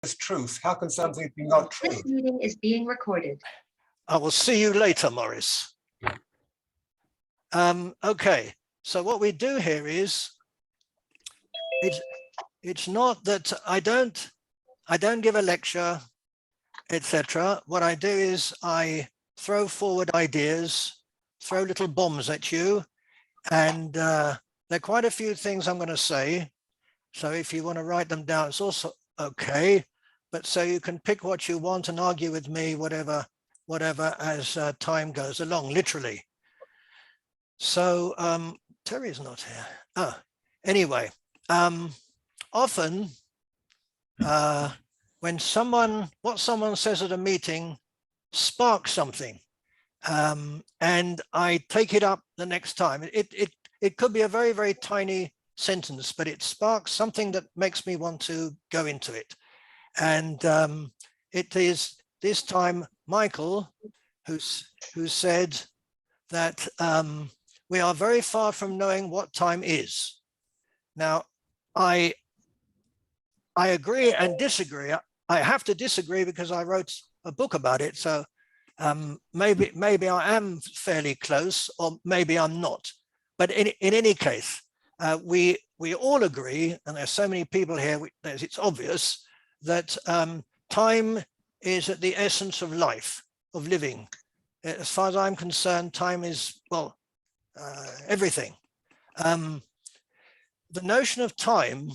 is truth. How can something be not true? This meeting is being recorded. I will see you later, Morris. Okay, so what we do here is, it's not that I don't give a lecture, etc. What I do is I throw forward ideas, throw little bombs at you, and there are quite a few things I'm going to say. So if you want to write them down, it's also okay. But so you can pick what you want and argue with me, whatever as time goes along, literally. So Terry's not here. Oh, anyway, often when what someone says at a meeting sparks something, and I take it up the next time. It could be a very, very tiny sentence, but it sparks something that makes me want to go into it. And it is this time Michael who said that we are very far from knowing what time is. Now, I agree and disagree. I have to disagree because I wrote a book about it. So maybe I am fairly close, or maybe I'm not. But in any case, we all agree, and there's so many people here, it's obvious that time is at the essence of life, of living. As far as I'm concerned, time is, well, everything. The notion of time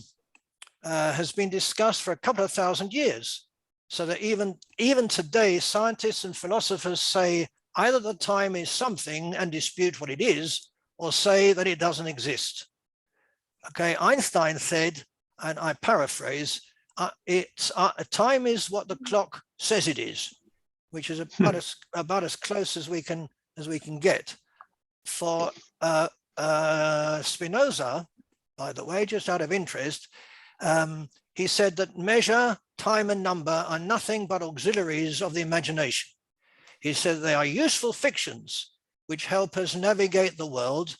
has been discussed for a couple of thousand years, so that even today, scientists and philosophers say either the time is something and dispute what it is, or say that it doesn't exist. Okay, Einstein said, and I paraphrase, time is what the clock says it is, which is about as close as we can get. For Spinoza, by the way, just out of interest, he said that measure, time and number are nothing but auxiliaries of the imagination. He said they are useful fictions which help us navigate the world,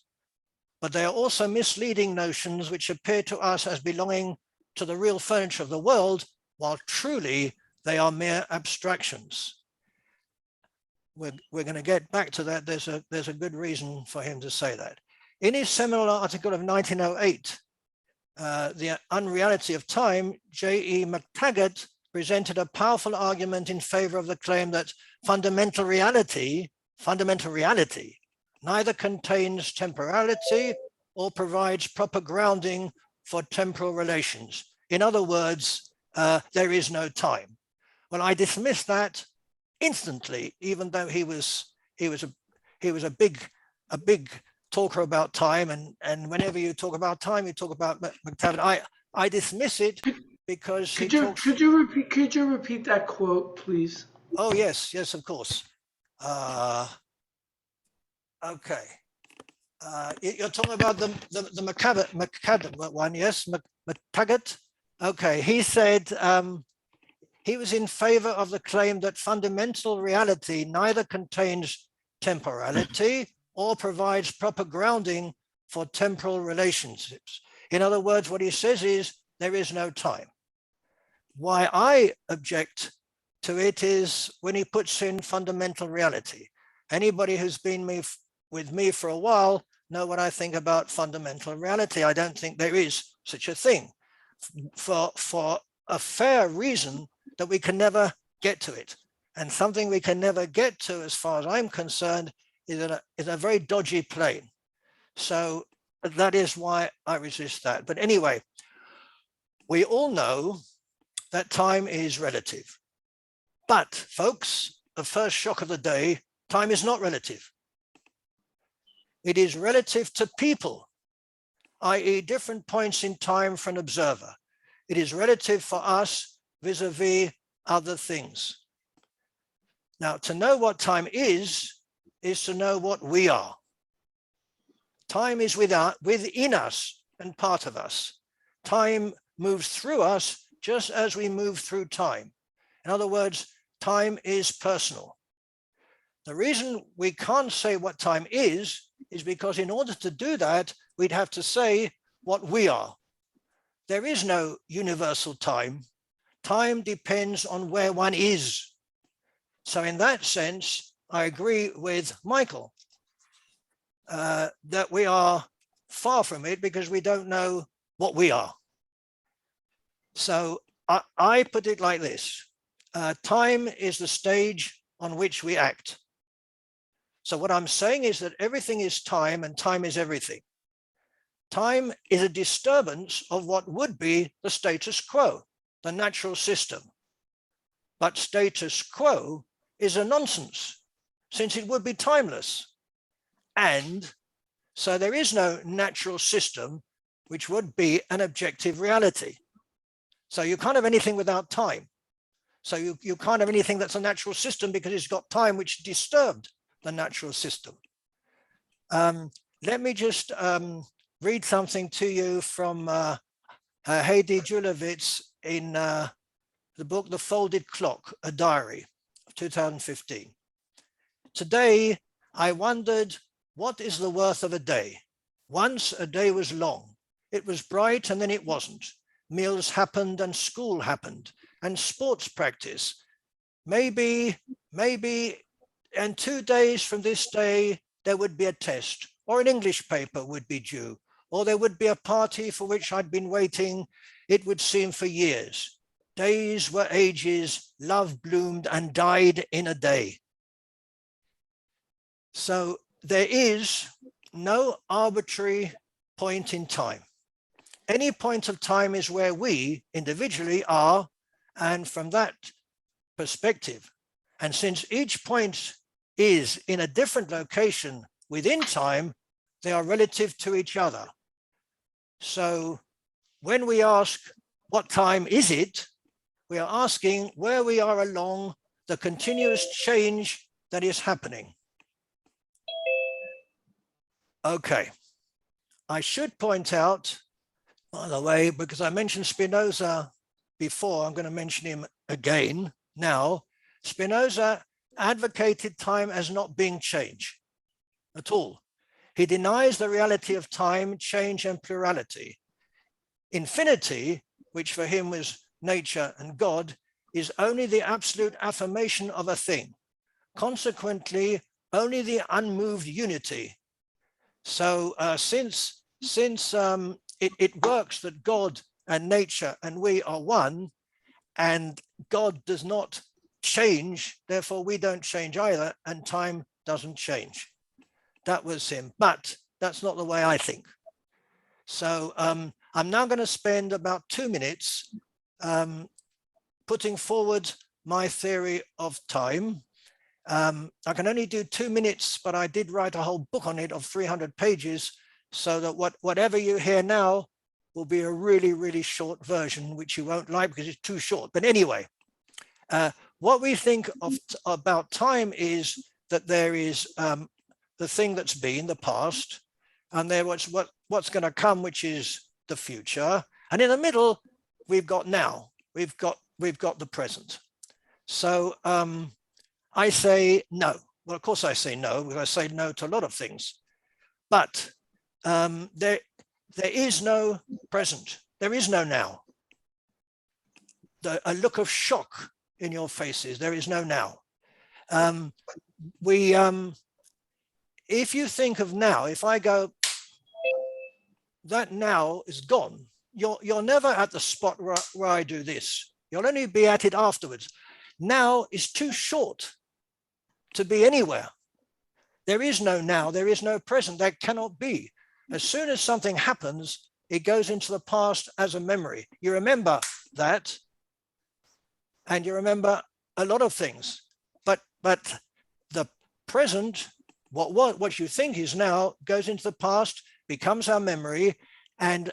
but they are also misleading notions which appear to us as belonging to the real furniture of the world, while truly they are mere abstractions. We're going to get back to that. There's a good reason for him to say that. In his seminal article of 1908, The Unreality of Time, J.E. McTaggart presented a powerful argument in favor of the claim that fundamental reality neither contains temporality or provides proper grounding for temporal relations. In other words, there is no time. Well, I dismissed that instantly, even though he was a big talker about time, and whenever you talk about time, you talk about McTaggart. I dismiss it because could you repeat that quote, please? Oh yes, of course. Okay. You're talking about the McTaggart one, yes, McTaggart. Okay, he said he was in favor of the claim that fundamental reality neither contains temporality or provides proper grounding for temporal relationships. In other words, what he says is there is no time. Why I object to it is when he puts in fundamental reality. Anybody who's been with me for a while know what I think about fundamental reality. I don't think there is such a thing, for a fair reason that we can never get to it. And something we can never get to, as far as I'm concerned, is a very dodgy plane. So that is why I resist that. But anyway, we all know that time is relative. But folks, the first shock of the day, time is not relative. It is relative to people, i.e. different points in time for an observer. It is relative for us vis-a-vis other things. Now, to know what time is to know what we are. Time is within us and part of us. Time moves through us just as we move through time. In other words, time is personal. The reason we can't say what time is because in order to do that, we'd have to say what we are. There is no universal time. time depends on where one is. So in that sense, I agree with Michael that we are far from it because we don't know what we are. So I put it like this. Time is the stage on which we act. So what I'm saying is that everything is time and time is everything. Time is a disturbance of what would be the status quo, the natural system. But status quo is a nonsense since it would be timeless. And so there is no natural system which would be an objective reality. So you can't have anything without time. So you can't have anything that's a natural system because it's got time which disturbed the natural system. Let me just read something to you from Heidi Julewitz in the book, The Folded Clock, a diary of 2015. Today, I wondered, what is the worth of a day? Once a day was long. It was bright and then it wasn't. Meals happened and school happened and sports practice. Maybe, and 2 days from this day, there would be a test or an English paper would be due, or there would be a party for which I'd been waiting, it would seem for years. Days were ages, love bloomed and died in a day. So there is no arbitrary point in time. Any point of time is where we individually are, and from that perspective, and since each point is in a different location within time, they are relative to each other. So when we ask, what time is it? We are asking where we are along the continuous change that is happening. Okay, I should point out, by the way, because I mentioned Spinoza before, I'm going to mention him again now. Spinoza advocated time as not being change at all. He denies the reality of time, change, and plurality. Infinity, which for him was nature and God, is only the absolute affirmation of a thing. Consequently, only the unmoved unity. So since it works that God and nature and we are one, and God does not change, therefore we don't change either, and time doesn't change. That was him, but that's not the way I think. So I'm now going to spend about 2 minutes putting forward my theory of time. I can only do 2 minutes, but I did write a whole book on it of 300 pages, so that whatever you hear now will be a really, really short version, which you won't like because it's too short. But anyway, what we think about time is that there is the thing that's been the past, and there what's going to come, which is the future, and in the middle we've got now. We've got the present. So I say no. Well, of course I say no, because I say no to a lot of things. But there is no present. There is no now. A look of shock in your faces. There is no now. If you think of now, if I go, that now is gone, you're never at the spot where I do this. You'll only be at it afterwards. Now is too short to be anywhere. There is no now, there is no present, there cannot be. As soon as something happens, it goes into the past as a memory. You remember that, and you remember a lot of things, but the present, what you think is now, goes into the past, becomes our memory, and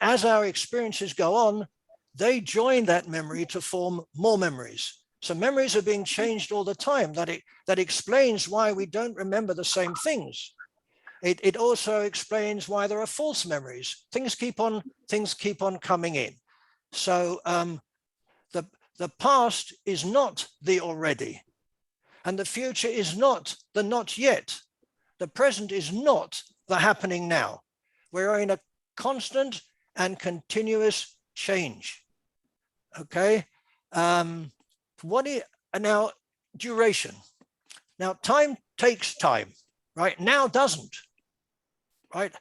as our experiences go on, they join that memory to form more memories. So memories are being changed all the time. That explains why we don't remember the same things. It also explains why there are false memories. Things keep on coming in. So the past is not the already, and the future is not the not yet. The present is not the happening now. We're in a constant and continuous change. Okay, Now duration. Now time takes time, right? Now doesn't, right?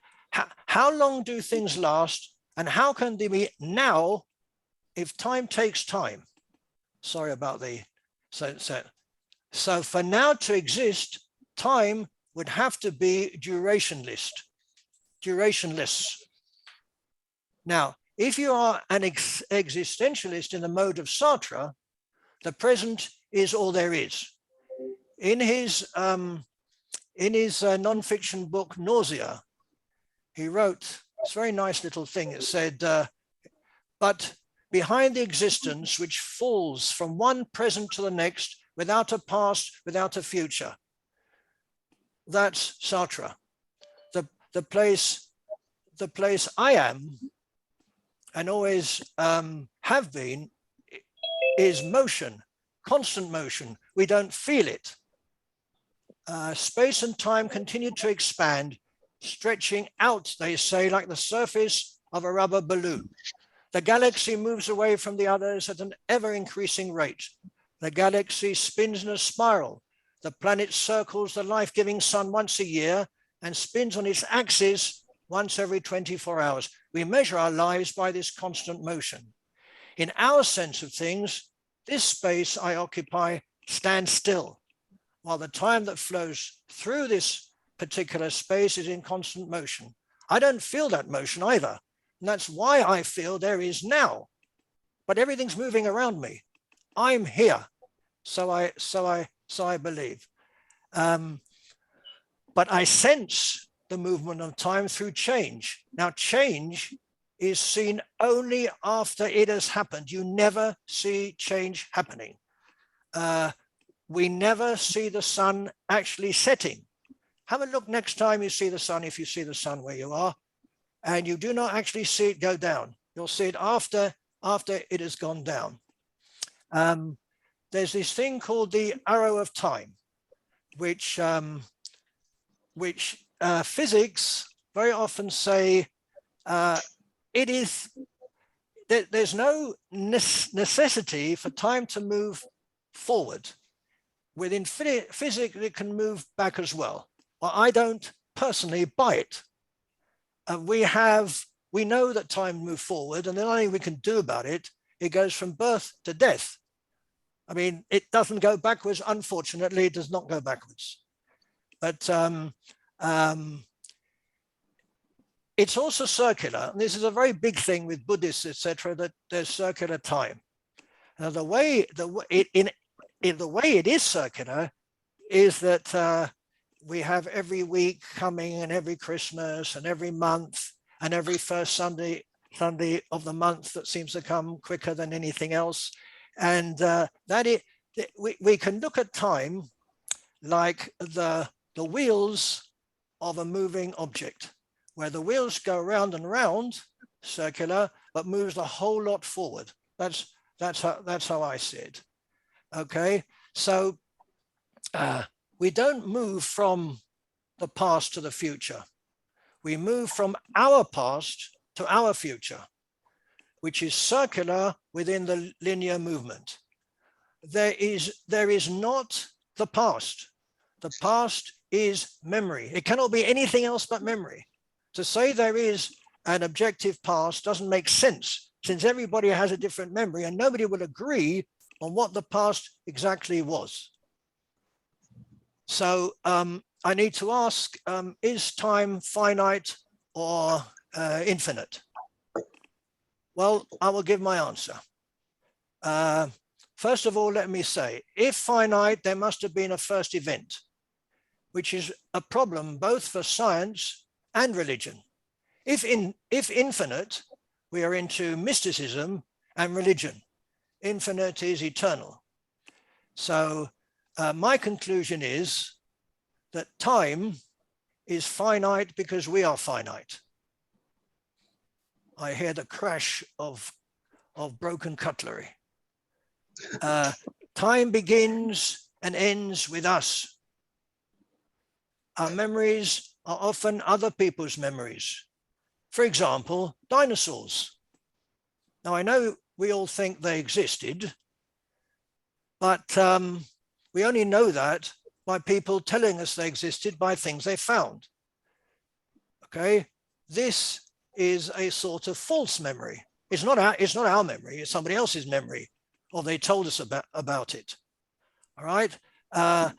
How long do things last, and how can they be now if time takes time? Sorry about the so for now to exist, time would have to be durationless. Now, if you are an existentialist in the mode of Sartre, the present is all there is. In his non-fiction book Nausea, he wrote this very nice little thing. It said, but behind the existence which falls from one present to the next, without a past, without a future. That's Sartre. The place I am and always have been is motion, constant motion. We don't feel it. Space and time continue to expand, stretching out, they say, like the surface of a rubber balloon. The galaxy moves away from the others at an ever-increasing rate. The galaxy spins in a spiral. The planet circles the life-giving sun once a year and spins on its axis once every 24 hours. We measure our lives by this constant motion. In our sense of things, this space I occupy stands still, while the time that flows through this particular space is in constant motion. I don't feel that motion either. And that's why I feel there is now. But everything's moving around me. I'm here. So I believe. But I sense the movement of time through change. Now, change is seen only after it has happened. You never see change happening. We never see the sun actually setting. Have a look next time you see the sun, if you see the sun where you are, and you do not actually see it go down. You'll see it after it has gone down. There's this thing called the arrow of time, which physics very often say there's no necessity for time to move forward. Within physics, it can move back as well. Well, I don't personally buy it. We know that time moves forward, and the only thing we can do about it, it goes from birth to death. I mean, it doesn't go backwards. Unfortunately, it does not go backwards. But it's also circular. And this is a very big thing with Buddhists, etc., that there's circular time. Now, the way it is circular is that we have every week coming, and every Christmas, and every month, and every first Sunday of the month that seems to come quicker than anything else. And we can look at time like the wheels of a moving object, where the wheels go round and round, circular, but moves a whole lot forward. That's how I see it. Okay, so we don't move from the past to the future. We move from our past to our future, which is circular within the linear movement. There is not the past. The past is memory. It cannot be anything else but memory. To say there is an objective past doesn't make sense, since everybody has a different memory and nobody will agree on what the past exactly was. So I need to ask, is time finite or infinite? Well, I will give my answer. First of all, let me say, if finite, there must have been a first event, which is a problem both for science and religion. If infinite, we are into mysticism and religion. Infinite is eternal. So my conclusion is that time is finite because we are finite. I hear the crash of broken cutlery. Time begins and ends with us. Our memories are often other people's memories. For example, dinosaurs. Now, I know we all think they existed, But we only know that by people telling us they existed by things they found. Okay, this is a sort of false memory. It's not our memory, it's somebody else's memory, or they told us about it. All right,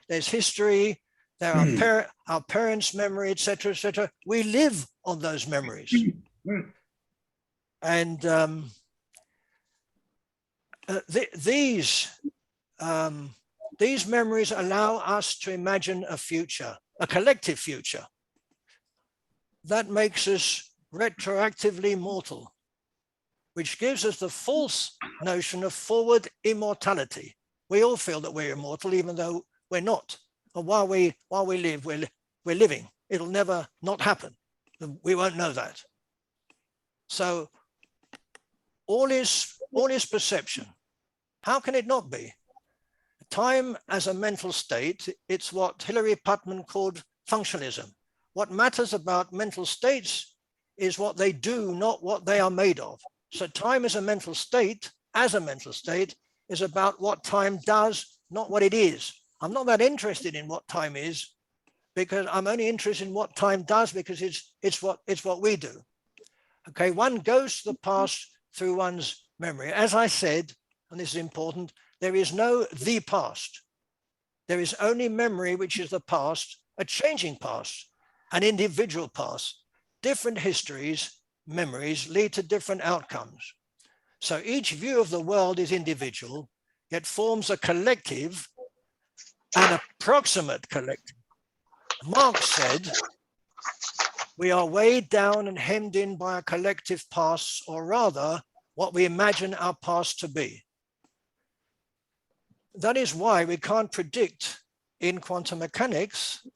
there's history, there are our parents' memory, etc., etc. We live on those memories. And these memories allow us to imagine a future, a collective future. That makes us retroactively mortal, which gives us the false notion of forward immortality. We all feel that we're immortal, even though we're not. And while we live, we're living. It'll never not happen. We won't know that. So all is perception. How can it not be? Time as a mental state, it's what Hilary Putnam called functionalism. What matters about mental states is what they do, not what they are made of. So time as a mental state, is about what time does, not what it is. I'm not that interested in what time is, because I'm only interested in what time does, because it's what we do. Okay, one goes to the past through one's memory. As I said, and this is important, there is no the past. There is only memory, which is the past, a changing past, an individual past. Different histories, memories lead to different outcomes. So each view of the world is individual, yet forms a collective, an approximate collective. Marx said, we are weighed down and hemmed in by a collective past, or rather, what we imagine our past to be. That is why we can't predict in quantum mechanics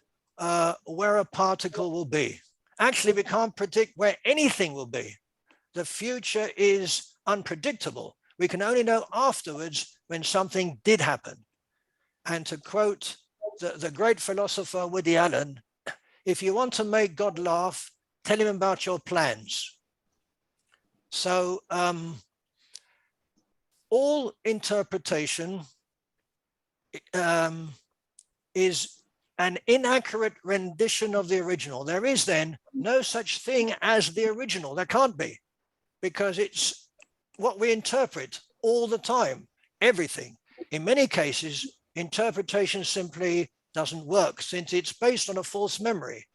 where a particle will be. Actually, we can't predict where anything will be. The future is unpredictable. We can only know afterwards when something did happen. And to quote the great philosopher Woody Allen, if you want to make God laugh, tell him about your plans. So all interpretation is an inaccurate rendition of the original. There is then no such thing as the original. There can't be, because it's what we interpret all the time, everything. In many cases, interpretation simply doesn't work since it's based on a false memory.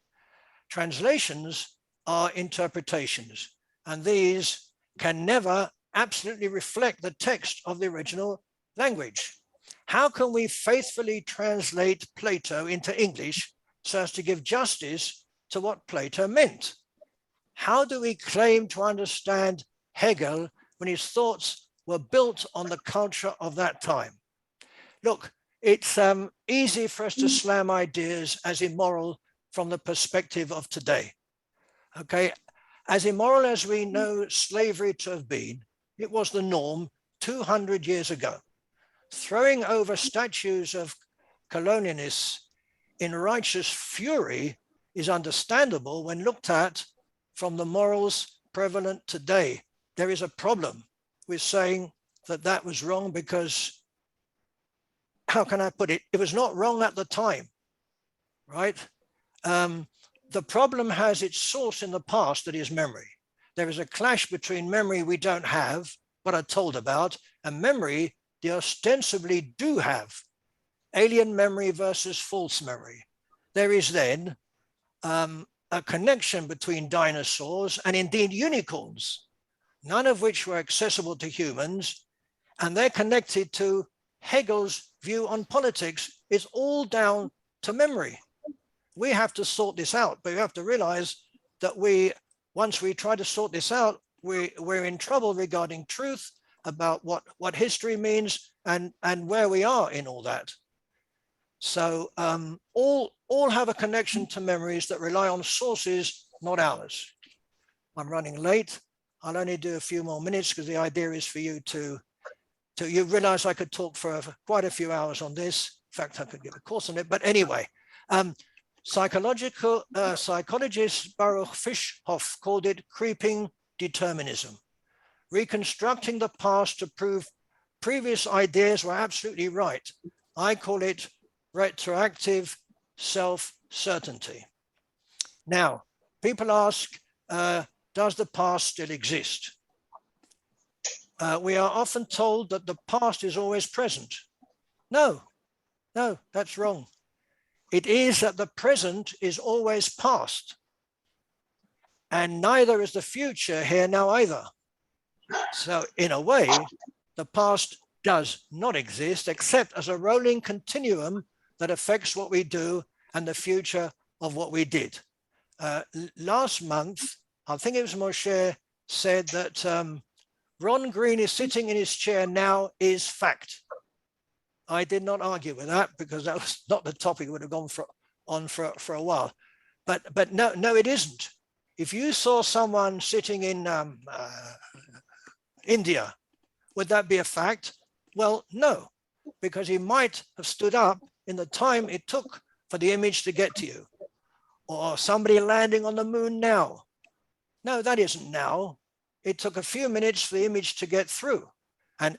Translations are interpretations, and these can never absolutely reflect the text of the original language. How can we faithfully translate Plato into English so as to give justice to what Plato meant? How do we claim to understand Hegel when his thoughts were built on the culture of that time? Look, it's easy for us to slam ideas as immoral from the perspective of today. Okay, as immoral as we know slavery to have been, it was the norm 200 years ago. Throwing over statues of colonialists in righteous fury is understandable when looked at from the morals prevalent today. There is a problem with saying that that was wrong because, how can I put it? It was not wrong at the time, right? The problem has its source in the past, that is memory. There is a clash between memory we don't have, but are told about, and memory they ostensibly do have. Alien memory versus false memory. There is then a connection between dinosaurs and indeed unicorns, none of which were accessible to humans, and they're connected to Hegel's view on politics. It's all down to memory. We have to sort this out, but you have to realize that once we try to sort this out, we're in trouble regarding truth, about what history means and where we are in all that. So all have a connection to memories that rely on sources, not ours. I'm running late. I'll only do a few more minutes because the idea is for you to you realize I could talk for quite a few hours on this. In fact, I could give a course on it. But anyway, psychologist Baruch Fischhoff called it creeping determinism. Reconstructing the past to prove previous ideas were absolutely right. I call it retroactive self-certainty. Now, people ask, does the past still exist? We are often told that the past is always present. No, that's wrong. It is that the present is always past. And neither is the future here now either. So in a way, the past does not exist except as a rolling continuum that affects what we do and the future of what we did. Last month, I think it was Moshe said that Ron Green is sitting in his chair now is fact. I did not argue with that because that was not the topic. It would have gone on for a while. But no, it isn't. If you saw someone sitting in India, would that be a fact? Well, no, because he might have stood up in the time it took for the image to get to you. Or somebody landing on the moon now. No, that isn't now. It took a few minutes for the image to get through. And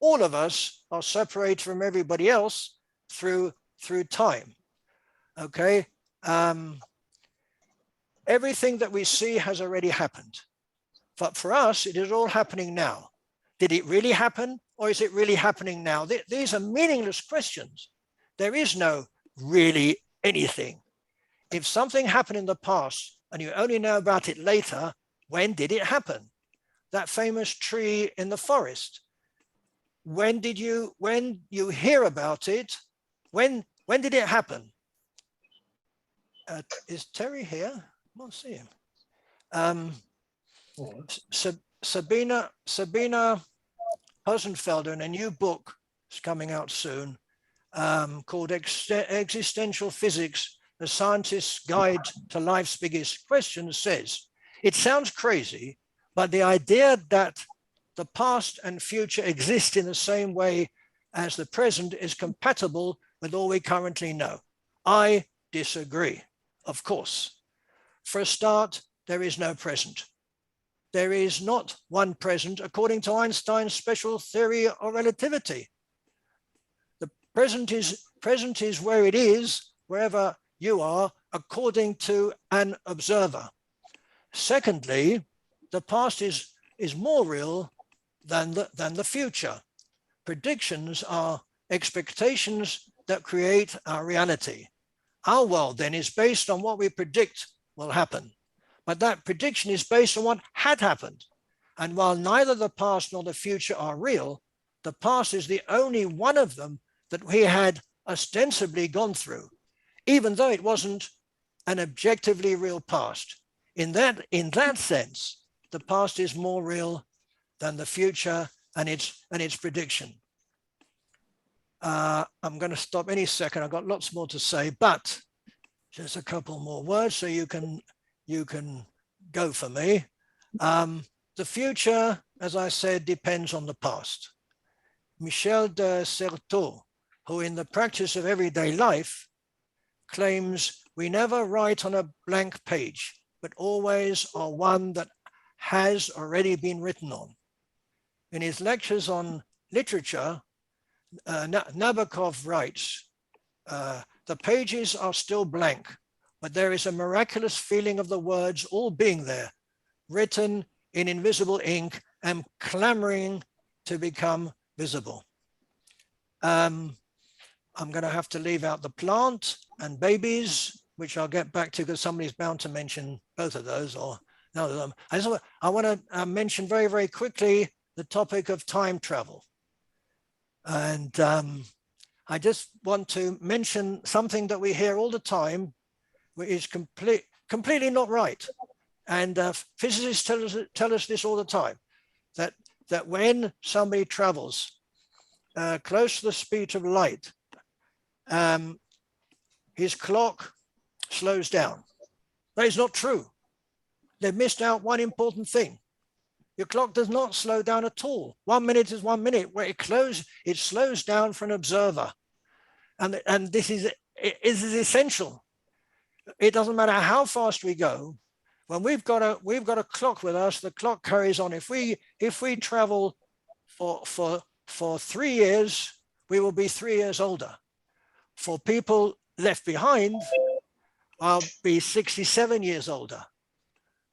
all of us are separated from everybody else through time. Okay. Everything that we see has already happened. But for us, it is all happening now. Did it really happen? Or is it really happening now? These are meaningless questions. There is no really anything. If something happened in the past and you only know about it later, when did it happen? That famous tree in the forest. When you hear about it, when did it happen? Is Terry here? I don't see him. Sabina Hosenfelder, in a new book is coming out soon, called Existential Physics, The Scientist's Guide to Life's Biggest Questions, says, it sounds crazy, but the idea that the past and future exist in the same way as the present is compatible with all we currently know. I disagree, of course. For a start, there is no present. There is not one present according to Einstein's special theory of relativity. The present is where it is, wherever you are, according to an observer. Secondly, the past is more real than the future. Predictions are expectations that create our reality. Our world then is based on what we predict will happen. But that prediction is based on what had happened. And while neither the past nor the future are real, the past is the only one of them that we had ostensibly gone through, even though it wasn't an objectively real past. In that sense, the past is more real than the future and its prediction. I'm going to stop any second. I've got lots more to say, but just a couple more words so you can go for me. The future, as I said, depends on the past. Michel de Certeau, who in the practice of everyday life claims we never write on a blank page, but always on one that has already been written on. In his lectures on literature, Nabokov writes, the pages are still blank, but there is a miraculous feeling of the words all being there, written in invisible ink and clamoring to become visible. I'm going to have to leave out the plant and babies, which I'll get back to because somebody's bound to mention both of those or none of them. I want to mention very, very quickly the topic of time travel. And I just want to mention something that we hear all the time, which is completely not right. And physicists tell us this all the time, that when somebody travels close to the speed of light, his clock slows down. That is not true. They've missed out one important thing. Your clock does not slow down at all. 1 minute is 1 minute. Where it slows down for an observer. And this is essential. It doesn't matter how fast we go. When we've got a clock with us, the clock carries on. If we travel for for 3 years, we will be 3 years older. For people left behind, I'll be 67 years older.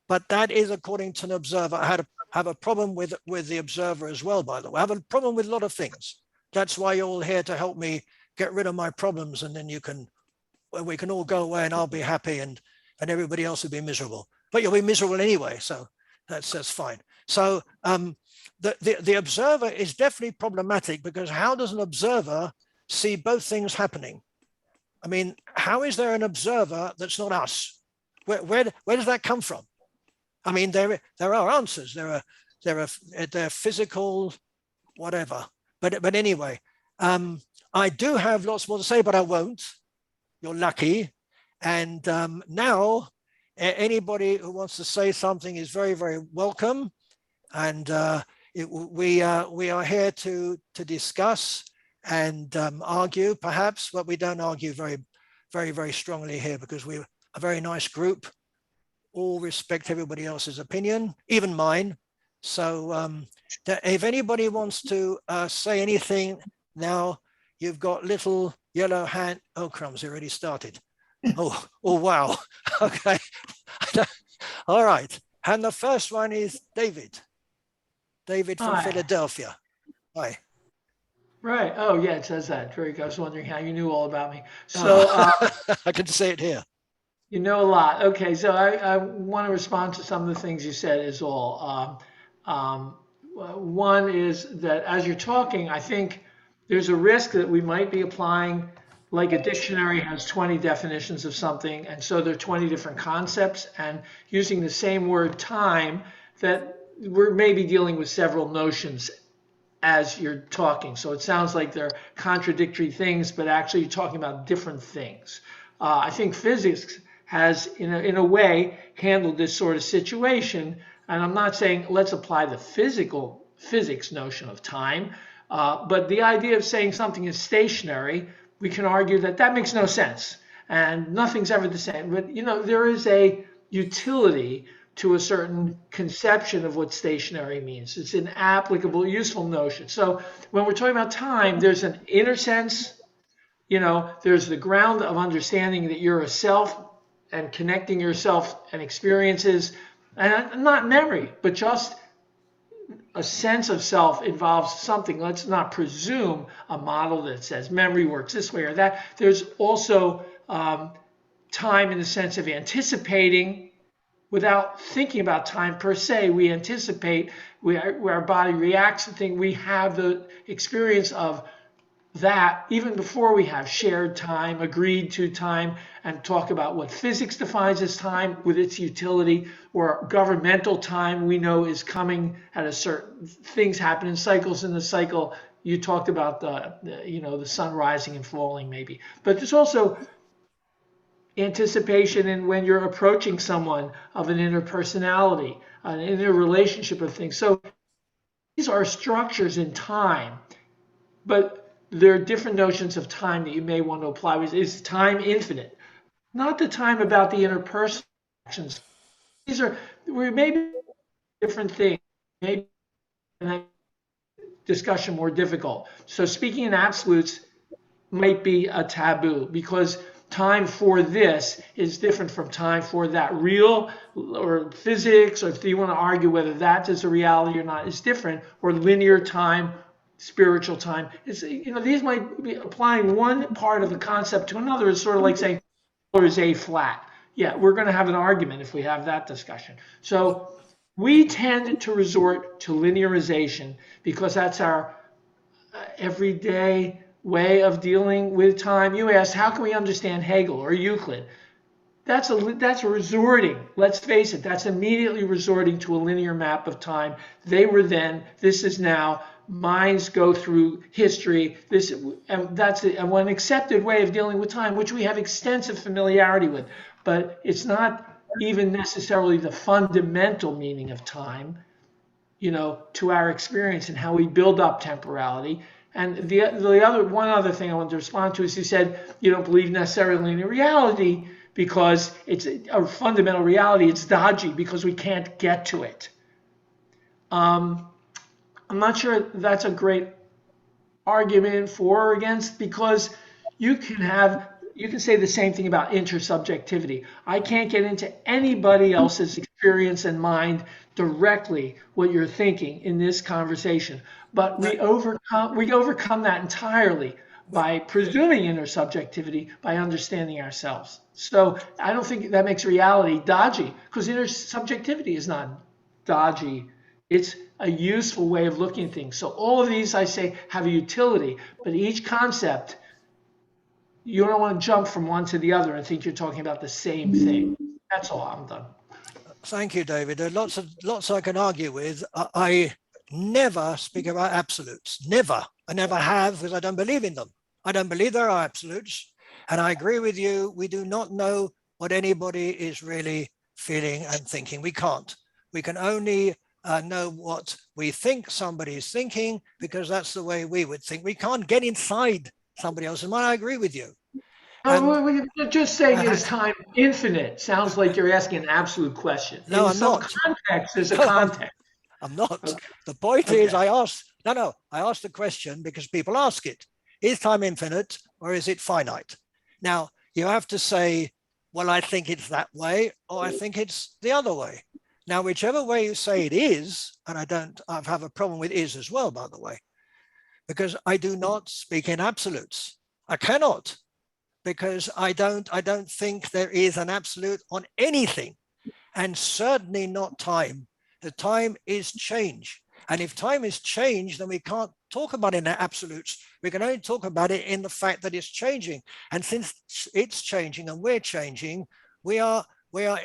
But that is according to an observer. I have a problem with the observer as well, by the way. I have a problem with a lot of things. That's why you're all here, to help me get rid of my problems, and then we can all go away and I'll be happy, and everybody else will be miserable. But you'll be miserable anyway, so that's fine. So the observer is definitely problematic, because how does an observer see both things happening? I mean, how is there an observer that's not us? Where does that come from? I mean, there are answers. There are physical, whatever. But anyway, I do have lots more to say, but I won't. You're lucky. And now anybody who wants to say something is very, very welcome. And we are here to discuss and argue, perhaps, but we don't argue very, very, very strongly here, because we're a very nice group. All respect everybody else's opinion, even mine. So if anybody wants to say anything now, you've got little yellow hand. Oh, crumbs, it already started. Oh, wow. Okay. All right. And the first one is David. David from Hi. Philadelphia. Hi. Right. Oh, yeah, it says that. Very good. I was wondering how you knew all about me. So I can say it here. you know a lot. Okay, so I want to respond to some of the things you said is all. One is that as you're talking, I think there's a risk that we might be applying, like a dictionary has 20 definitions of something, and so there are 20 different concepts, and using the same word time, that we're maybe dealing with several notions as you're talking. So it sounds like they're contradictory things, but actually you're talking about different things. I think physics has, in a way, handled this sort of situation. And I'm not saying let's apply the physics notion of time, but the idea of saying something is stationary, we can argue that makes no sense. And nothing's ever the same. But, there is a utility to a certain conception of what stationary means. It's an applicable, useful notion. So when we're talking about time, there's an inner sense, there's the ground of understanding that you're a self and connecting yourself and experiences, and not memory, but just a sense of self involves something. Let's not presume a model that says memory works this way or that. There's also time in the sense of anticipating. Without thinking about time per se, we anticipate, our body reacts to things. We have the experience of that even before we have shared time, agreed to time, and talk about what physics defines as time with its utility, or governmental time we know is coming at a certain, things happen in cycles in the cycle. You talked about the sun rising and falling maybe, but there's also anticipation in when you're approaching someone of an interpersonality, an inner relationship of things. So these are structures in time, but there are different notions of time that you may want to apply. Is time infinite? Not the time about the interpersonal actions. We may be different things. Maybe that discussion more difficult. So speaking in absolutes might be a taboo, because time for this is different from time for that. Real or physics, or if you want to argue whether that is a reality or not, is different. Or linear time, spiritual time. These might be applying one part of the concept to another. It's sort of like saying color is A flat. Yeah, we're going to have an argument if we have that discussion. So we tend to resort to linearization because that's our everyday way of dealing with time. You asked, how can we understand Hegel or Euclid? That's resorting. Let's face it, that's immediately resorting to a linear map of time. They were then, this is now. Minds go through history. That's one accepted way of dealing with time, which we have extensive familiarity with. But it's not even necessarily the fundamental meaning of time, to our experience and how we build up temporality. And one other thing I want to respond to is you said you don't believe necessarily in reality because it's a fundamental reality. It's dodgy because we can't get to it. I'm not sure that's a great argument for or against, because you can say the same thing about intersubjectivity. I can't get into anybody else's experience and mind directly what you're thinking in this conversation, but we overcome that entirely by presuming intersubjectivity, by understanding ourselves. So I don't think that makes reality dodgy, because intersubjectivity is not dodgy. It's a useful way of looking at things. So all of these, I say, have a utility, but each concept, you don't want to jump from one to the other and think you're talking about the same thing. That's all. I'm done. Thank you, David. There are lots I can argue with. I never speak about absolutes. Never. I never have, because I don't believe in them. I don't believe there are absolutes. And I agree with you. We do not know what anybody is really feeling and thinking. We can't. We can only know what we think somebody is thinking, because that's the way we would think. We can't get inside somebody else's mind. I agree with you. Just saying, is time infinite? Sounds like you're asking an absolute question. No, In I'm some not. context, there's a No, context. I'm not. Okay. The point is, Okay. I asked the question because people ask it. Is time infinite or is it finite? Now, you have to say, well, I think it's that way, or I think it's the other way. Now, whichever way you say it is, and I have a problem with is as well, by the way, because I do not speak in absolutes. I cannot, because I don't think there is an absolute on anything, and certainly not time. The time is change. And if time is change, then we can't talk about it in absolutes. We can only talk about it in the fact that it's changing. And since it's changing and we're changing, we are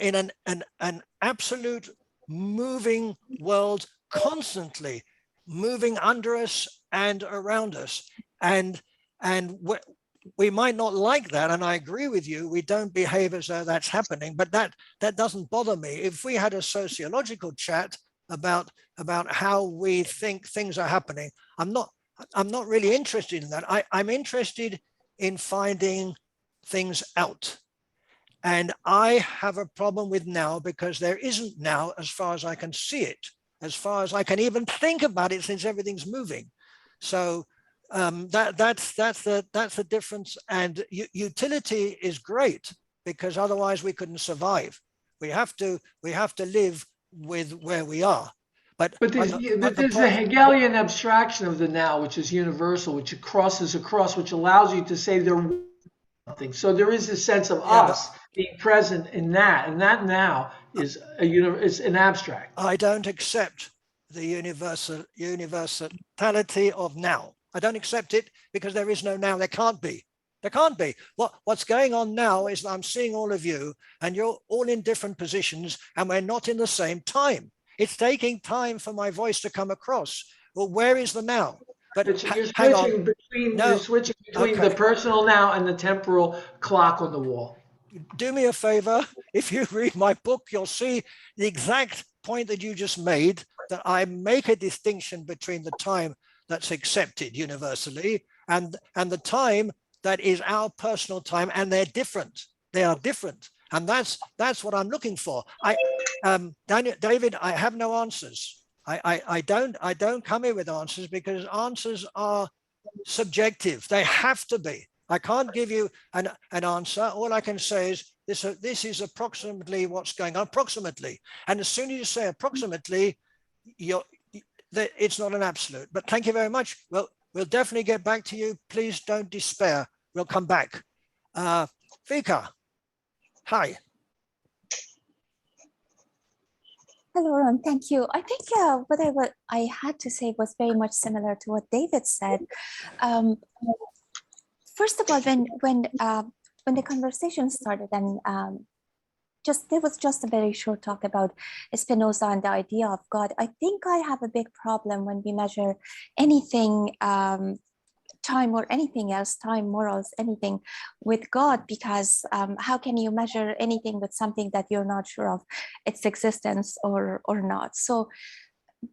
in an absolute moving world, constantly moving under us and around us. And we might not like that, and I agree with you, we don't behave as though that's happening, but that doesn't bother me. If we had a sociological chat about how we think things are happening, I'm not really interested in that. I'm interested in finding things out. And I have a problem with now, because there isn't now as far as I can see it, as far as I can even think about it, since everything's moving. So that's the difference. And utility is great, because otherwise we couldn't survive. We have to live with where we are. But there's a Hegelian abstraction of the now, which is universal, which crosses across, which allows you to say there something. So there is a sense of us being present in that, and that now is is an abstract. I don't accept the universality of now. I don't accept it, because there is no now. There can't be. There can't be. What's going on now is I'm seeing all of you, and you're all in different positions, and we're not in the same time. It's taking time for my voice to come across. Well, where is the now? But you're hang on. switching between No. you're switching between Okay. the personal now and the temporal clock on the wall. Do me a favor. If you read my book, you'll see the exact point that you just made, that I make a distinction between the time that's accepted universally and the time that is our personal time, and they're different. They are different, and that's what I'm looking for. David, I have no answers. I don't come here with answers, because answers are subjective. They have to be. I can't give you an answer. All I can say is this is approximately what's going on, approximately. And as soon as you say approximately, it's not an absolute. But thank you very much. Well, we'll definitely get back to you. Please don't despair. We'll come back. Vika, hi. Hello, Ron. Thank you. I think what I had to say was very much similar to what David said. First of all, when the conversation started, and there was just a very short talk about Spinoza and the idea of God. I think I have a big problem when we measure anything, time or anything else, time, morals, anything with God, because how can you measure anything with something that you're not sure of its existence or not? So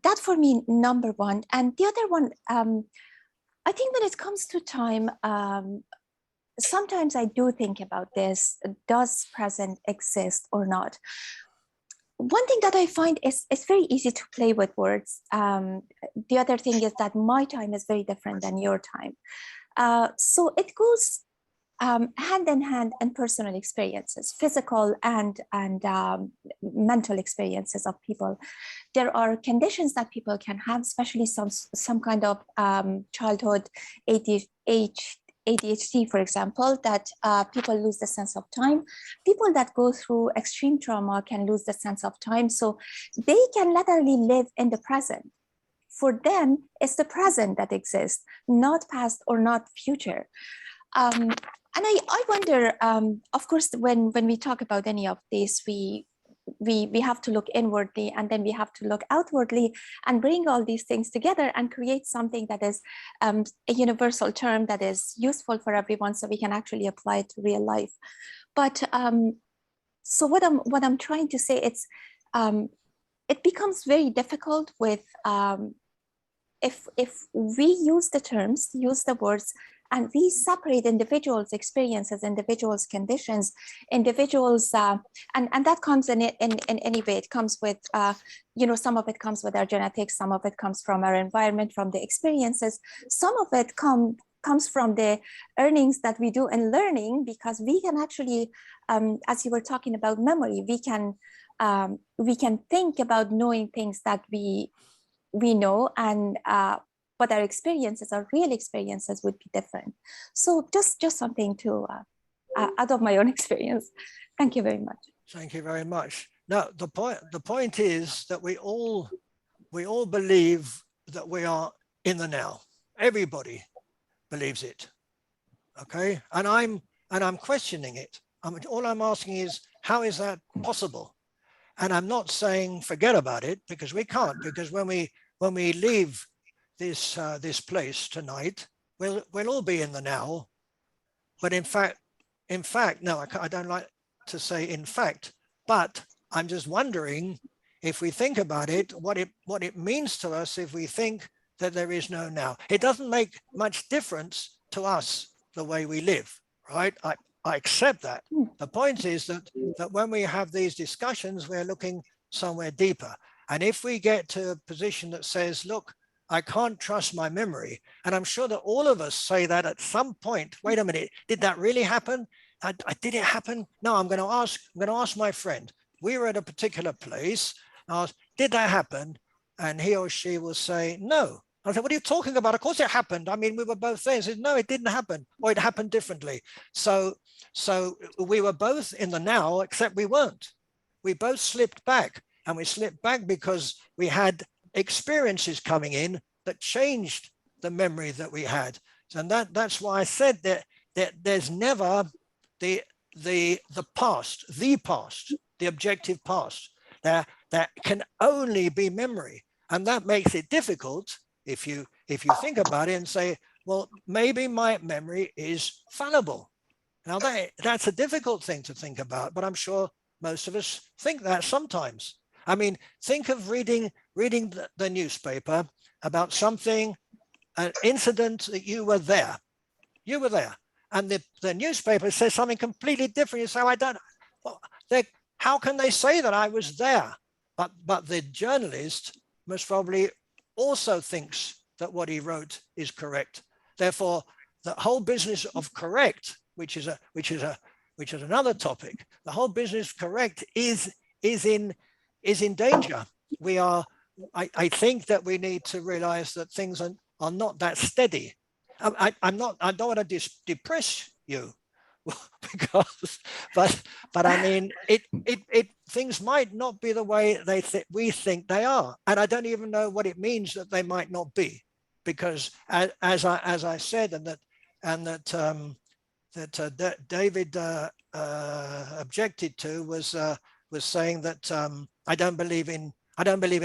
that for me, number one. And the other one, I think when it comes to time, sometimes I do think about this: does present exist or not? one thing that I find is it's very easy to play with words. The other thing is that my time is very different than your time. So it goes hand in hand in personal experiences, physical and mental experiences of people. There are conditions that people can have, especially some kind of childhood ADHD, for example, that people lose the sense of time. People that go through extreme trauma can lose the sense of time. So they can literally live in the present. For them, it's the present that exists, not past or not future. And I wonder, of course, when we talk about any of this, we have to look inwardly, and then we have to look outwardly and bring all these things together and create something that is a universal term that is useful for everyone, so we can actually apply it to real life. But so what I'm trying to say, it's it becomes very difficult with if we use the terms, use the words, and we separate individuals' experiences, individuals' conditions, individuals, and that comes in any way. It comes with, some of it comes with our genetics, some of it comes from our environment, from the experiences. Some of it comes from the earnings that we do in learning, because we can actually, as you were talking about memory, we can think about knowing things that we know, and but our experiences, our real experiences, would be different. So just something to out of my own experience. Thank you very much. Thank you very much. Now, the point is that we all believe that we are in the now. Everybody believes it. Okay, and I'm questioning it. All I'm asking is, how is that possible? And I'm not saying forget about it, because we can't. Because when we leave this place tonight, we'll all be in the now. But in fact, no, I don't like to say in fact, but I'm just wondering, if we think about it, what it means to us if we think that there is no now. It doesn't make much difference to us the way we live, right? I accept that. The point is that when we have these discussions, we're looking somewhere deeper. And if we get to a position that says, look, I can't trust my memory, and I'm sure that all of us say that at some point, wait a minute, did that really happen? Did it happen? No, I'm going to ask my friend. We were at a particular place. I asked, did that happen? And he or she will say, no. I said, what are you talking about? Of course it happened. I mean, we were both there. He said, no, it didn't happen, or it happened differently. So we were both in the now, except we weren't. We both slipped back, and we slipped back because we had experiences coming in that changed the memory that we had. And that's why I said that there's never the past, the objective past. There can only be memory, and that makes it difficult if you think about it and say, well, maybe my memory is fallible. Now that's a difficult thing to think about, but I'm sure most of us think that sometimes. I mean, think of reading the newspaper about something, an incident that you were there, and the newspaper says something completely different. You say, how can they say that I was there? But the journalist most probably also thinks that what he wrote is correct. Therefore, the whole business of correct, which is another topic, the whole business of correct is in danger. I think that we need to realize that things are not that steady. I don't want to depress you, but I mean, things might not be the way we think they are, and I don't even know what it means that they might not be, because as I said, that David objected to was saying that I don't believe in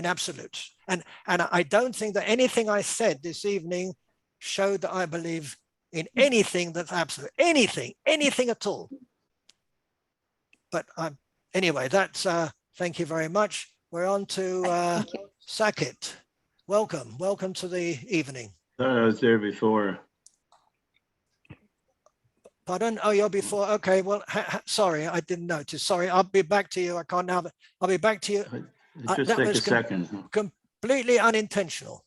absolutes, and I don't think that anything I said this evening showed that I believe in anything that's absolute, anything at all. But anyway, that's thank you very much. We're on to Sakit. Welcome to the evening. I was there before. Pardon? Oh, you're before. Okay. Well, sorry, I didn't notice. Sorry, I'll be back to you. I can't now. I'll be back to you. Just That take a was second. completely unintentional.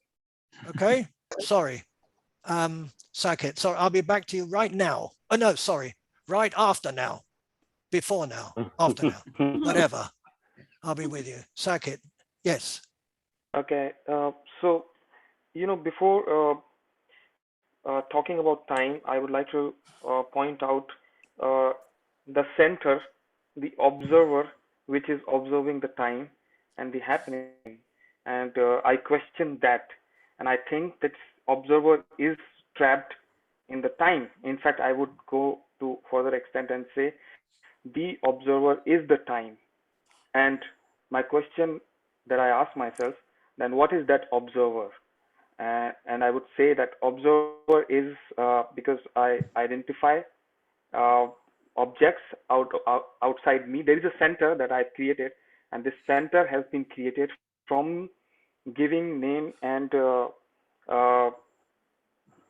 Okay. Sorry. Sakit. Sorry, I'll be back to you right now. Oh no, sorry. Right after now. Before now. After now. Whatever. I'll be with you. Sakit. Yes. Okay, so before talking about time, I would like to point out uh, the center, the observer, which is observing the time and the happening, and I question that, and I think that observer is trapped in the time. In fact, I would go to further extent and say the observer is the time. And my question that I ask myself, then what is that observer? And I would say that observer is because I identify objects outside me. There is a center that I've created, and this center has been created from giving name and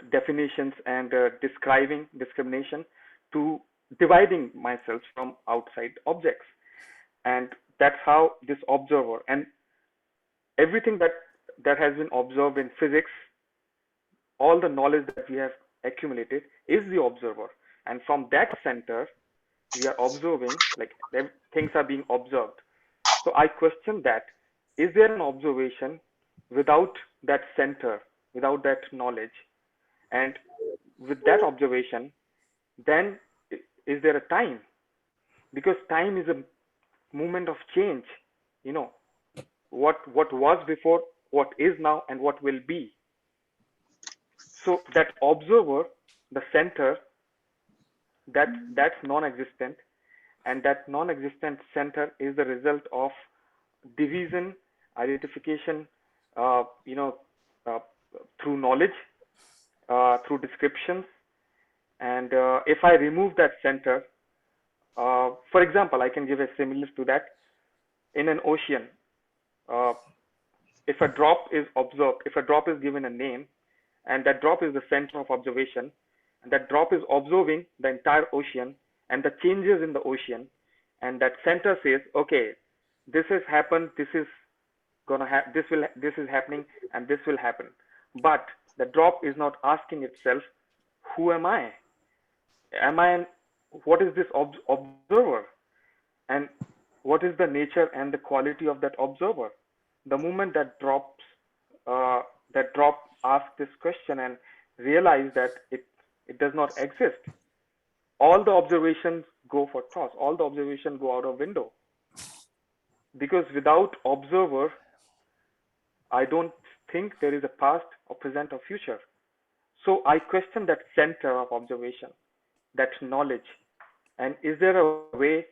definitions and discrimination to dividing myself from outside objects. And that's how this observer and everything that has been observed in physics, all the knowledge that we have accumulated is the observer. And from that center, we are observing, like things are being observed. So I question that, is there an observation without that center, without that knowledge? And with that observation, then is there a time? Because time is a movement of change, what was before, what is now, and what will be. So that observer, the center, that's non-existent, and that non-existent center is the result of division, identification, through knowledge, through descriptions. And if I remove that center, for example, I can give a simile to that. In an ocean, if a drop is observed, if a drop is given a name, and that drop is the center of observation, and that drop is observing the entire ocean and the changes in the ocean, and that center says, okay, this has happened, this is happening, and this will happen. But the drop is not asking itself, who am I? What is this observer? And what is the nature and the quality of that observer? The moment that drop asks this question and realize that it does not exist, all the observations go for toss. All the observations go out of window. Because without observer, I don't think there is a past or present or future. So I question that center of observation, that knowledge. And is there a way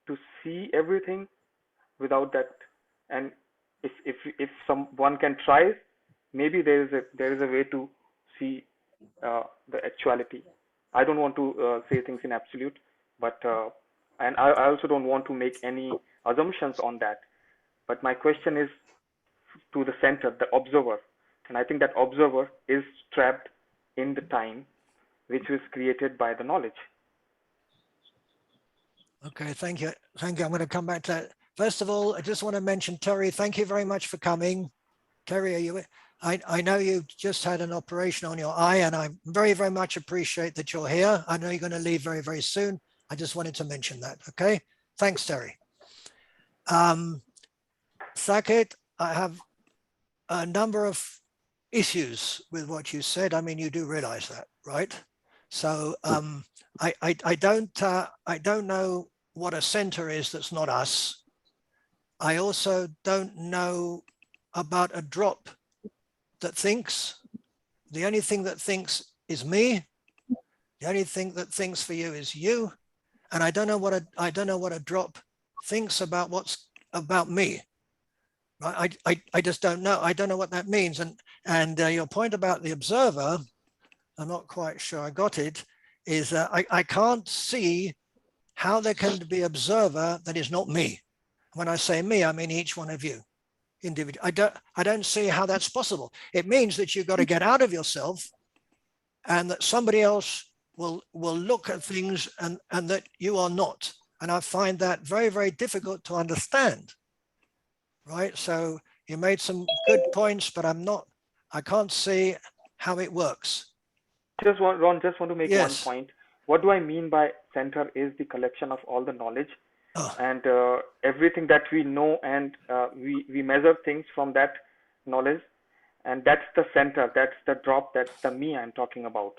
to see everything without that? And if someone can try, maybe there is a way to see the actuality. I don't want to say things in absolute, but and I also don't want to make any assumptions on that. But my question is to the center, the observer, and I think that observer is trapped in the time, which was created by the knowledge. Okay, thank you. Thank you. I'm going to come back to that. First of all, I just want to mention, Terry, thank you very much for coming. Terry, are you? I know you just had an operation on your eye, and I very, very much appreciate that you're here. I know you're going to leave very, very soon. I just wanted to mention that. Okay. Thanks, Terry. Sakit, I have a number of issues with what you said. I mean, you do realize that, right? So I don't know what a center is that's not us. I also don't know about a drop that thinks. The only thing that thinks is me. The only thing that thinks for you is you. And I don't know what a drop thinks about what's about me. I just don't know. I don't know what that means. And your point about the observer, I'm not quite sure I got it, is I can't see how there can be observer that is not me. When I say me, I mean each one of you. Individual. I don't see how that's possible. It means that you've got to get out of yourself and that somebody else will look at things and that you are not. And I find that very, very difficult to understand. Right. So you made some good points, but I can't see how it works. Ron, just want to make one Yes. point. What do I mean by center is the collection of all the knowledge Oh, and everything that we know, and we measure things from that knowledge, and that's the center, that's the drop, that's the me I'm talking about.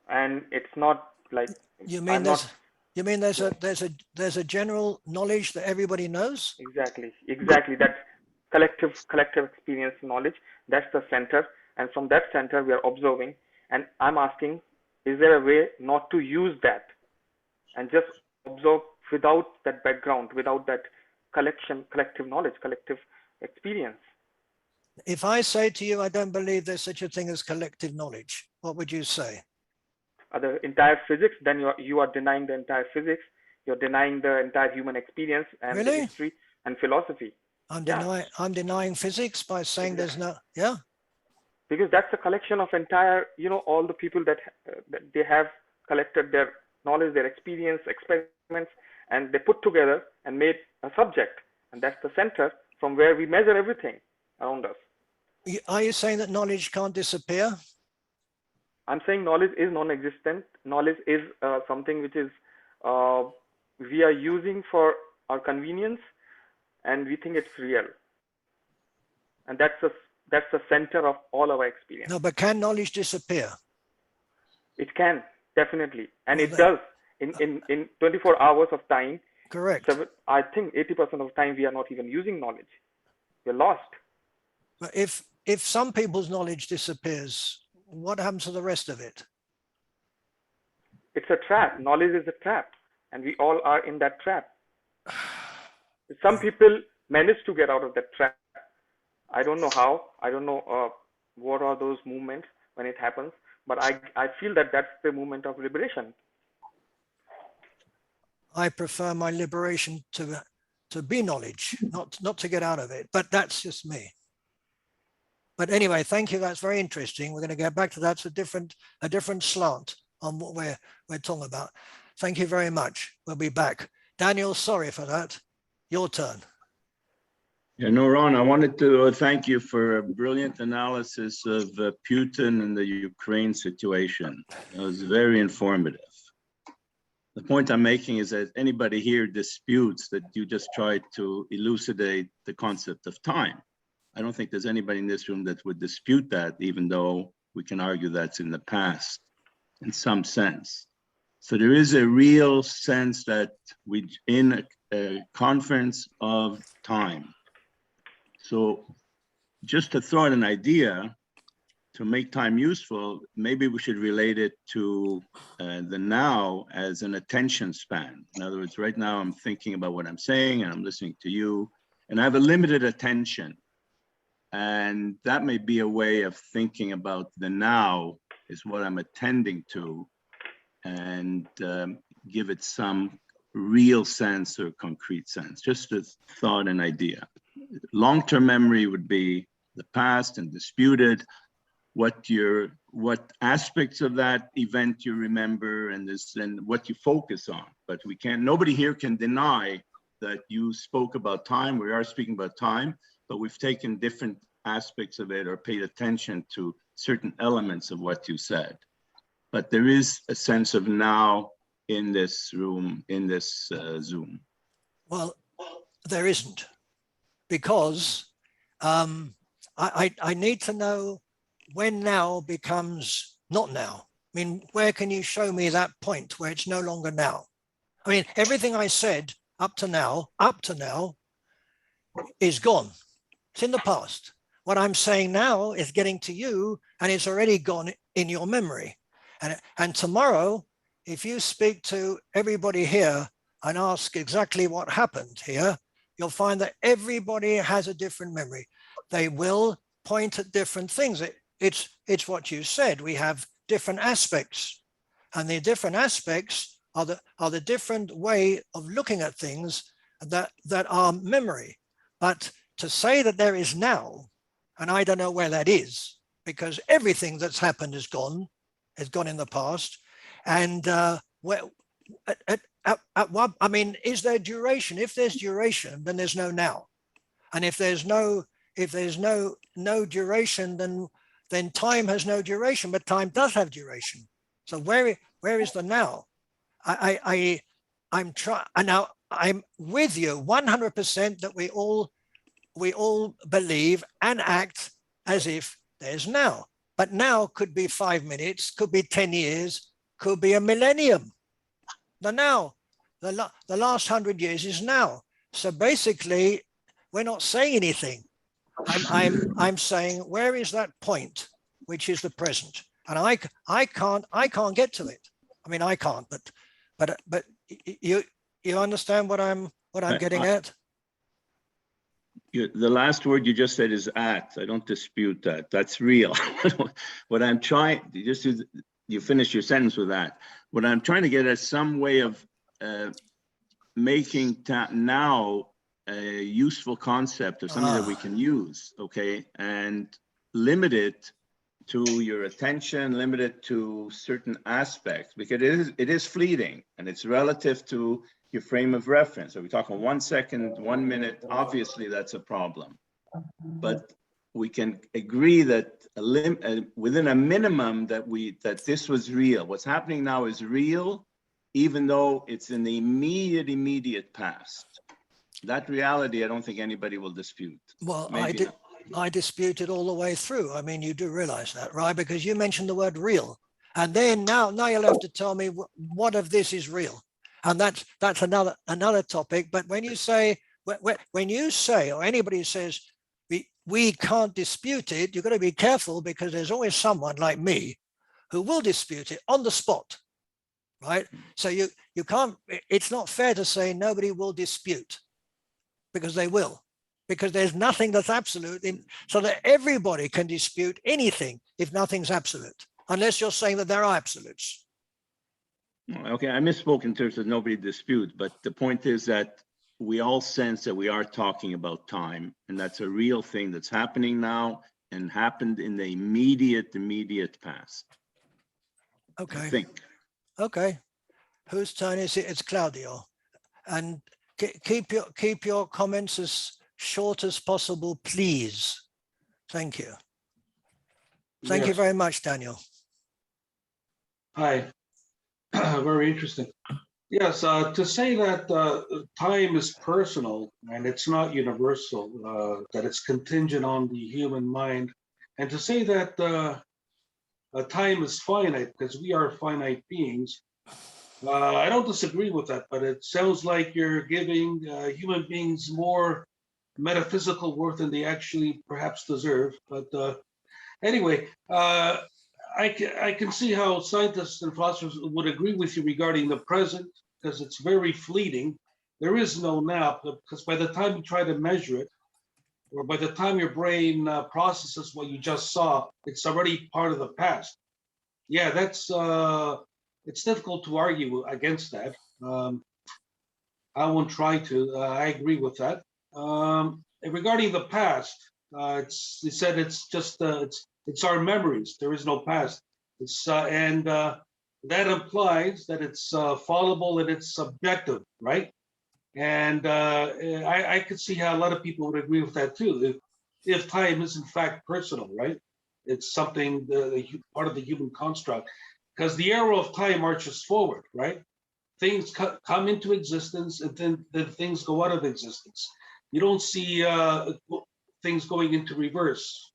And it's not like you mean I'm not there's a general knowledge that everybody knows? exactly that collective experience knowledge, that's the center, and from that center we are observing, and I'm asking, is there a way not to use that and just observe without that background, without that collective knowledge, collective experience? If I say to you, I don't believe there's such a thing as collective knowledge, what would you say? The entire physics, then you are denying the entire physics, you're denying the entire human experience and the Really? history and philosophy. I'm Yeah. denying physics by saying there's no, yeah. Because that's a collection of entire, all the people that they have collected their knowledge, their experience, experiments, and they put together and made a subject, and that's the center from where we measure everything around us. Are you saying that knowledge can't disappear? I'm saying knowledge is non-existent. Knowledge is something which is we are using for our convenience, and we think it's real, and that's the center of all our experience. No, but can knowledge disappear? It can, definitely, and Well, it does in 24 hours of time. Correct. I think 80% of the time we are not even using knowledge. We're lost. But if some people's knowledge disappears, what happens to the rest of it? It's a trap. Knowledge is a trap, and we all are in that trap. Some people manage to get out of that trap. I don't know how. I don't know what are those movements when it happens, but I feel that that's the movement of liberation. I prefer my liberation to be knowledge, not to get out of it. But that's just me. But anyway, thank you. That's very interesting. We're going to get back to that. It's a different slant on what we're talking about. Thank you very much. We'll be back. Daniel, sorry for that. Your turn. Yeah, no, Ron, I wanted to thank you for a brilliant analysis of Putin and the Ukraine situation. It was very informative. The point I'm making is that anybody here disputes that you just tried to elucidate the concept of time. I don't think there's anybody in this room that would dispute that, even though we can argue that's in the past in some sense. So there is a real sense that we in a conference of time. So just to throw in an idea, to make time useful, maybe we should relate it to the now as an attention span. In other words, right now I'm thinking about what I'm saying and I'm listening to you, and I have a limited attention. And that may be a way of thinking about the now is what I'm attending to, and give it some real sense or concrete sense, just a thought and idea. Long-term memory would be the past and disputed, what aspects of that event you remember and what you focus on. But nobody here can deny that you spoke about time. We are speaking about time, but we've taken different aspects of it or paid attention to certain elements of what you said. But there is a sense of now in this room, in this Zoom. Well, there isn't, because I need to know when now becomes not now. I mean, where can you show me that point where it's no longer now? I mean, everything I said up to now is gone. It's in the past. What I'm saying now is getting to you, and it's already gone in your memory. And tomorrow, if you speak to everybody here and ask exactly what happened here, you'll find that everybody has a different memory. They will point at different things. It's what you said. We have different aspects, and the different aspects are the different way of looking at things that are memory. But to say that there is now, and I don't know where that is, because everything that's happened is gone, has gone in the past. And where, at what, I mean, is there duration? If there's duration, then there's no now. And if there's no duration, then time has no duration, but time does have duration. So where is the now? I'm with you 100% that we all believe and act as if there's now. But now could be 5 minutes, could be 10 years, could be a millennium. The now, the last 100 years is now. So basically, we're not saying anything. I'm saying, where is that point, which is the present? And I can't get to it. I mean, I can't, but you understand what I'm getting at? The last word you just said is at. I don't dispute that. That's real. What I'm trying, you finish your sentence with that. What I'm trying to get at some way of making now a useful concept or something that we can use, okay? And limit it to your attention, limit it to certain aspects, because it is fleeting and it's relative to your frame of reference. Are we talking 1 second, 1 minute? Obviously, that's a problem. But we can agree that within a minimum that this was real. What's happening now is real, even though it's in the immediate past. That reality, I don't think anybody will dispute. Well, Maybe I dispute it all the way through. I mean, you do realize that, right? Because you mentioned the word real. And then now you'll have to tell me what of this is real. And that's another topic. But when you say, or anybody says, we can't dispute it, you've got to be careful, because there's always someone like me who will dispute it on the spot, right? So you can't, it's not fair to say nobody will dispute, because they will, because there's nothing that's absolute, so that everybody can dispute anything if nothing's absolute, unless you're saying that there are absolutes. Okay, I misspoke in terms of nobody disputes, but the point is that we all sense that we are talking about time, and that's a real thing that's happening now and happened in the immediate past. Okay. I think. Okay. Whose turn is it? It's Claudio. And keep your comments as short as possible, please. Thank you. Thank you very much, Daniel. Hi. Very interesting. Yes, to say that time is personal and it's not universal, that it's contingent on the human mind, and to say that time is finite because we are finite beings, I don't disagree with that, but it sounds like you're giving human beings more metaphysical worth than they actually perhaps deserve. But anyway, I can see how scientists and philosophers would agree with you regarding the present, because it's very fleeting. There is no now, because by the time you try to measure it, or by the time your brain processes what you just saw, it's already part of the past. Yeah, that's it's difficult to argue against that. I won't try to. I agree with that. Regarding the past, they said it's just it's our memories. There is no past. It's and that implies that it's fallible and it's subjective, right? And I could see how a lot of people would agree with that too. If time is in fact personal, right? It's something part of the human construct, because the arrow of time marches forward, right? Things come into existence and then things go out of existence. You don't see things going into reverse.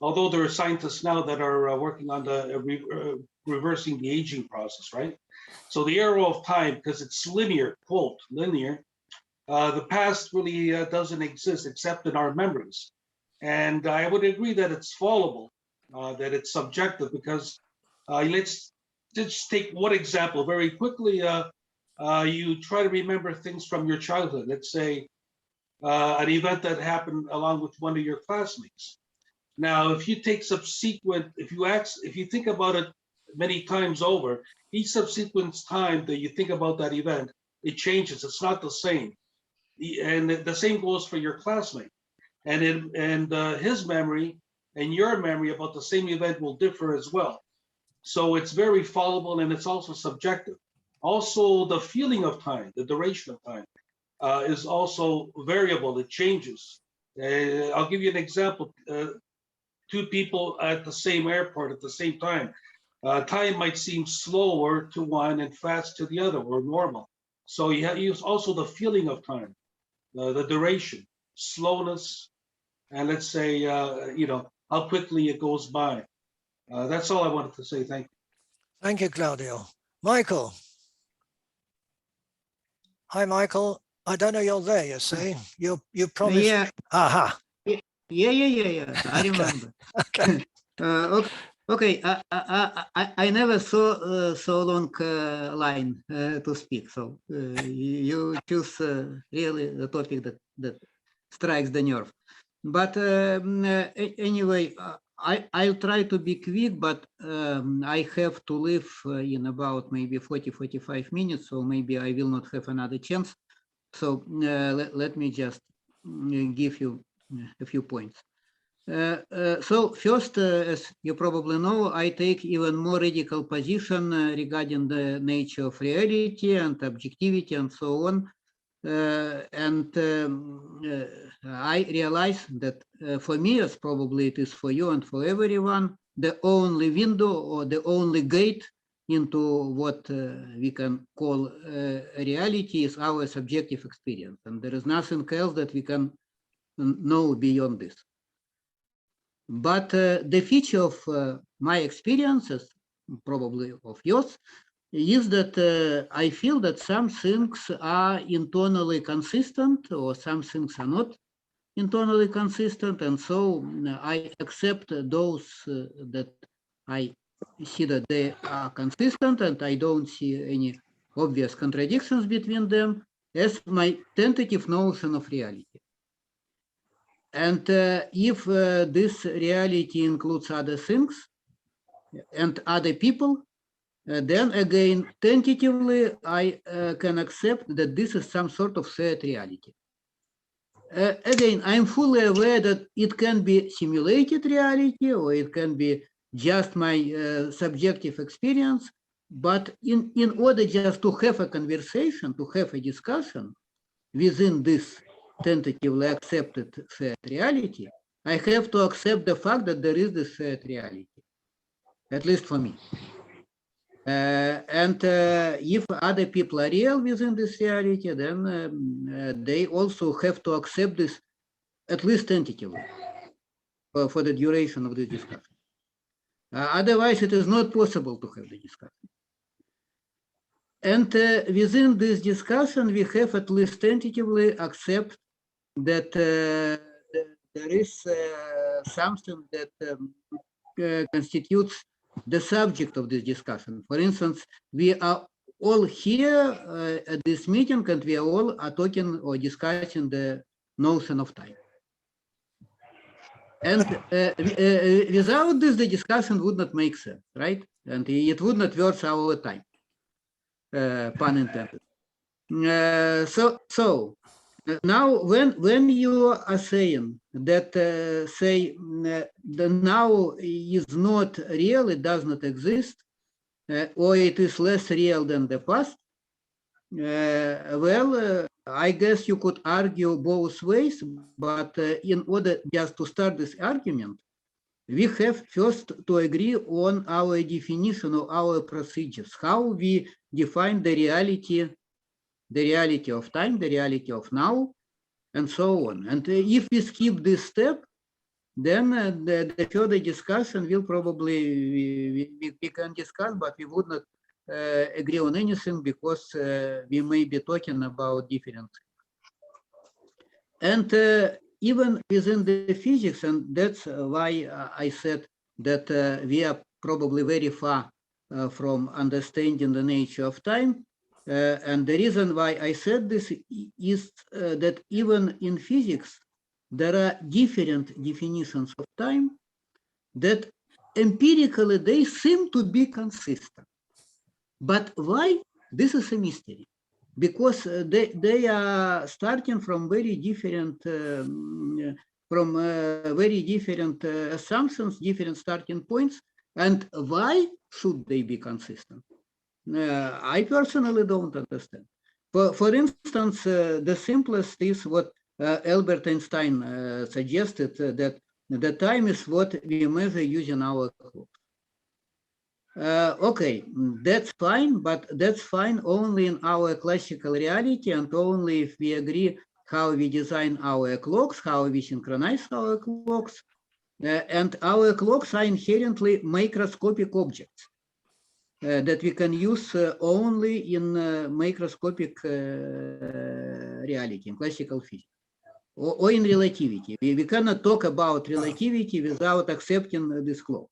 Although there are scientists now that are working on the reversing the aging process, right? So the arrow of time, because it's linear, quote, linear, the past really doesn't exist except in our memories. And I would agree that it's fallible, that it's subjective, because let's just take one example very quickly. You try to remember things from your childhood. Let's say an event that happened along with one of your classmates. Now, if you take subsequent, if you think about it many times over, each subsequent time that you think about that event, it changes. It's not the same. And the same goes for your classmate. And his memory and your memory about the same event will differ as well. So it's very fallible and it's also subjective. Also, the feeling of time, the duration of time, is also variable. It changes. I'll give you an example. Two people at the same airport at the same time. Time might seem slower to one and fast to the other, or normal. So you use also the feeling of time, the duration, slowness, and let's say, how quickly it goes by. That's all I wanted to say. Thank you. Thank you, Claudio. Michael. Hi, Michael. I don't know you're there, you see. You promised. Yeah, Aha. yeah. I remember. Okay. Okay. I never saw so long line to speak. So you choose really the topic that strikes the nerve. But anyway, I'll try to be quick, but I have to leave in about maybe 40-45 minutes, so maybe I will not have another chance. So let me just give you a few points. So first, as you probably know, I take even more radical position regarding the nature of reality and objectivity and so on. I realize that for me, as probably it is for you and for everyone, the only window or the only gate into what we can call reality is our subjective experience. And there is nothing else that we can know beyond this. But the feature of my experiences, probably of yours, is that I feel that some things are internally consistent or some things are not internally consistent. And so I accept those that I see that they are consistent and I don't see any obvious contradictions between them as my tentative notion of reality. And if this reality includes other things and other people, then again, tentatively, I can accept that this is some sort of third reality. Again, I'm fully aware that it can be simulated reality or it can be just my subjective experience. But in order just to have a conversation, to have a discussion within this tentatively accepted third reality, I have to accept the fact that there is this third reality, at least for me. And if other people are real within this reality, then they also have to accept this, at least tentatively, for the duration of the discussion. Otherwise, it is not possible to have the discussion. And within this discussion, we have at least tentatively accept that there is something that constitutes the subject of this discussion. For instance, we are all here at this meeting and we are all talking or discussing the notion of time. And without this, the discussion would not make sense, right? And it would not worth our time, pun intended. So now when you are saying that say the now is not real, it does not exist, or it is less real than the past, well, I guess you could argue both ways, but in order just to start this argument, we have first to agree on our definition of our procedures, how we define the reality of time, the reality of now, and so on. And if we skip this step, then the further discussion will probably, we can discuss, but we would not agree on anything because we may be talking about different things. And even within the physics, and that's why I said that we are probably very far from understanding the nature of time. And the reason why I said this is that even in physics, there are different definitions of time that empirically they seem to be consistent. But why? This is a mystery, because they are starting from very different assumptions, different starting points, And why should they be consistent? I personally don't understand. For instance, the simplest is what Albert Einstein suggested, that the time is what we measure using our clock. Okay, that's fine, but that's fine only in our classical reality and only if we agree how we design our clocks, how we synchronize our clocks, and our clocks are inherently microscopic objects that we can use only in microscopic reality, in classical physics, or in relativity. We cannot talk about relativity without accepting this clock,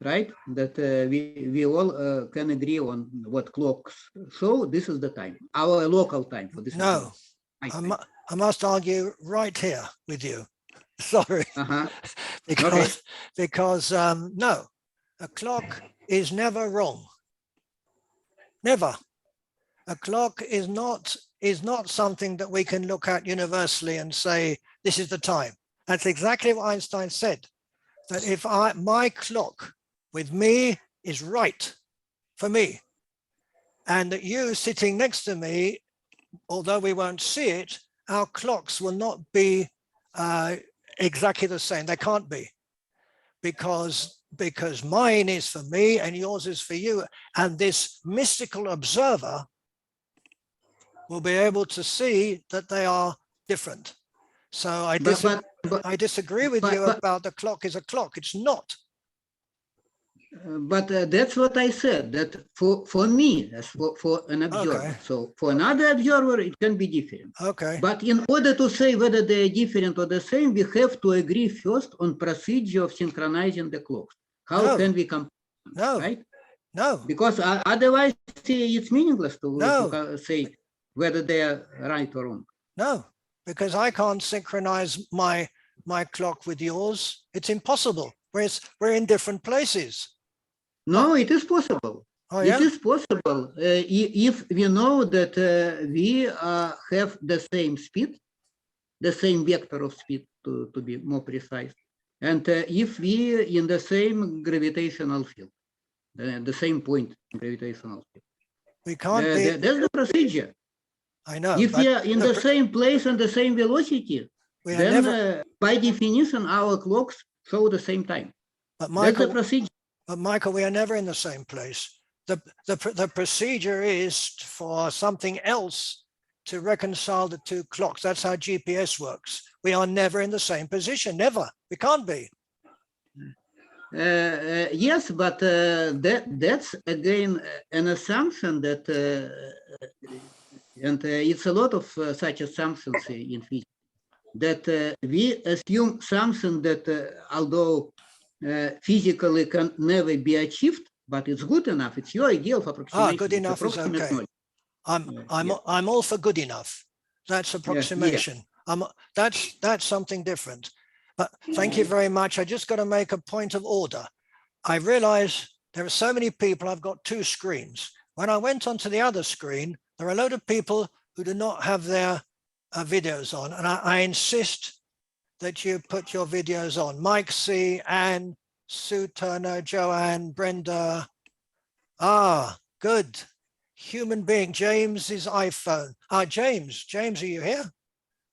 right? That we all can agree on what clocks show. This is the time, our local time for this. No, I must argue right here with you. Sorry, because no, a clock is never wrong. Never. A clock is not something that we can look at universally and say this is the time. That's exactly what Einstein said. That if my clock with me is right for me, and that you sitting next to me, although we won't see it, our clocks will not be exactly the same. They can't be, because mine is for me and yours is for you, and this mystical observer will be able to see that they are different. So I disagree with you about the clock is a clock. It's not. But that's what I said, that for me, as for an observer. Okay. So for another observer, it can be different. Okay. But in order to say whether they are different or the same, we have to agree first on procedure of synchronizing the clocks. How can we compare? No. Right? No. Because otherwise it's meaningless to say whether they are right or wrong. No, because I can't synchronize my clock with yours. It's impossible. We're in different places. No, it is possible. Oh, yeah? It is possible if we know that we have the same speed, the same vector of speed, to be more precise, and if we in the same gravitational field, the same point in gravitational field. We can't be. That's the procedure. I know. If we are in the same place and the same velocity, then by definition our clocks show the same time. But Michael, that's the procedure. But Michael, we are never in the same place. The procedure is for something else to reconcile the two clocks. That's how GPS works. We are never in the same position. Never. We can't be. Yes, but that's again an assumption that, and it's a lot of such assumptions in physics, that we assume something that although physically can never be achieved, but it's good enough. It's your idea of approximation. Good enough is okay. I'm all for good enough. That's approximation. That's something different. But thank you very much. I just got to make a point of order. I realize there are so many people. I've got two screens. When I went onto the other screen, there are a load of people who do not have their videos on, and I insist that you put your videos on. Mike C, Anne, Sue Turner, Joanne, Brenda. Good. Human being. James's iPhone. James, are you here?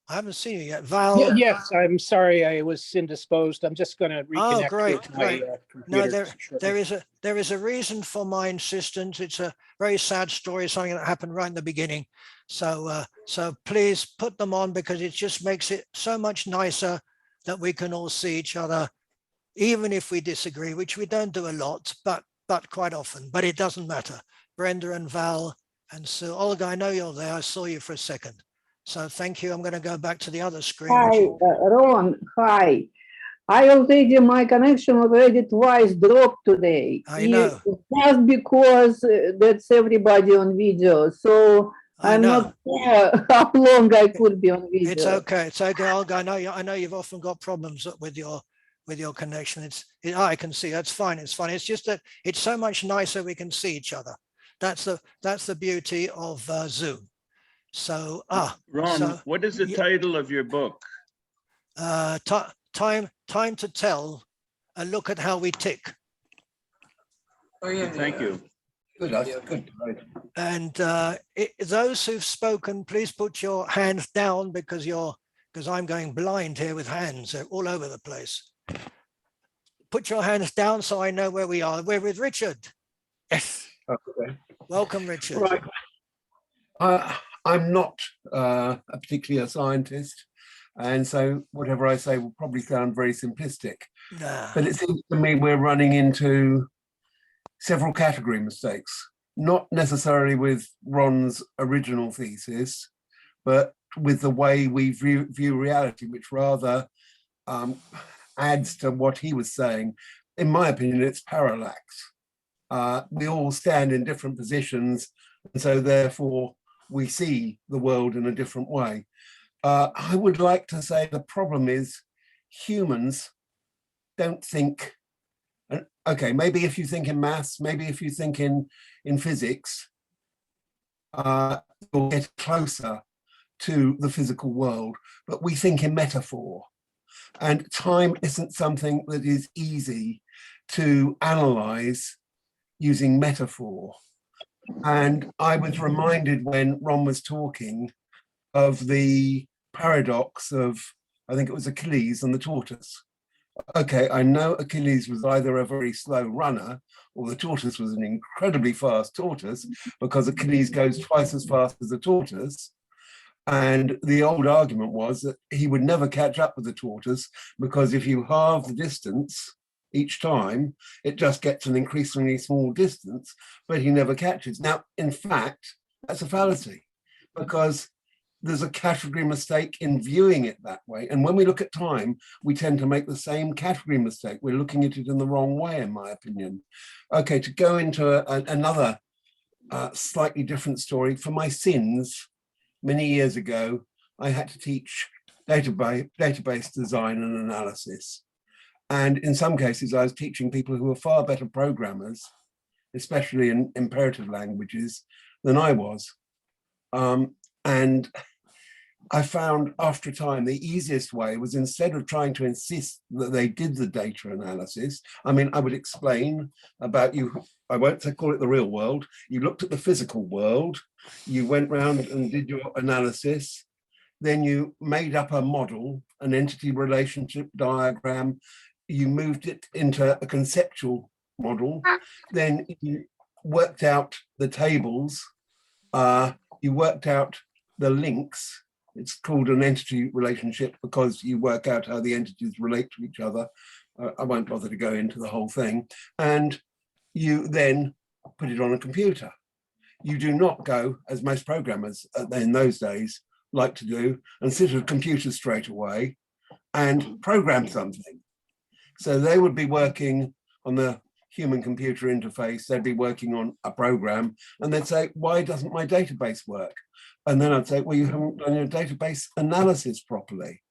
I haven't seen you yet. Val. Yes, I'm sorry, I was indisposed. I'm just going to reconnect with my computer. No, there is a reason for my insistence. It's a very sad story, something that happened right in the beginning. So please put them on, because it just makes it so much nicer that we can all see each other, even if we disagree, which we don't do a lot, but quite often. But it doesn't matter. Brenda and Val and Sue. Olga, I know you're there. I saw you for a second. So thank you. I'm going to go back to the other screen. Hi, Ron. Hi. My connection already twice dropped today. I know. Just because that's everybody on video. So I'm not sure how long I could be on video. It's okay. It's okay, Olga. I know you've often got problems with your connection. I can see that's fine. It's fine. It's just that it's so much nicer we can see each other. That's the beauty of Zoom. So Ron, what is the title of your book? Time to Tell, a look at how we tick. Oh, yeah. Thank you. Good, good. Right. And those who've spoken, please put your hands down because I'm going blind here with hands. They're all over the place. Put your hands down so I know where we are. We're with Richard. Yes. Okay. Welcome, Richard. Right. I'm not particularly a scientist, and so whatever I say will probably sound very simplistic. Nah. But it seems to me we're running into several category mistakes, not necessarily with Ron's original thesis, but with the way we view reality, which rather adds to what he was saying. In my opinion, it's parallax. We all stand in different positions, and so therefore we see the world in a different way. I would like to say the problem is humans don't think. Okay, maybe if you think in maths, maybe if you think in physics, you'll get closer to the physical world, but we think in metaphor. And time isn't something that is easy to analyze using metaphor. And I was reminded when Ron was talking of the paradox of, I think it was Achilles and the tortoise. Okay, I know Achilles was either a very slow runner or the tortoise was an incredibly fast tortoise, because Achilles goes twice as fast as the tortoise. And the old argument was that he would never catch up with the tortoise, because if you halve the distance each time, it just gets an increasingly small distance, but he never catches. Now, in fact, that's a fallacy, because there's a category mistake in viewing it that way. And when we look at time, we tend to make the same category mistake. We're looking at it in the wrong way, in my opinion. Okay, to go into another slightly different story, for my sins, many years ago, I had to teach database design and analysis. And in some cases, I was teaching people who were far better programmers, especially in imperative languages, than I was. And I found after a time, the easiest way was, instead of trying to insist that they did the data analysis, I mean, I would explain about you, I won't call it the real world, you looked at the physical world, you went round and did your analysis, then you made up a model, an entity relationship diagram, you moved it into a conceptual model, then you worked out the tables, you worked out the links. It's called an entity relationship because you work out how the entities relate to each other. I won't bother to go into the whole thing. And you then put it on a computer. You do not go, as most programmers in those days like to do, and sit at a computer straight away and program something. So they would be working on the human computer interface, they'd be working on a program, and they'd say, why doesn't my database work? And then I'd say, well, you haven't done your database analysis properly.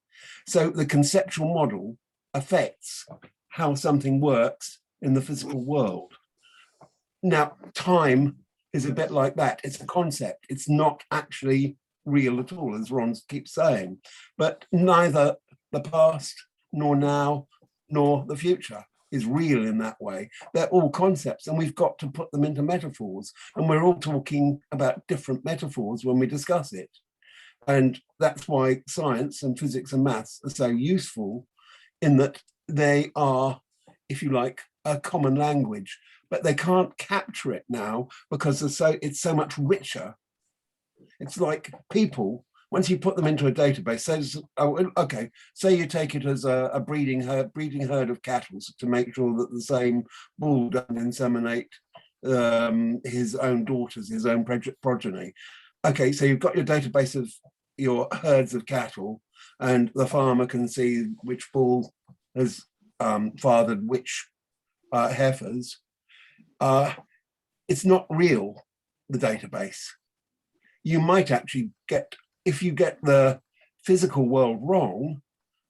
So the conceptual model affects how something works in the physical world. Now, time is a bit like that. It's a concept. It's not actually real at all, as Ron keeps saying. But neither the past, nor now, nor the future is real in that way. They're all concepts, and we've got to put them into metaphors. And we're all talking about different metaphors when we discuss it. And that's why science and physics and maths are so useful, in that they are, if you like, a common language, but they can't capture it now because it's so much richer. It's like people, once you put them into a database, say you take it as a breeding herd of cattle to make sure that the same bull doesn't inseminate his own daughters, his own progeny. Okay, so you've got your database of your herds of cattle, and the farmer can see which bull has fathered which heifers. It's not real, the database. You might actually get, if you get the physical world wrong,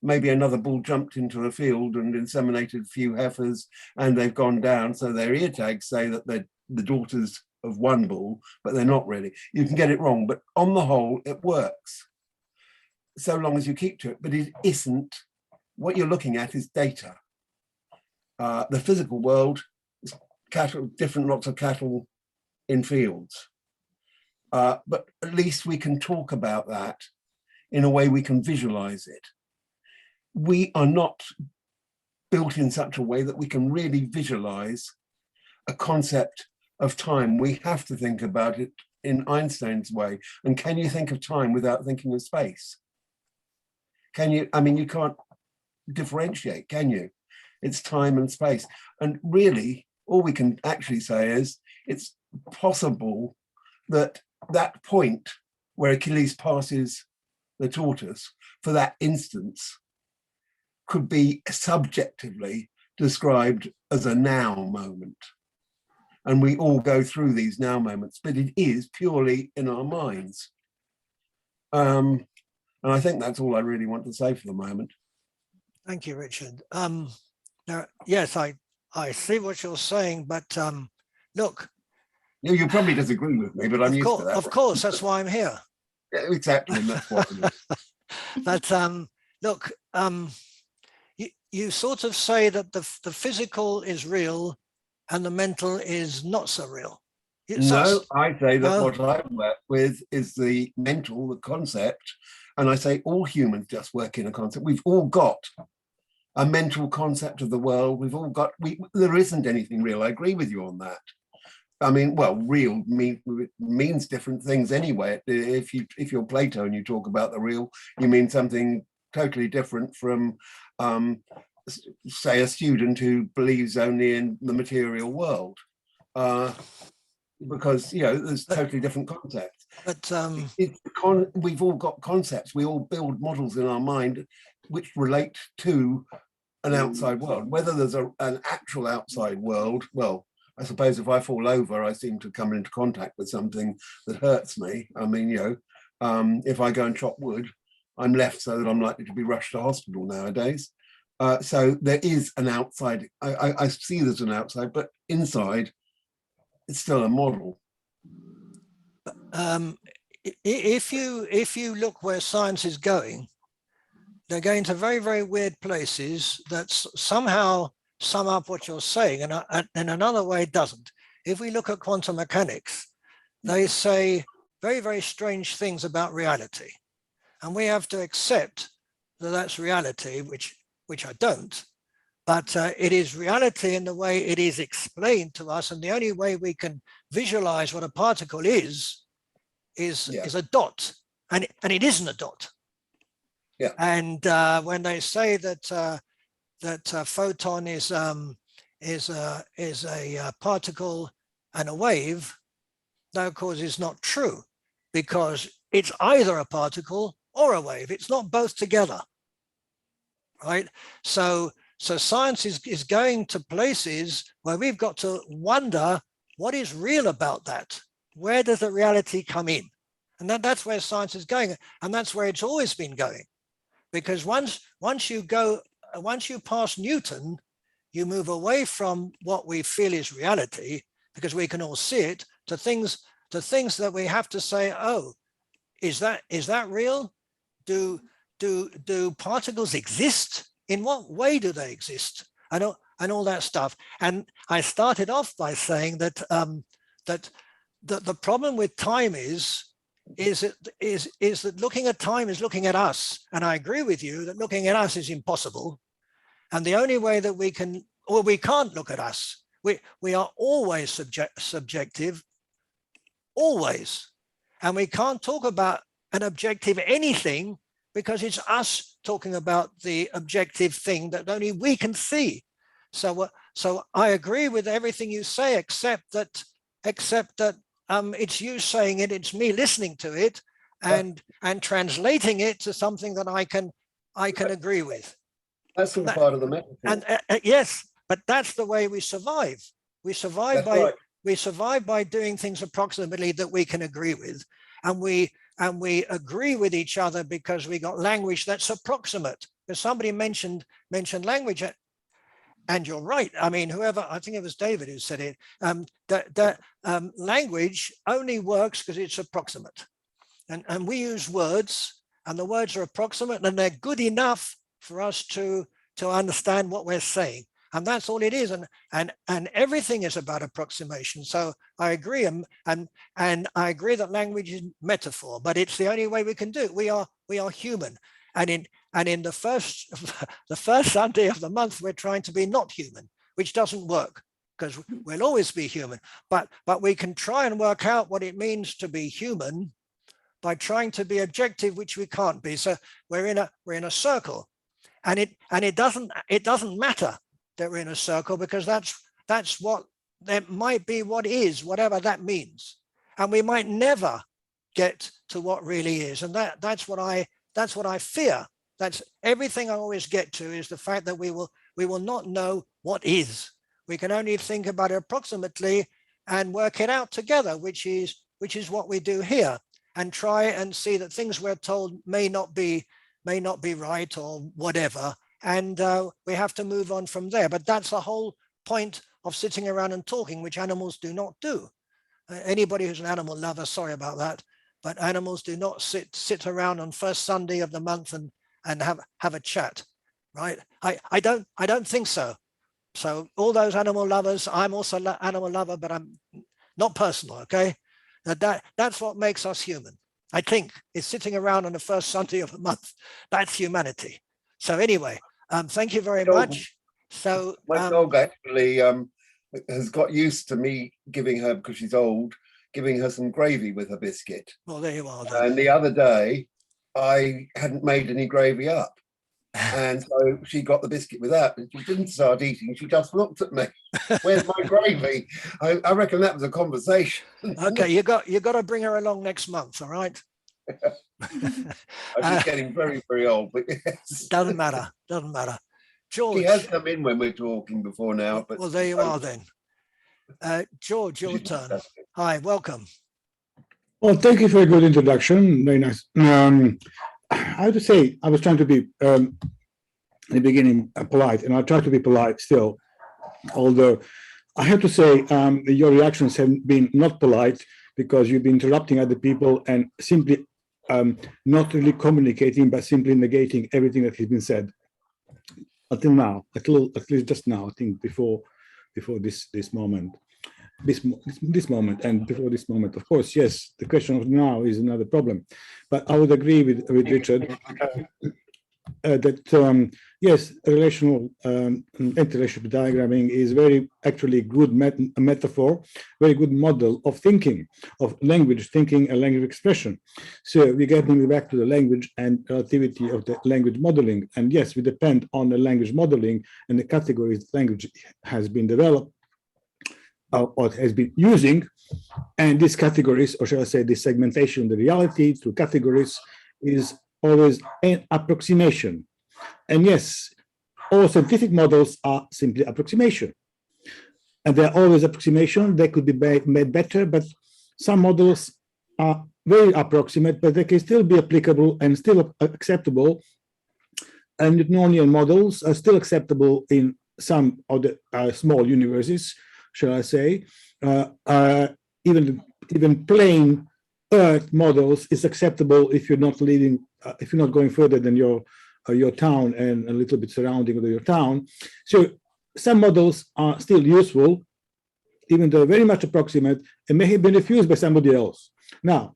maybe another bull jumped into the field and inseminated a few heifers and they've gone down, so their ear tags say that they're the daughters of one bull, but they're not really. You can get it wrong, but on the whole, it works, so long as you keep to it. But it isn't, what you're looking at is data. The physical world is cattle, different lots of cattle in fields. But at least we can talk about that in a way we can visualize it. We are not built in such a way that we can really visualize a concept of time. We have to think about it in Einstein's way. And can you think of time without thinking of space? Can you? I mean, you can't differentiate, can you? It's time and space. And really, all we can actually say is it's possible that that point where Achilles passes the tortoise, for that instance, could be subjectively described as a now moment. And we all go through these now moments, but it is purely in our minds. And I think that's all I really want to say for the moment. Thank you, Richard. Now, yes, I see what you're saying, but look. You probably disagree with me, but I'm used to that. Of course, that's why I'm here. Yeah, exactly, and that's what it is. But look, you sort of say that the physical is real and the mental is not so real. No, I say that what I work with is the mental, the concept, and I say all humans just work in a concept. We've all got a mental concept of the world. We've all got, there isn't anything real. I agree with you on that. I mean, well, real means different things anyway. If you're Plato and you talk about the real, you mean something totally different from, say, a student who believes only in the material world. Because, you know, there's totally different concepts. But we've all got concepts. We all build models in our mind which relate to an outside world. Whether there's an actual outside world, well, I suppose if I fall over, I seem to come into contact with something that hurts me. I mean, you know, if I go and chop wood, I'm left so that I'm likely to be rushed to hospital nowadays. So there is an outside. I see there's an outside, but inside, it's still a model. If you look where science is going, they're going to very, very weird places that somehow sum up what you're saying, and in another way it doesn't. If we look at quantum mechanics, they say very, very strange things about reality, and we have to accept that that's reality, which I don't. But it is reality in the way it is explained to us, and the only way we can visualize what a particle is a dot, and it isn't a dot. Yeah. And when they say that a photon is a particle and a wave, that of course is not true, because it's either a particle or a wave. It's not both together, right? So science is going to places where we've got to wonder what is real about that. Where does the reality come in? And that's where science is going, and that's where it's always been going. Because once you pass Newton, you move away from what we feel is reality, because we can all see it, to things that we have to say, oh, is that real? Do particles exist? In what way do they exist? And all that stuff. And I started off by saying that that the problem with time is that looking at time is looking at us. And I agree with you that looking at us is impossible. And the only way that we can't look at us. We are always subjective, always. And we can't talk about an objective anything, because it's us talking about the objective thing that only we can see. So I agree with everything you say, except that it's you saying it, it's me listening to it, and translating it to something that I can agree with. That's all part of the metaphor. And yes, but that's the way we survive. We survive by doing things approximately that we can agree with, and we agree with each other because we got language that's approximate. Because somebody mentioned language, and you're right. I mean, I think it was David who said it. That language only works because it's approximate, and we use words, and the words are approximate, and they're good enough for us to understand what we're saying. And that's all it is. And everything is about approximation. So I agree. And I agree that language is metaphor, but it's the only way we can do it. We are human. And in the first Sunday of the month, we're trying to be not human, which doesn't work because we'll always be human. But we can try and work out what it means to be human by trying to be objective, which we can't be. So we're in a circle, and it doesn't matter that we're in a circle, because that's what that might be, what is, whatever that means, and we might never get to what really is. And that's what I fear. That's everything I always get to, is the fact that we will not know what is. We can only think about it approximately and work it out together, which is what we do here, and try and see that things we're told may not be right or whatever. And we have to move on from there. But that's the whole point of sitting around and talking, which animals do not do. Anybody who's an animal lover, sorry about that, but animals do not sit around on first Sunday of the month and have a chat, right? I don't think so. So all those animal lovers, I'm also an animal lover, but I'm not personal, okay? That's what makes us human. I think is sitting around on the first Sunday of the month. That's humanity. So anyway, thank you very much. So my dog actually has got used to me giving her, because she's old, giving her some gravy with her biscuit. Well, there you are. Then. And the other day, I hadn't made any gravy up. And so she got the biscuit with that, and she didn't start eating. She just looked at me. Where's my gravy? I reckon that was a conversation. Okay, you got to bring her along next month, all right? She's getting very, very old, but yes. Doesn't matter. George. She has come in when we're talking before now. But well, there you are then. George, your turn. Hi, welcome. Well, thank you for a good introduction. Very nice. I have to say, I was trying to be, in the beginning, polite, and I try to be polite still. Although I have to say, your reactions have been not polite, because you've been interrupting other people and simply not really communicating, but simply negating everything that has been said until now. At least just now, I think before this moment. This moment and before this moment, of course, yes, the question of now is another problem. But I would agree with Richard that yes, relational interrelationship diagramming is very actually good metaphor, very good model of thinking, of language thinking and language expression. So we're getting back to the language and relativity of the language modeling. And yes, we depend on the language modeling and the categories language has been developed or has been using, and these categories, or shall I say, this segmentation of the reality through categories, is always an approximation. And yes, all scientific models are simply approximation, and they're always approximation. They could be made better, but some models are very approximate, but they can still be applicable and still acceptable. And Newtonian models are still acceptable in some of the small universes, shall I say. Even plain Earth models is acceptable if you're not leaving, if you're not going further than your town and a little bit surrounding of your town. So some models are still useful, even though very much approximate, and may have been refused by somebody else. Now,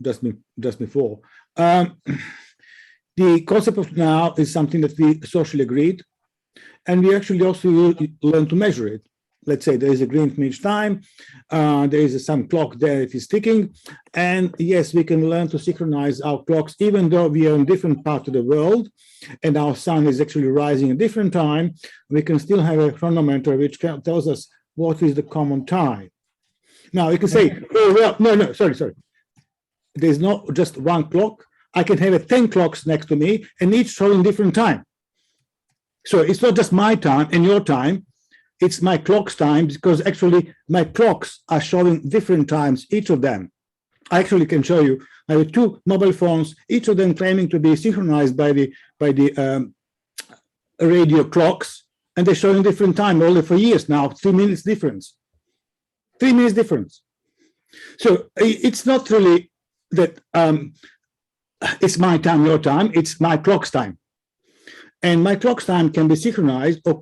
just before. The concept of now is something that we socially agreed, and we actually also learn to measure it. Let's say there is a green from each time, there is some clock there that is ticking, and yes, we can learn to synchronize our clocks, even though we are in different parts of the world, and our sun is actually rising at different time. We can still have a chronometer which tells us what is the common time. Now you can say, oh well, no, sorry. There's not just one clock. I can have 10 clocks next to me, and each showing different time. So it's not just my time and your time, it's my clock's time, because actually my clocks are showing different times, each of them. I actually can show you, I have 2 mobile phones, each of them claiming to be synchronized by the radio clocks, and they're showing different time only for years now, 3 minutes difference. 3 minutes difference. So it's not really that it's my time, your time, it's my clock's time. And my clock's time can be synchronized or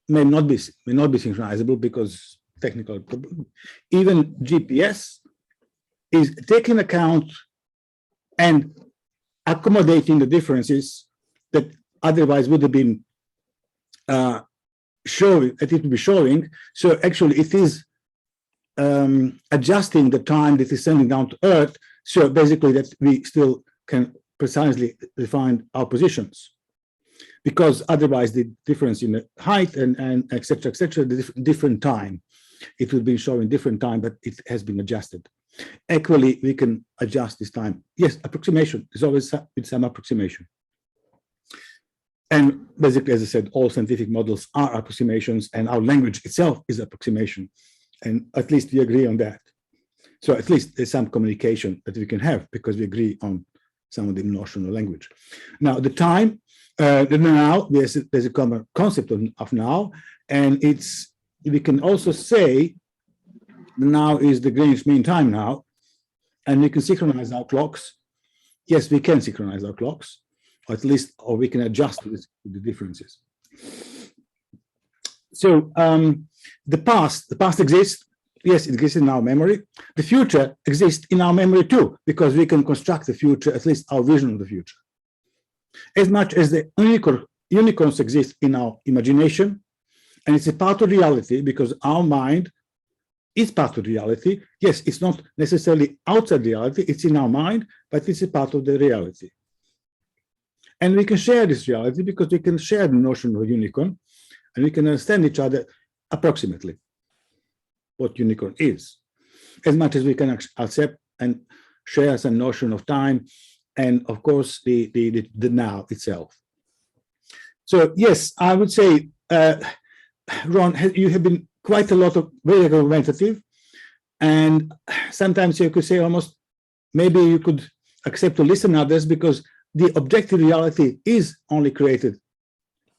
may not be synchronizable because technical problem. Even GPS is taking account and accommodating the differences that otherwise would have been showing. So actually it is adjusting the time that is sending down to Earth. So basically that we still can precisely define our positions, because otherwise the difference in the height and et cetera, the different time, it would be showing different time, but it has been adjusted. Equally, we can adjust this time. Yes, approximation is always with some approximation. And basically, as I said, all scientific models are approximations, and our language itself is approximation. And at least we agree on that. So at least there's some communication that we can have because we agree on some of the notion of language. Now, the time, now, there's a common concept of now, and we can also say now is the Greenwich Mean Time now, and we can synchronize our clocks. Yes, we can synchronize our clocks, or at least, or we can adjust to the differences. So the past exists. Yes, it exists in our memory. The future exists in our memory too, because we can construct the future, at least our vision of the future. As much as the unicorns exist in our imagination, and it's a part of reality because our mind is part of reality. Yes, it's not necessarily outside reality, it's in our mind, but it's a part of the reality. And we can share this reality because we can share the notion of a unicorn, and we can understand each other approximately what unicorn is, as much as we can accept and share some notion of time, and of course the now itself. So yes, I would say, Ron, you have been quite a lot of very argumentative, and sometimes you could say almost maybe you could accept to listen to others, because the objective reality is only created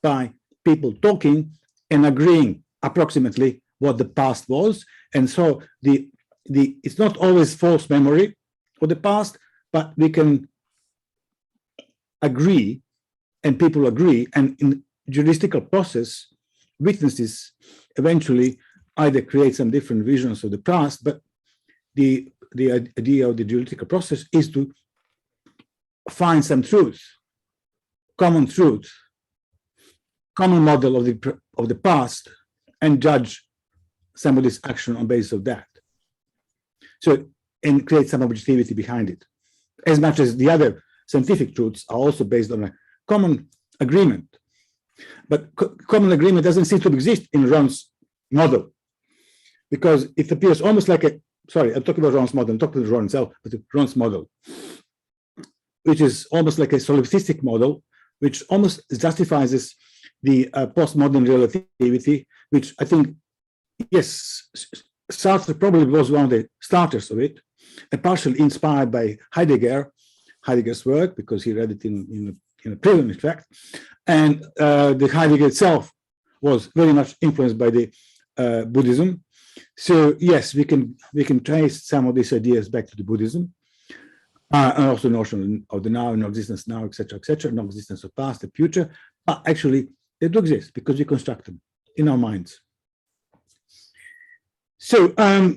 by people talking and agreeing approximately what the past was. And so it's not always false memory for the past, but we can agree, and people agree, and in juridical process, witnesses eventually either create some different visions of the past, but the idea of the juridical process is to find some truth, common model of the past, and judge somebody's action on basis of that. So, and create some objectivity behind it, as much as the other scientific truths are also based on a common agreement. But common agreement doesn't seem to exist in Ron's model, because it appears almost like a, sorry, I'm talking about Ron's model, I'm talking about Ron himself, but Ron's model, which is almost like a solipsistic model, which almost justifies the postmodern relativity, which I think, yes, Sartre probably was one of the starters of it, and partially inspired by Heidegger's work, because he read it in a prison, in fact. And the Heidegger itself was very much influenced by the Buddhism. So yes, we can trace some of these ideas back to the Buddhism, and also notion of the now, no existence now, etc., no existence of past, the future. But actually, they do exist because we construct them in our minds. So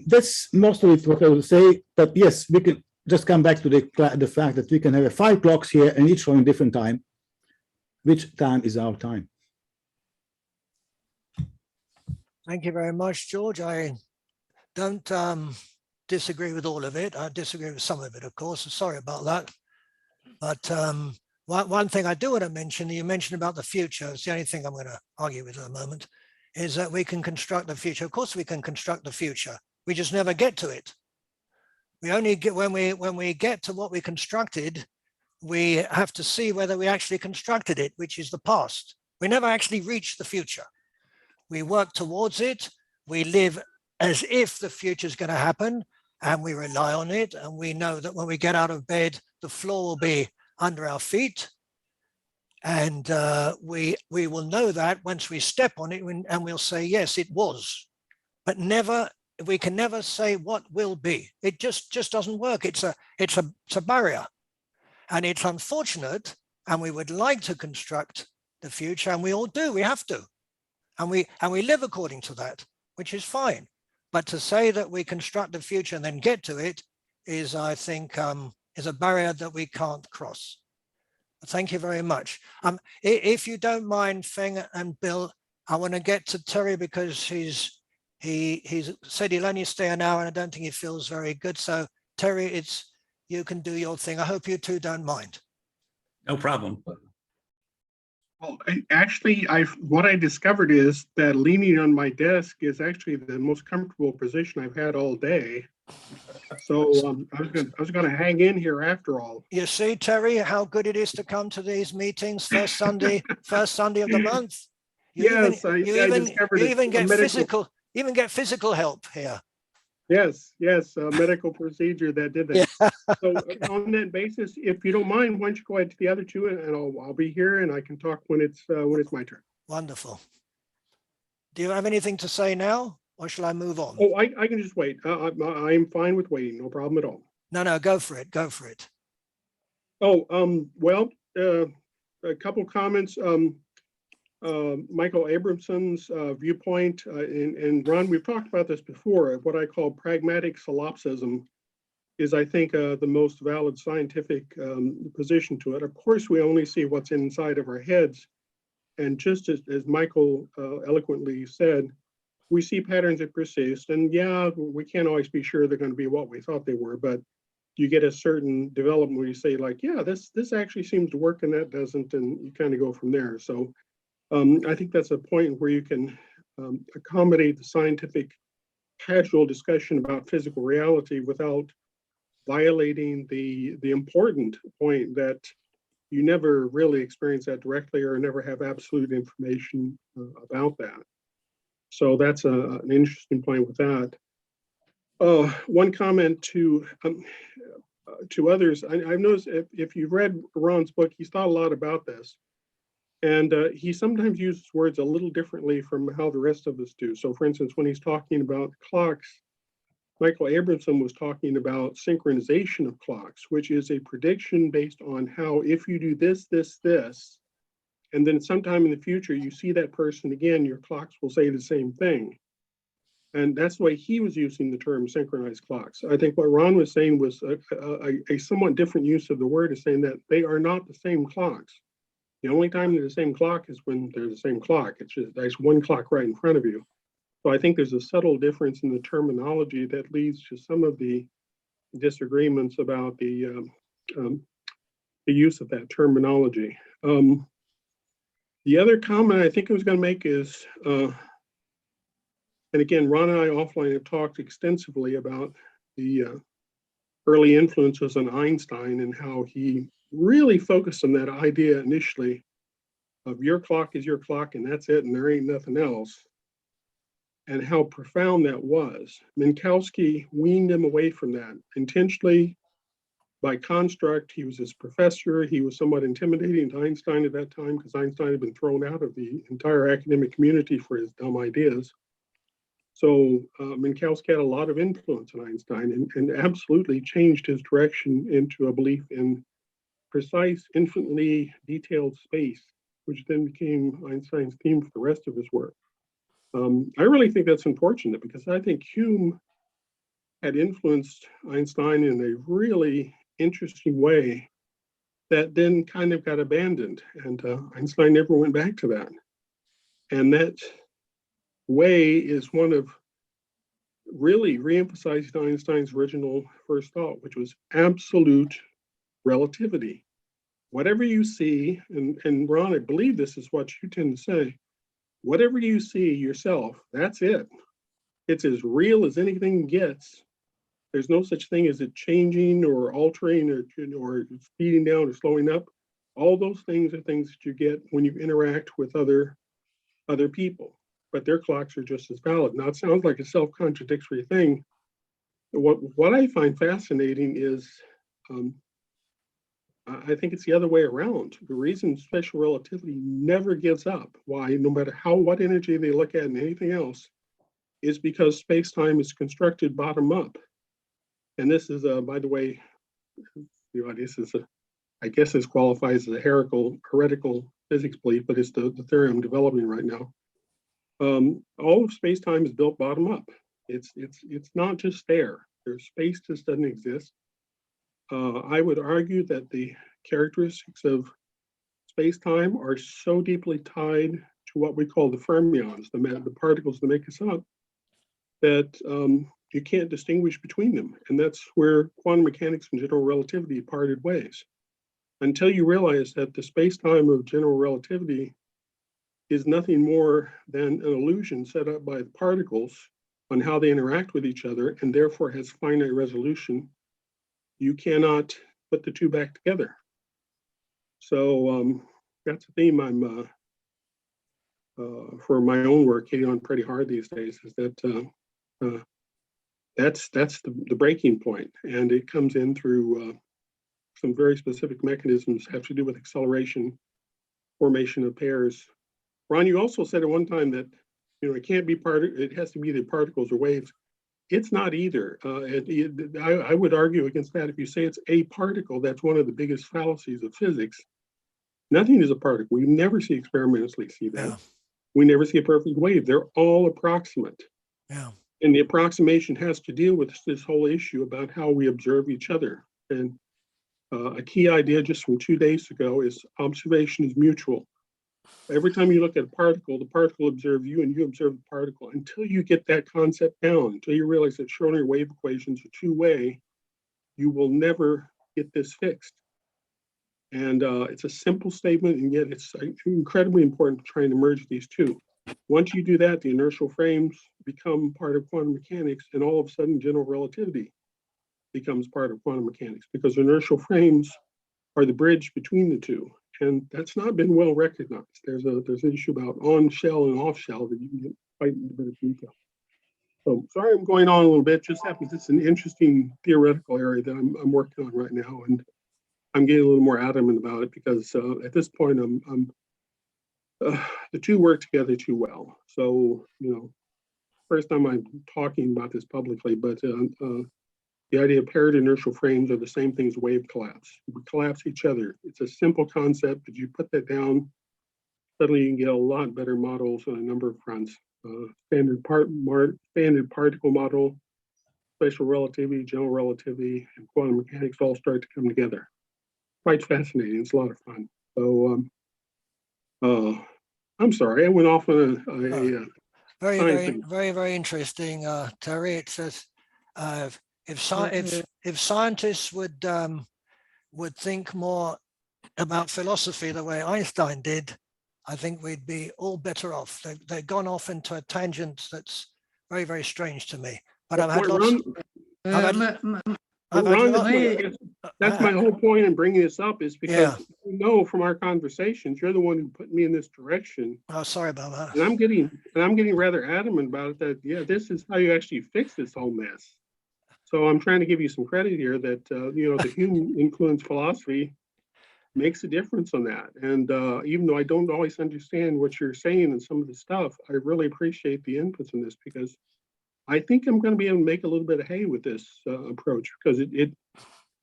that's most of it what I will say. But yes, we can just come back to the fact that we can have 5 clocks here, and each showing different time. Which time is our time? Thank you very much, George. I don't disagree with all of it. I disagree with some of it, of course. Sorry about that. But one thing I do want to mention, you mentioned about the future. It's the only thing I'm going to argue with at the moment, is that we can construct the future. Of course, we can construct the future. We just never get to it. We only get when we get to what we constructed, we have to see whether we actually constructed it, which is the past. We never actually reach the future. We work towards it. We live as if the future is going to happen, and we rely on it. And we know that when we get out of bed, the floor will be under our feet. And we will know that once we step on it, and we'll say, yes, it was. But we can never say what will be. It just doesn't work. It's a barrier. And it's unfortunate, and we would like to construct the future, and we all do. We have to, and we live according to that, which is fine. But to say that we construct the future and then get to it is, I think, is a barrier that we can't cross. Thank you very much. If you don't mind, Feng and Bill, I want to get to Terry because he's said he'll only stay an hour, and I don't think he feels very good. So Terry, you can do your thing. I hope you two don't mind. No problem. Well, actually, what I discovered is that leaning on my desk is actually the most comfortable position I've had all day. So I was going to hang in here after all. You see, Terry, how good it is to come to these meetings first Sunday of the month. You even get physical help here. Yes, a medical procedure that did that. Yeah. So on that basis, if you don't mind, why don't you go ahead to the other two, and I'll be here, and I can talk when it's my turn. Wonderful. Do you have anything to say now, or shall I move on? Oh, I can just wait. I'm fine with waiting. No problem at all. No, go for it. Go for it. Oh, well, a couple comments. Michael Abramson's viewpoint, and Ron, we've talked about this before. What I call pragmatic solipsism is, I think, the most valid scientific position to it. Of course, we only see what's inside of our heads. And just as Michael eloquently said, we see patterns that persist. And yeah, we can't always be sure they're going to be what we thought they were, but you get a certain development where you say, like, yeah, this actually seems to work and that doesn't, and you kind of go from there. So I think that's a point where you can accommodate the scientific casual discussion about physical reality without violating the important point that you never really experience that directly or never have absolute information about that. So that's an interesting point with that. One comment to others, I've noticed if you've read Ron's book, he's thought a lot about this. And he sometimes uses words a little differently from how the rest of us do. So for instance, when he's talking about clocks, Michael Abramson was talking about synchronization of clocks, which is a prediction based on how if you do this, and then sometime in the future, you see that person again, your clocks will say the same thing. And that's the way he was using the term synchronized clocks. I think what Ron was saying was a somewhat different use of the word, is saying that they are not the same clocks. The only time they're the same clock is when they're the same clock. It's just there's one clock right in front of you. So I think there's a subtle difference in the terminology that leads to some of the disagreements about the use of that terminology. The other comment I think I was going to make is, and again, Ron and I offline have talked extensively about the early influences on Einstein and how he really focused on that idea initially of your clock is your clock and that's it and there ain't nothing else, and how profound that was. Minkowski weaned him away from that intentionally by construct. He was his professor. He was somewhat intimidating to Einstein at that time because Einstein had been thrown out of the entire academic community for his dumb ideas. So Minkowski had a lot of influence on Einstein and absolutely changed his direction into a belief in precise, infinitely detailed space, which then became Einstein's theme for the rest of his work. I really think that's unfortunate because I think Hume had influenced Einstein in a really interesting way that then kind of got abandoned, and Einstein never went back to that. And that way is one of really reemphasizing Einstein's original first thought, which was absolute relativity. Whatever you see, and Ron, I believe this is what you tend to say, whatever you see yourself, that's it. It's as real as anything gets. There's no such thing as it changing or altering or speeding down or slowing up. All those things are things that you get when you interact with other people, but their clocks are just as valid. Now, it sounds like a self-contradictory thing. What I find fascinating is, I think it's the other way around. The reason special relativity never gives up, why, no matter what energy they look at and anything else, is because space-time is constructed bottom up. And this is, by the way, this is I guess this qualifies as a heretical physics belief, but it's the theory I'm developing right now. All of space-time is built bottom up. It's not just there. There's space just doesn't exist. I would argue that the characteristics of space-time are so deeply tied to what we call the fermions, the particles that make us up, that you can't distinguish between them. And that's where quantum mechanics and general relativity parted ways. Until you realize that the space-time of general relativity is nothing more than an illusion set up by the particles on how they interact with each other, and therefore has finite resolution, you cannot put the two back together. So that's a theme I'm, for my own work, hitting on pretty hard these days, is that that's the breaking point. And it comes in through some very specific mechanisms that have to do with acceleration, formation of pairs. Ron, you also said at one time that, it can't be it has to be either particles or waves. It's not either. I would argue against that. If you say it's a particle, that's one of the biggest fallacies of physics. Nothing is a particle. We never see experimentally see that. Yeah. We never see a perfect wave. They're all approximate. Yeah. And the approximation has to deal with this whole issue about how we observe each other. And a key idea just from 2 days ago is observation is mutual. Every time you look at a particle, the particle observes you and you observe the particle. Until you get that concept down, until you realize that Schrodinger wave equations are two-way, you will never get this fixed. And it's a simple statement, and yet it's incredibly important to try and merge these two. Once you do that, the inertial frames become part of quantum mechanics, and all of a sudden general relativity becomes part of quantum mechanics, because inertial frames are the bridge between the two. And that's not been well recognized. There's an issue about on shell and off shell that you can get quite into a bit of detail. So sorry I'm going on a little bit. Just happens it's an interesting theoretical area that I'm working on right now, and I'm getting a little more adamant about it because at this point the two work together too well. So first time I'm talking about this publicly, but the idea of paired inertial frames are the same thing as wave collapse. We collapse each other. It's a simple concept, but you put that down, suddenly you can get a lot better models on a number of fronts. Standard particle model, special relativity, general relativity, and quantum mechanics all start to come together. Quite fascinating. It's a lot of fun. So I'm sorry, I went off on a very interesting, Terry. It says if scientists would think more about philosophy the way Einstein did, I think we'd be all better off. They've gone off into a tangent that's very, very strange to me. But I've had lots. That's my whole point in bringing this up, is because you know from our conversations, you're the one who put me in this direction. Oh, sorry about that. And I'm getting rather adamant about it, that this is how you actually fix this whole mess. So I'm trying to give you some credit here that the human influence philosophy makes a difference on that. And even though I don't always understand what you're saying and some of the stuff, I really appreciate the inputs in this, because I think I'm going to be able to make a little bit of hay with this approach, because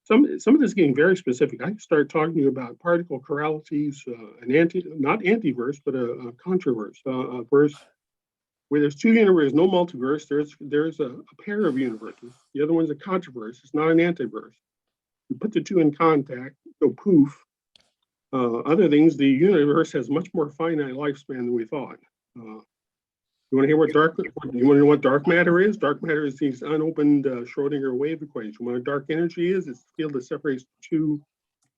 some of this is getting very specific. I can start talking to you about particle chiralities, not antiverse, but a controverse, a verse where there's two universes, no multiverse. There's a pair of universes. The other one's a controverse. It's not an antiverse. You put the two in contact, go poof. Other things, the universe has much more finite lifespan than we thought. You want to hear you want to know what dark matter is? Dark matter is these unopened Schrodinger wave equations. You want to know what dark energy is? It's the field that separates two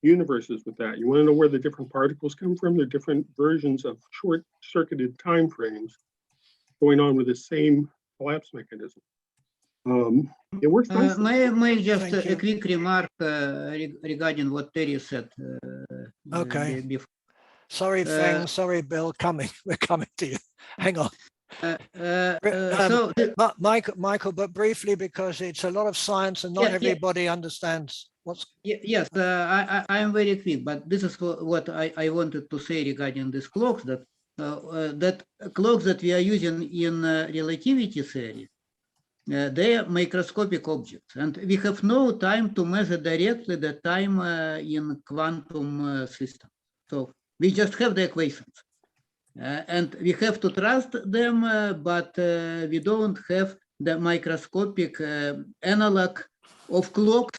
universes with that. You want to know where the different particles come from? They're different versions of short-circuited time frames going on with the same collapse mechanism. It works nicely. May just a quick remark regarding what Terry said. Okay. Before. Sorry, Feng. Sorry, Bill. We're coming to you. Hang on. Michael, but briefly, because it's a lot of science and not everybody understands what's. Yes, I am very quick, but this is what I wanted to say regarding these clocks, that that clocks that we are using in relativity theory, they are microscopic objects, and we have no time to measure directly the time in quantum system. So We just have the equations. And we have to trust them, but we don't have the microscopic analog of clocks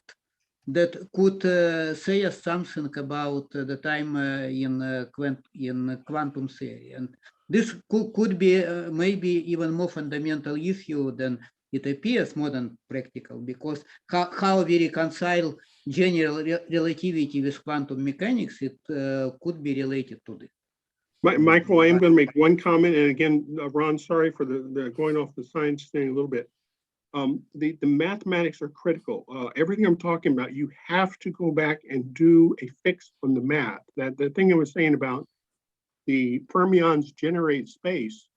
that could say us something about the time in quantum theory. And this could be maybe even more fundamental issue than it appears more than practical, because how we reconcile general relativity with quantum mechanics, it could be related to this. Michael, I am going to make one comment. And again, Ron, sorry for the going off the science thing a little bit. The mathematics are critical. Everything I'm talking about, you have to go back and do a fix on the math. That the thing I was saying about the fermions generate space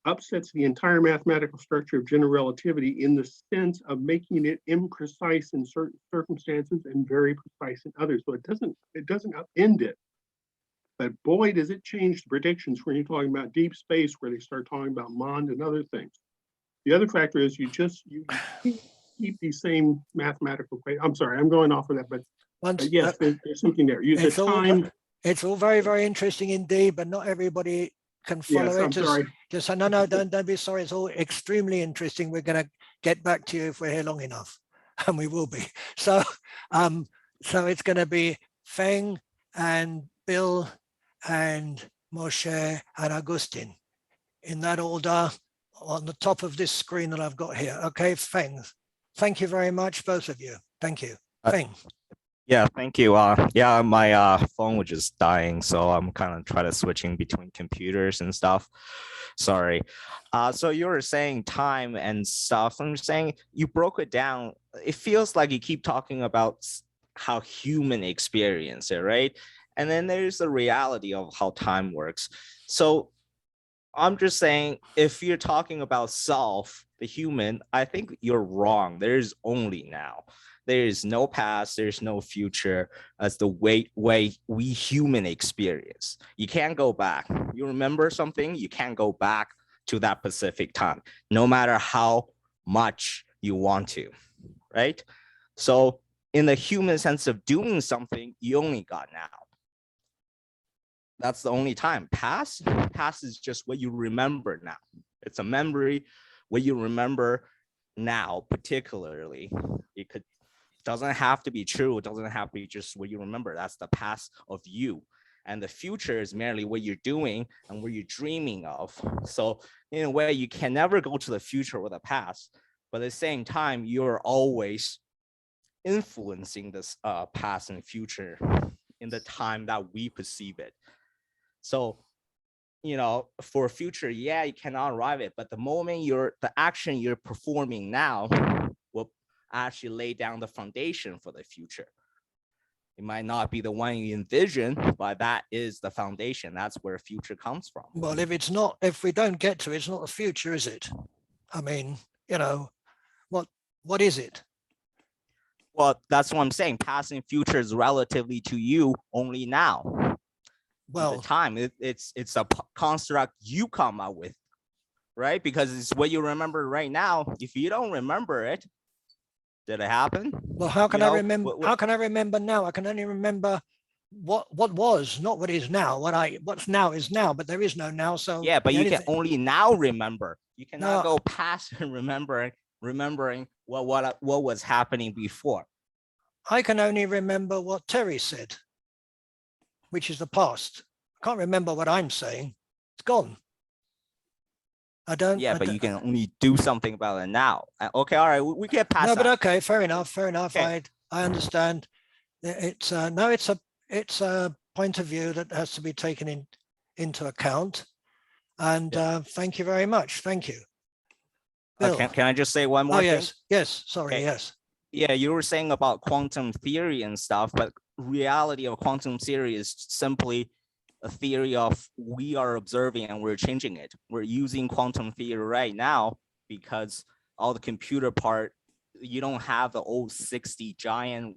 upsets the entire mathematical structure of general relativity in the sense of making it imprecise in certain circumstances and very precise in others. So it doesn't upend it. But boy, does it change the predictions when you're talking about deep space, where they start talking about Mond and other things. The other factor is you keep these same mathematical equations. I'm sorry, I'm going off of that, but yes, there's something there. It's all very, very interesting indeed, but not everybody can follow it. I'm sorry. Just no, don't be sorry. It's all extremely interesting. We're going to get back to you if we're here long enough, and we will be. So, so it's going to be Feng and Bill and Moshe and Augustine in that order on the top of this screen that I've got here. Okay, Feng, thank you very much, both of you. Thank you. Feng. Yeah, thank you. Yeah, my phone was just dying, so I'm kind of trying to switching between computers and stuff. Sorry. So you were saying time and stuff. I'm saying you broke it down. It feels like you keep talking about how human experience it, right? And then there's the reality of how time works. So I'm just saying, if you're talking about self, the human, I think you're wrong. There's only now. There is no past, there's no future. That's the way we human experience. You can't go back. You remember something, you can't go back to that specific time, no matter how much you want to, right? So in the human sense of doing something, you only got now. That's the only time. Past is just what you remember now. It's a memory, what you remember now, particularly. It doesn't have to be true. It doesn't have to be just what you remember. That's the past of you. And the future is merely what you're doing and what you're dreaming of. So in a way, you can never go to the future or the past, but at the same time, you're always influencing this past and future in the time that we perceive it. So, you know, for future, yeah, you cannot arrive it, but the moment the action you're performing now will actually lay down the foundation for the future. It might not be the one you envision, but that is the foundation. That's where future comes from. Well, if we don't get to it, it's not the future, is it? I mean, you know, what is it? Well, that's what I'm saying. Past and future is relatively to you only now. Well, the time it's a construct you come up with, right? Because it's what you remember right now. If you don't remember it, did it happen? Well, how can I remember? How can I remember now? I can only remember what was, not what is now. What's now is now, but there is no now. So yeah, but you can only now remember. You cannot go past and remembering what was happening before. I can only remember what Terry said, which is the past. I can't remember what I'm saying. It's gone. I don't. Yeah, but you can only do something about it now. Okay, all right, we get past that. No, but okay, fair enough. Fair enough. Okay. I understand. It's it's a point of view that has to be taken into account. And thank you very much. Thank you. Bill. Can I just say one more thing? Yes. Yes. Sorry. Okay. Yes. Yeah, you were saying about quantum theory and stuff, but reality of quantum theory is simply a theory of we are observing and we're changing it. We're using quantum theory right now because all the computer part, you don't have the old 60 giant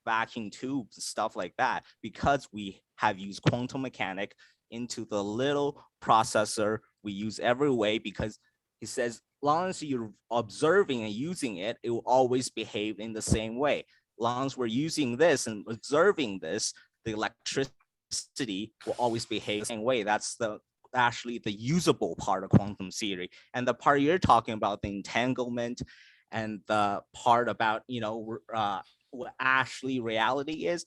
vacuum tubes and stuff like that, because we have used quantum mechanics into the little processor we use every way, because it says, long as you're observing and using it, it will always behave in the same way. Long as we're using this and observing this, the electricity electricity will always behave the same way. That's actually the usable part of quantum theory. And the part you're talking about, the entanglement and the part about, what actually reality is,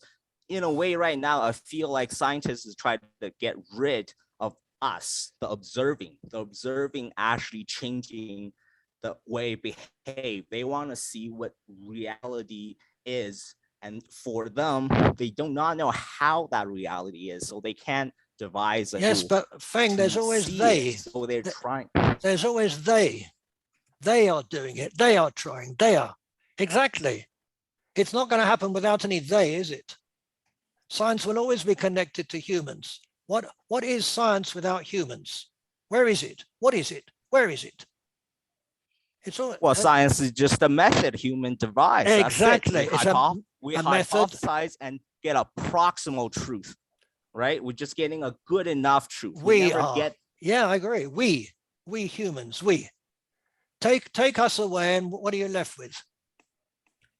in a way right now, I feel like scientists is trying to get rid of us, the observing actually changing the way we behave. They want to see what reality is. And for them, they do not know how that reality is. So they can't devise a Yes, tool but Feng, there's to always see they. it. So they're trying. There's always they. They are doing it. They are trying. They are. Exactly. It's not going to happen without any they, is it? Science will always be connected to humans. What is science without humans? Where is it? What is it? Where is it? It's all, well, science is just a method human devise. Exactly. That's it. We a method. hypothesize and get a proximal truth, right? We're just getting a good enough truth. We are. Yeah, I agree. We humans, we. Take us away, and what are you left with?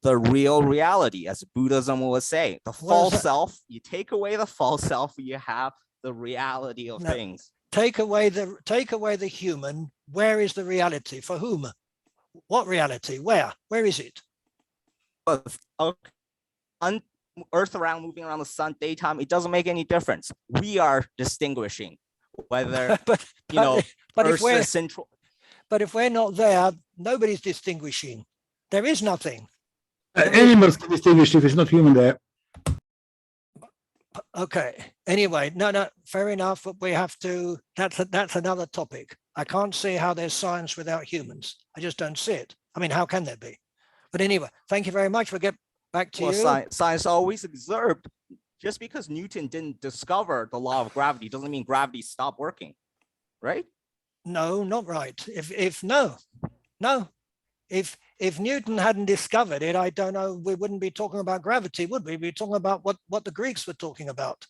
The real reality, as Buddhism was saying, the false self. You take away the false self, you have the reality of things. Take away the human. Where is the reality? For whom? What reality? Where? Where is it? Earth around, moving around the sun, daytime. It doesn't make any difference. We are distinguishing whether Earth's the central. But if we're not there, nobody's distinguishing. There is nothing. Animals can distinguish if it's not human there. Okay. Anyway, no, fair enough. But we have to. That's another topic. I can't see how there's science without humans. I just don't see it. I mean, how can there be? But anyway, thank you very much. We'll get back to you. Science always observed. Just because Newton didn't discover the law of gravity doesn't mean gravity stopped working, right? No, not right. If Newton hadn't discovered it, I don't know, we wouldn't be talking about gravity, would we? We'd be talking about what the Greeks were talking about.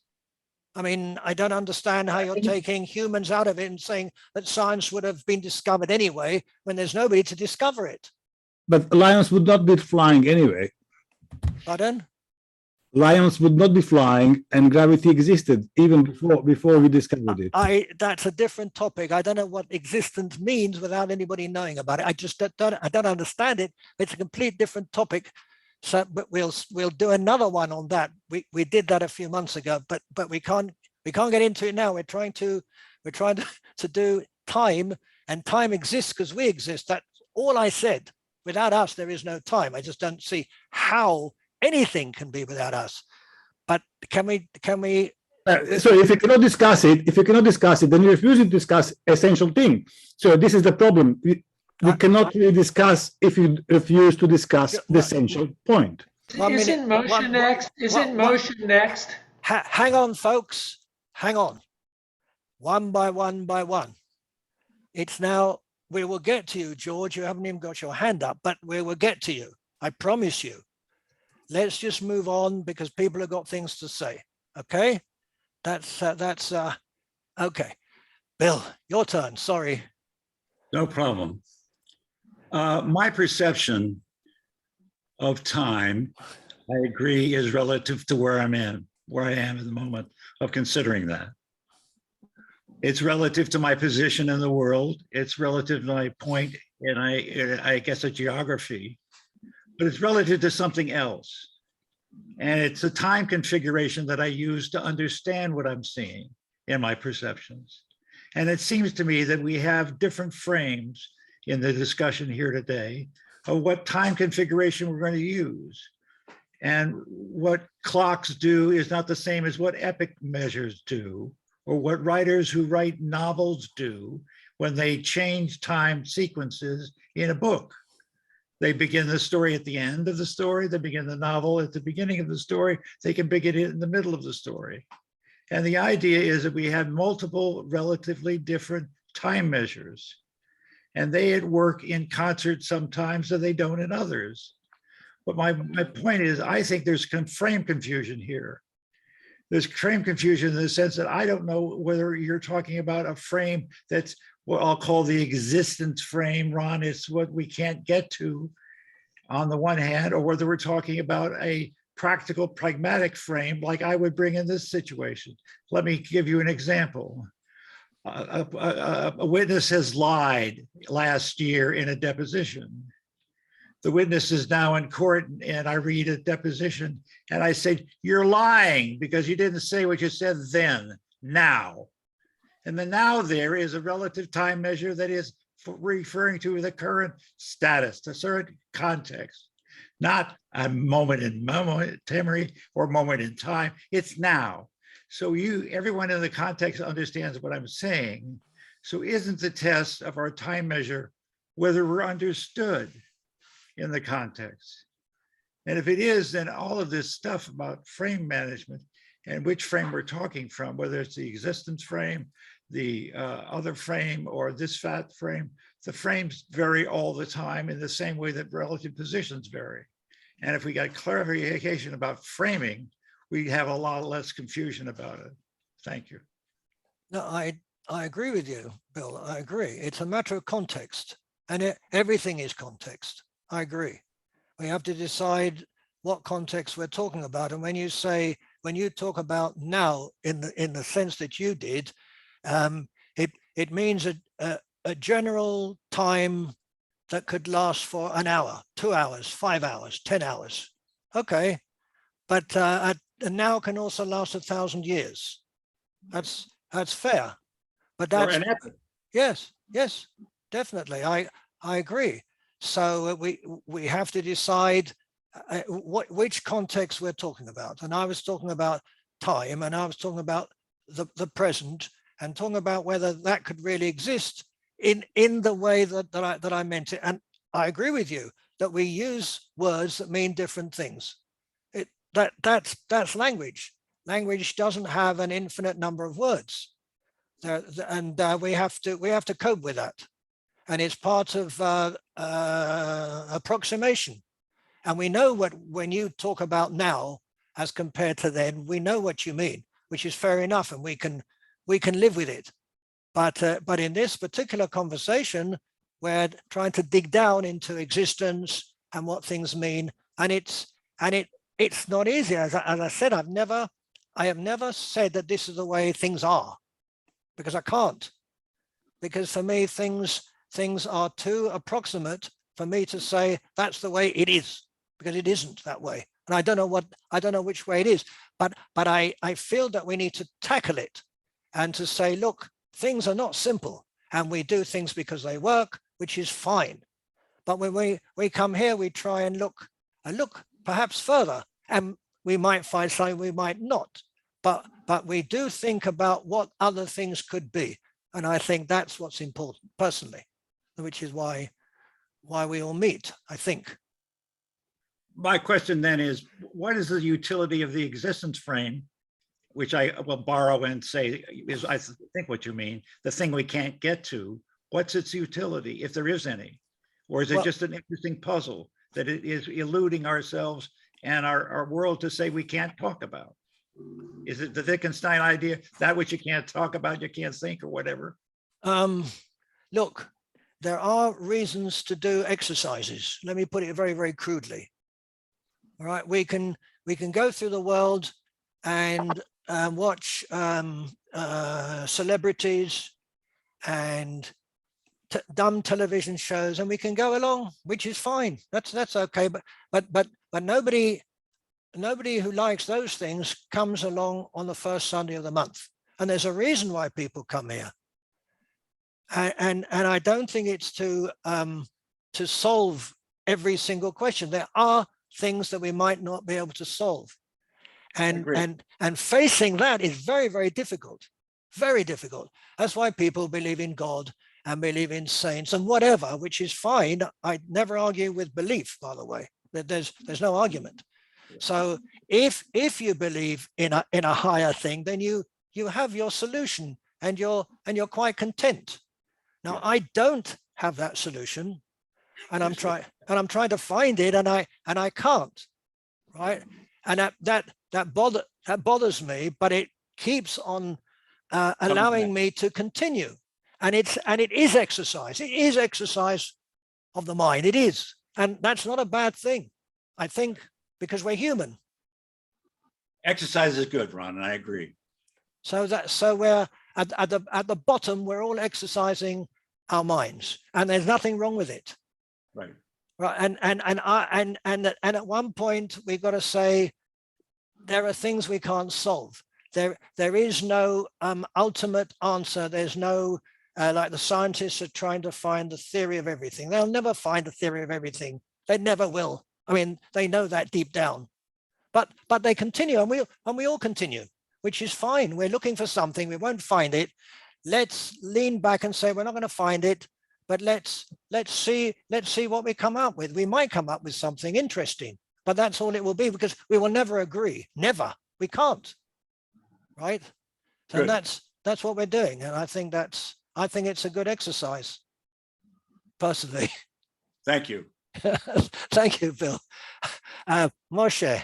I mean, I don't understand how you're taking humans out of it and saying that science would have been discovered anyway when there's nobody to discover it. But lions would not be flying anyway. Pardon? Lions would not be flying, and gravity existed even before we discovered it. That's a different topic. I don't know what existence means without anybody knowing about it. I just don't understand it. It's a complete different topic. So, but we'll do another one on that. We did that a few months ago, but we can't get into it now. We're trying to do time, and time exists because we exist. That's all I said. Without us, there is no time. I just don't see how anything can be without us. But can we so if you cannot discuss it, then you refuse to discuss essential thing. So this is the problem. We cannot really discuss if you refuse to discuss the essential point. Isn't motion next? Isn't motion next? Hang on, folks. Hang on. One by one by one. It's now, we will get to you, George. You haven't even got your hand up, but we will get to you. I promise you. Let's just move on because people have got things to say. Okay, that's okay. Bill, your turn. Sorry. No problem. My perception of time, I agree, is relative to where I am at the moment of considering that. It's relative to my position in the world. It's relative to my point, and I guess a geography. But it's relative to something else. And it's a time configuration that I use to understand what I'm seeing in my perceptions. And it seems to me that we have different frames in the discussion here today of what time configuration we're going to use. And what clocks do is not the same as what epoch measures do, or what writers who write novels do when they change time sequences in a book. They begin the story at the end of the story. They begin the novel at the beginning of the story. They can begin it in the middle of the story. And the idea is that we have multiple relatively different time measures. And they at work in concert sometimes, and they don't in others. But my point is, I think there's frame confusion here. There's frame confusion in the sense that I don't know whether you're talking about a frame that's what I'll call the existence frame, Ron. It's what we can't get to on the one hand, or whether we're talking about a practical, pragmatic frame like I would bring in this situation. Let me give you an example. A witness has lied last year in a deposition. The witness is now in court and I read a deposition and I say, you're lying because you didn't say what you said then, now. And the now there is a relative time measure that is referring to the current status, the current context, not a moment in memory or moment in time, it's now. So everyone in the context understands what I'm saying. So isn't the test of our time measure whether we're understood in the context? And if it is, then all of this stuff about frame management and which frame we're talking from, whether it's the existence frame, the other frame, or this fat frame, the frames vary all the time in the same way that relative positions vary. And if we got clarification about framing, we'd have a lot less confusion about it. Thank you. No, I agree with you, Bill. I agree. It's a matter of context, and everything is context. I agree. We have to decide what context we're talking about. And when you talk about now in the sense that you did, it means a general time that could last for an hour, 2 hours, 5 hours, 10 hours. Okay, but a now can also last 1,000 years. That's fair. But that's yes, definitely. I agree. So we have to decide which context we're talking about. And I was talking about time, and I was talking about the present, and talking about whether that could really exist in the way that I meant it. And I agree with you that we use words that mean different things. That's language. Language doesn't have an infinite number of words, and we have to cope with that. And it's part of approximation. And we know when you talk about now as compared to then, we know what you mean, which is fair enough, and we can live with it. But in this particular conversation, we're trying to dig down into existence and what things mean, and it's not easy. As I said, I have never said that this is the way things are, because I can't. Because for me, things are too approximate for me to say that's the way it is, because it isn't that way. And I don't know which way it is, but I feel that we need to tackle it and to say, look, things are not simple, and we do things because they work, which is fine. But when we come here, we try and look perhaps further, and we might find something, we might not, but we do think about what other things could be. And I think that's what's important personally, which is why we all meet, I think. My question then is, what is the utility of the existence frame, which I will borrow and say is, I think what you mean, the thing we can't get to? What's its utility, if there is any? Or is it just an interesting puzzle that it is eluding ourselves and our world to say we can't talk about? Is it the Wittgenstein idea, that which you can't talk about, you can't think, or whatever? Look, there are reasons to do exercises. Let me put it very, very crudely. All right, we can go through the world and watch celebrities and dumb television shows, and we can go along, which is fine. That's okay. But nobody who likes those things comes along on the first Sunday of the month. And there's a reason why people come here. And I don't think it's to solve every single question. There are things that we might not be able to solve. And facing that is very, very difficult, very difficult. That's why people believe in God and believe in saints and whatever, which is fine. I never argue with belief, by the way. There's no argument. So if you believe in a higher thing, then you have your solution, and you're quite content. Now, I don't have that solution, and I'm trying to find it, and I can't, right? And that bothers me, but it keeps on allowing me to continue. And it is exercise. It is exercise of the mind. It is, and that's not a bad thing, I think, because we're human. Exercise is good, Ron, and I agree. So we're at the bottom, we're all exercising our minds, and there's nothing wrong with it. Right. Right. And at one point we've got to say there are things we can't solve. There is no ultimate answer. There's no like the scientists are trying to find the theory of everything. They'll never find a theory of everything. They never will. I mean, they know that deep down, but they continue, and we all continue, which is fine. We're looking for something. We won't find it. Let's lean back and say we're not going to find it, but let's see what we come up with. We might come up with something interesting, but that's all it will be, because we will never agree. Never. We can't. Right. So that's what we're doing, and I think it's a good exercise, personally. Thank you. Thank you, Bill. Moshe,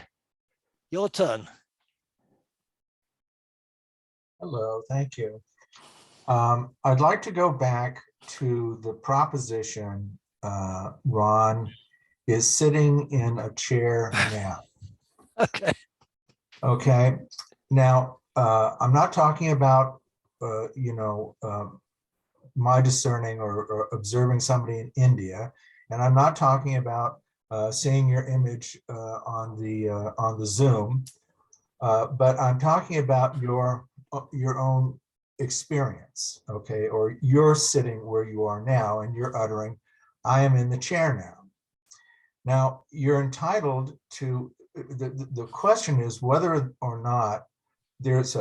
your turn. Hello, thank you. I'd like to go back to the proposition, Ron is sitting in a chair now. Okay. Okay. Now, I'm not talking about, my discerning or observing somebody in India, and I'm not talking about seeing your image on the Zoom, but I'm talking about your own experience, okay, or you're sitting where you are now and you're uttering, I am in the chair now. Now, you're entitled to, the question is whether or not there's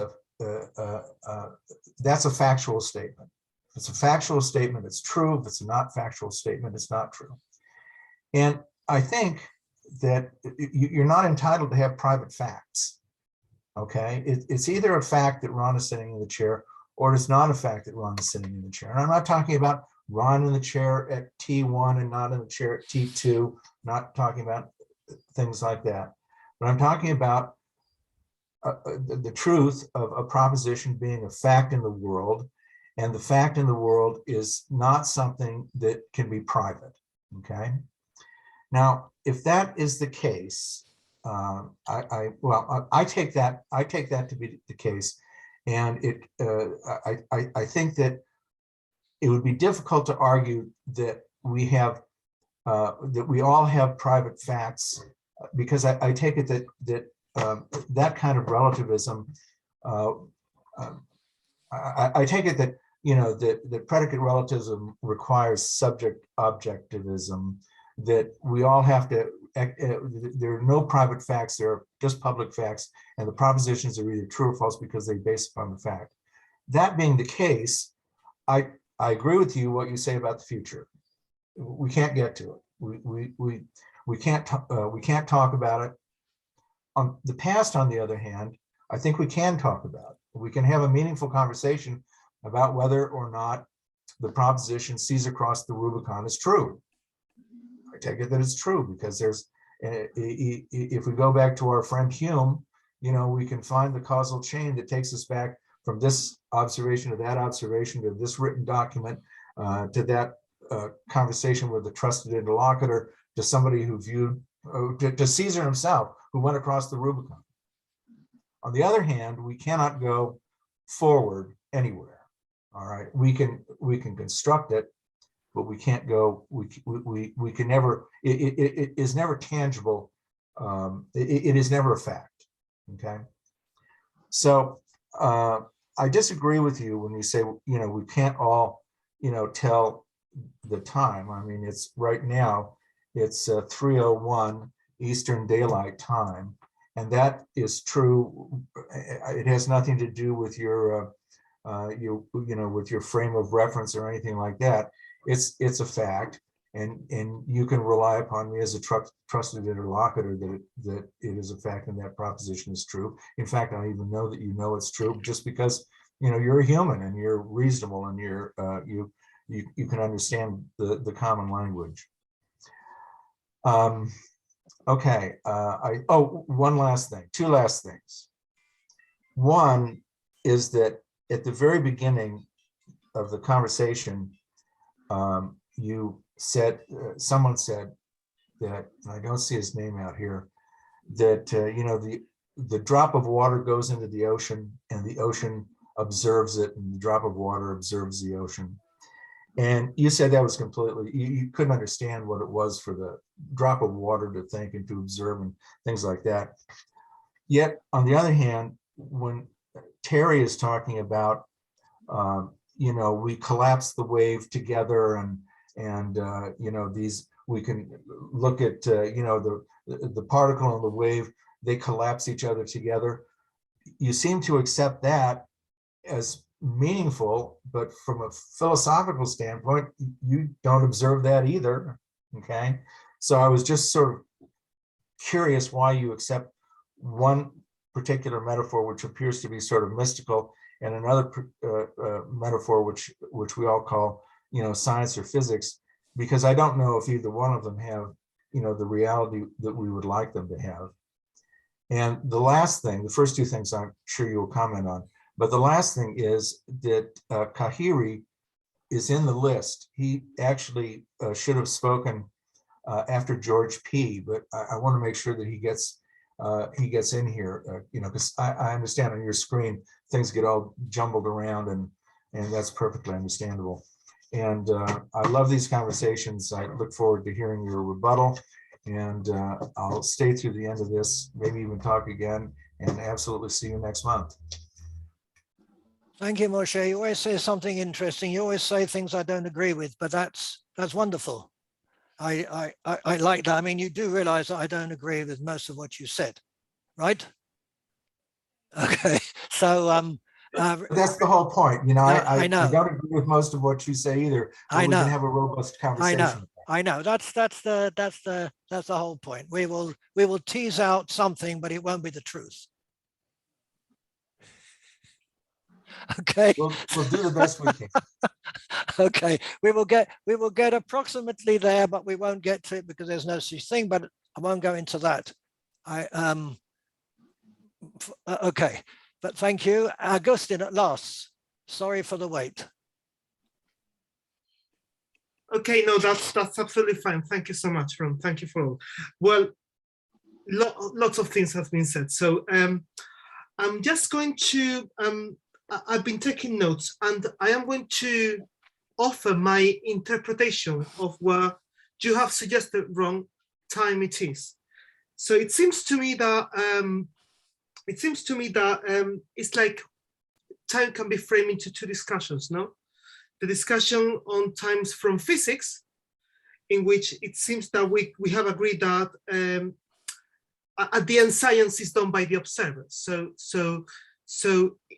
that's a factual statement. If it's a factual statement, it's true. If it's a not factual statement, it's not true. And I think that you're not entitled to have private facts. Okay, it's either a fact that Ron is sitting in the chair, or it's not a fact that Ron is sitting in the chair. And I'm not talking about Ron in the chair at T1 and not in the chair at T2, not talking about things like that. But I'm talking about the truth of a proposition being a fact in the world, and the fact in the world is not something that can be private. Okay. Now, if that is the case, I take that to be the case, and I think that it would be difficult to argue that we have that we all have private facts, because I take it that that kind of relativism. I take it that that predicate relativism requires subject objectivism. That we all have to, there are no private facts, there are just public facts, and the propositions are either true or false because they base upon the fact. That being the case, I agree with you what you say about the future. We can't get to it. We can't talk about it. On the past, on the other hand, I think we can talk about it. We can have a meaningful conversation about whether or not the proposition sees across the Rubicon is true. I take it that it's true, because there's, if we go back to our friend Hume, we can find the causal chain that takes us back from this observation to that observation to this written document, to that conversation with a trusted interlocutor, to somebody who viewed, to Caesar himself, who went across the Rubicon. On the other hand, we cannot go forward anywhere. All right, we can construct it, but we can't go, we can never, it is never tangible. It is never a fact, okay? So I disagree with you when you say, we can't all, tell the time. I mean, it's right now, it's 3:01 Eastern Daylight Time. And that is true. It has nothing to do with your with your frame of reference or anything like that. It's a fact, and you can rely upon me as a trusted interlocutor that it is a fact and that proposition is true. In fact, I even know that it's true just because you're a human and you're reasonable and you can understand the common language. Okay. One last thing, two last things. One is that at the very beginning of the conversation, you said, someone said that, and I don't see his name out here, that the drop of water goes into the ocean and the ocean observes it, and the drop of water observes the ocean. And you said that was completely, you couldn't understand what it was for the drop of water to think and to observe and things like that. Yet, on the other hand, when Terry is talking about, you know, we collapse the wave together, and you know, these, we can look at, you know, the particle and the wave, they collapse each other together. You seem to accept that as meaningful, but from a philosophical standpoint, you don't observe that either. Okay, so I was just sort of curious why you accept one particular metaphor, which appears to be sort of mystical, and another metaphor, which we all call, you know, science or physics, because I don't know if either one of them have, you know, the reality that we would like them to have. And the last thing, the first two things I'm sure you will comment on, but the last thing is that Kahiri is in the list. He actually should have spoken after George P., but I want to make sure that he gets in here, you know, because I understand on your screen things get all jumbled around, and that's perfectly understandable. And I love these conversations. I look forward to hearing your rebuttal, and I'll stay through the end of this, maybe even talk again, and absolutely see you next month. Thank you, Moshe. You always say something interesting. You always say things I don't agree with, but that's wonderful. I like that. I mean, you do realize that I don't agree with most of what you said, right? Okay, so that's the whole point. You know, I know. don't agree with most of what you say either, but we can have a robust conversation. I know. That's the whole point. We will tease out something, but it won't be the truth. Okay. We'll do the best we can. Okay, we will get approximately there, but we won't get to it because there's no such thing. But I won't go into that. Okay, but thank you, Augustine. At last, sorry for the wait. Okay, no, that's absolutely fine. Thank you so much, Ron. Thank you for all. Well, lots of things have been said. So I'm just going to. I've been taking notes, and I am going to offer my interpretation of what you have suggested, Ron, time it is. So it seems to me that it's like time can be framed into two discussions, no? The discussion on times from physics, in which it seems that we have agreed that at the end science is done by the observer. So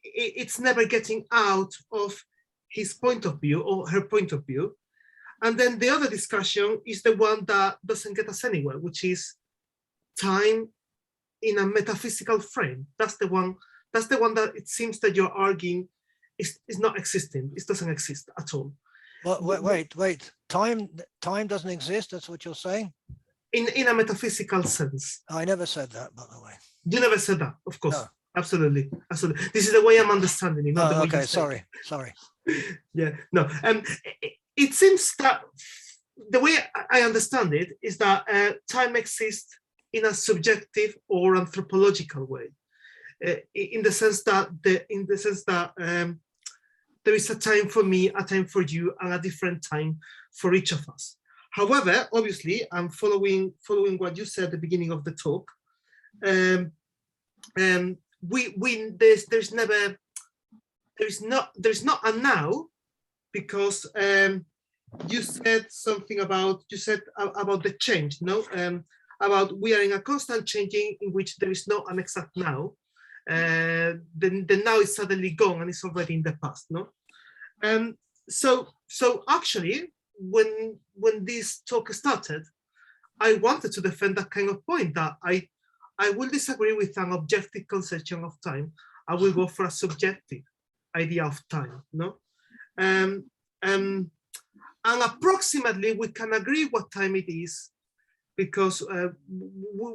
it's never getting out of his point of view or her point of view. And then the other discussion is the one that doesn't get us anywhere, which is time in a metaphysical frame. That's the one that it seems that you're arguing is not existing. It doesn't exist at all. Well, wait. Time doesn't exist. That's what you're saying? In a metaphysical sense. I never said that, by the way. You never said that, of course. No. Absolutely. This is the way I'm understanding it. Not the way okay, you say sorry. Yeah, no. It seems that the way I understand it is that time exists in a subjective or anthropological way, in the sense that there is a time for me, a time for you, and a different time for each of us. However, obviously, I'm following what you said at the beginning of the talk. There's not a now, because you said something about the change, no? About we are in a constant changing in which there is no an exact now. The now is suddenly gone and it's already in the past, no? So actually, when this talk started, I wanted to defend that kind of point, that I will disagree with an objective conception of time. I will go for a subjective idea of time, no? And approximately we can agree what time it is, because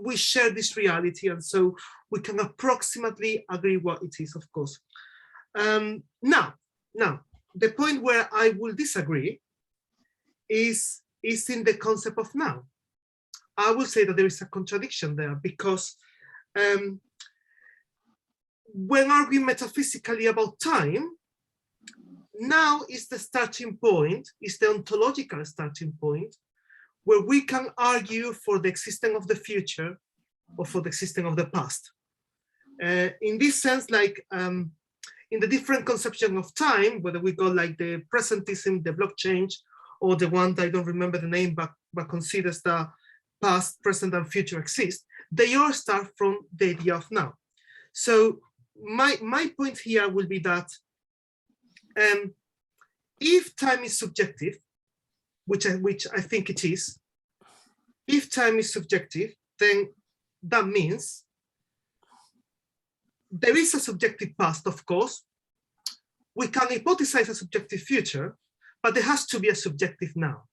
we share this reality, and so we can approximately agree what it is, of course. Now, the point where I will disagree is in the concept of now. I will say that there is a contradiction there, because when arguing metaphysically about time, now is the starting point, is the ontological starting point, where we can argue for the existence of the future or for the existence of the past. In this sense, like in the different conception of time, whether we go like the presentism, the blockchain, or the one that I don't remember the name, but considers the past, present, and future exist, they all start from the idea of now. So my point here will be that if time is subjective, which I think it is, if time is subjective, then that means there is a subjective past, of course. We can hypothesize a subjective future, but there has to be a subjective now.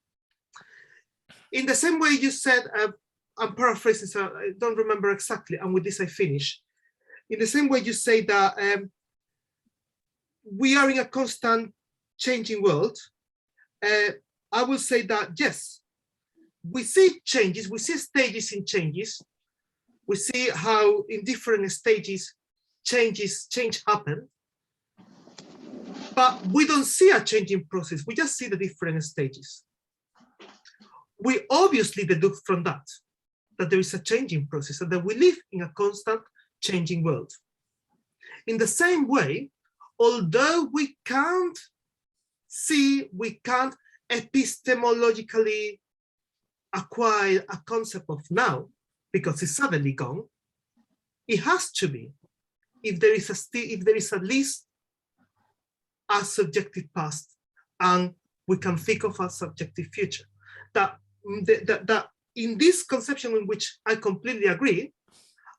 In the same way you said, I'm paraphrasing, so I don't remember exactly, and with this I finish. In the same way you say that we are in a constant changing world, I will say that yes, we see changes, we see stages in changes, we see how in different stages change happen, but we don't see a changing process, we just see the different stages. We obviously deduce from that there is a changing process and that we live in a constant changing world. In the same way, although we can't epistemologically acquire a concept of now because it's suddenly gone, it has to be, if there is at least a subjective past and we can think of a subjective future. That in this conception in which I completely agree,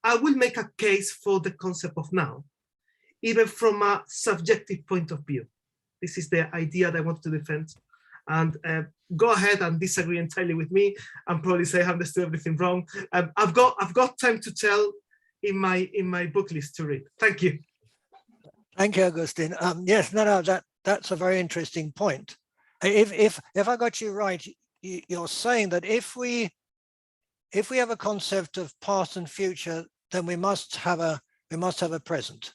I will make a case for the concept of now, even from a subjective point of view. This is the idea that I want to defend. And go ahead and disagree entirely with me and probably say I understood everything wrong. I've got time to tell in my book list to read. Thank you. Thank you, Augustine. Yes, no, that's a very interesting point. If I got you right, you're saying that if we have a concept of past and future, then we must have a present.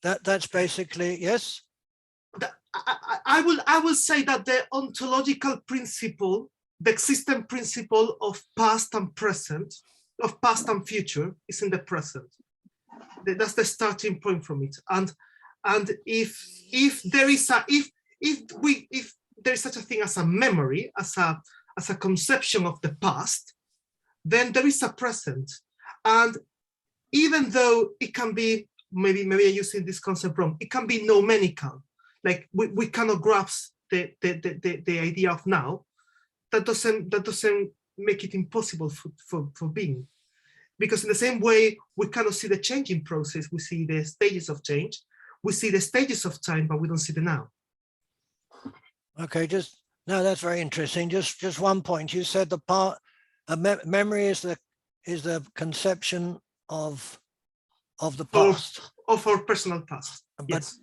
That's basically, yes. I will say that the ontological principle, the existent principle of past and present, of past and future, is in the present. That's the starting point from it. And if there is such a thing as a memory, as a conception of the past, then there is a present. And even though it can be, maybe I'm using this concept wrong, it can be numerical. Like we cannot grasp the idea of now. That doesn't make it impossible for being. Because in the same way, we cannot see the changing process. We see the stages of change. We see the stages of time, but we don't see the now. Okay, that's very interesting. Just one point. You said memory is the conception of the past. Of our personal past.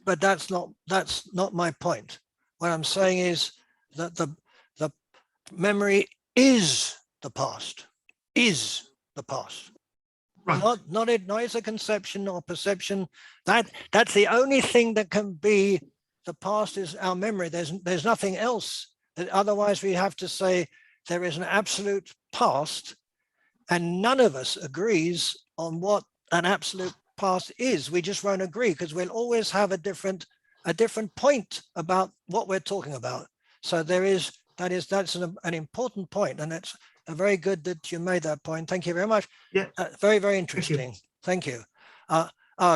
But that's not my point. What I'm saying is that the memory is the past. Is the past. Right. Not it's a conception or perception. That's the only thing that can be. The past is our memory. There's nothing else. Otherwise, we have to say there is an absolute past, and none of us agrees on what an absolute past is. We just won't agree because we'll always have a different point about what we're talking about. So that's an important point, and it's very good that you made that point. Thank you very much. Yeah. Very, very interesting. Thank you.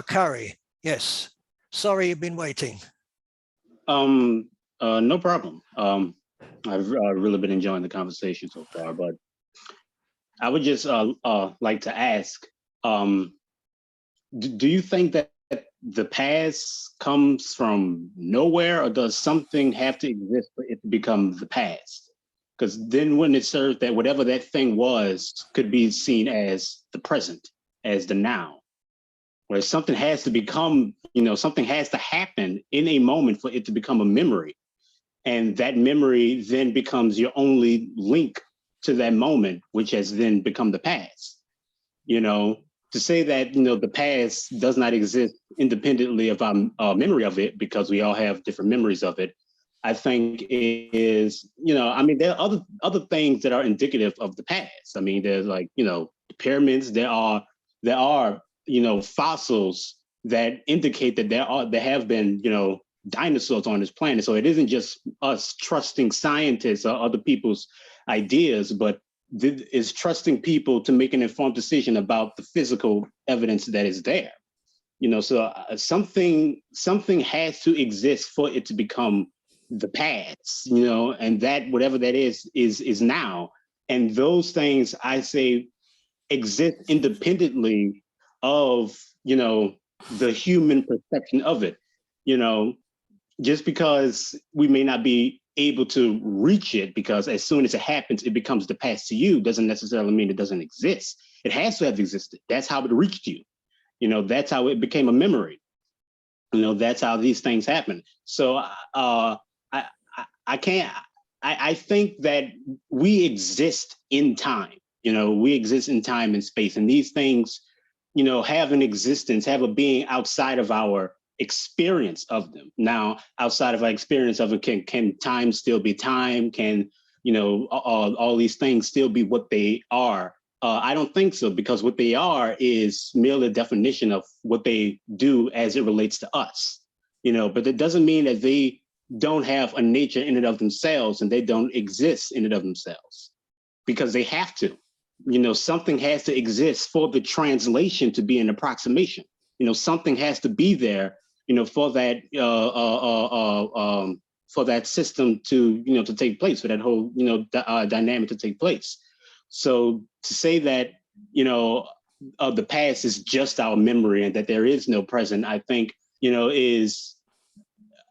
Kari, yes. Sorry you've been waiting. No problem. I've really been enjoying the conversation so far, but I would just like to ask, do you think that the past comes from nowhere, or does something have to exist for it to become the past? Because then wouldn't it serve that whatever that thing was could be seen as the present, as the now? Where something has to become, something has to happen in a moment for it to become a memory. And that memory then becomes your only link to that moment, which has then become the past. to say that, the past does not exist independently of our memory of it, because we all have different memories of it, I think is, I mean, there are other things that are indicative of the past. I mean, there's like, the pyramids, there are, fossils that indicate that there have been, dinosaurs on this planet. So it isn't just us trusting scientists or other people's ideas, but is trusting people to make an informed decision about the physical evidence that is there. So something has to exist for it to become the past, and that whatever that is now. And those things, I say, exist independently of, the human perception of it. Just because we may not be able to reach it, because as soon as it happens, it becomes the past to you, doesn't necessarily mean it doesn't exist. It has to have existed. That's how it reached you. That's how it became a memory. That's how these things happen. So I think that we exist in time. We exist in time and space, and these things, have an existence, have a being outside of our experience of them. Now, outside of our experience of it, can time still be time? Can, all these things still be what they are? I don't think so, because what they are is merely a definition of what they do as it relates to us. But it doesn't mean that they don't have a nature in and of themselves, and they don't exist in and of themselves, because they have to. Something has to exist for the translation to be an approximation. Something has to be there, for that system to take place, for that whole dynamic to take place. So to say that the past is just our memory and that there is no present, I think is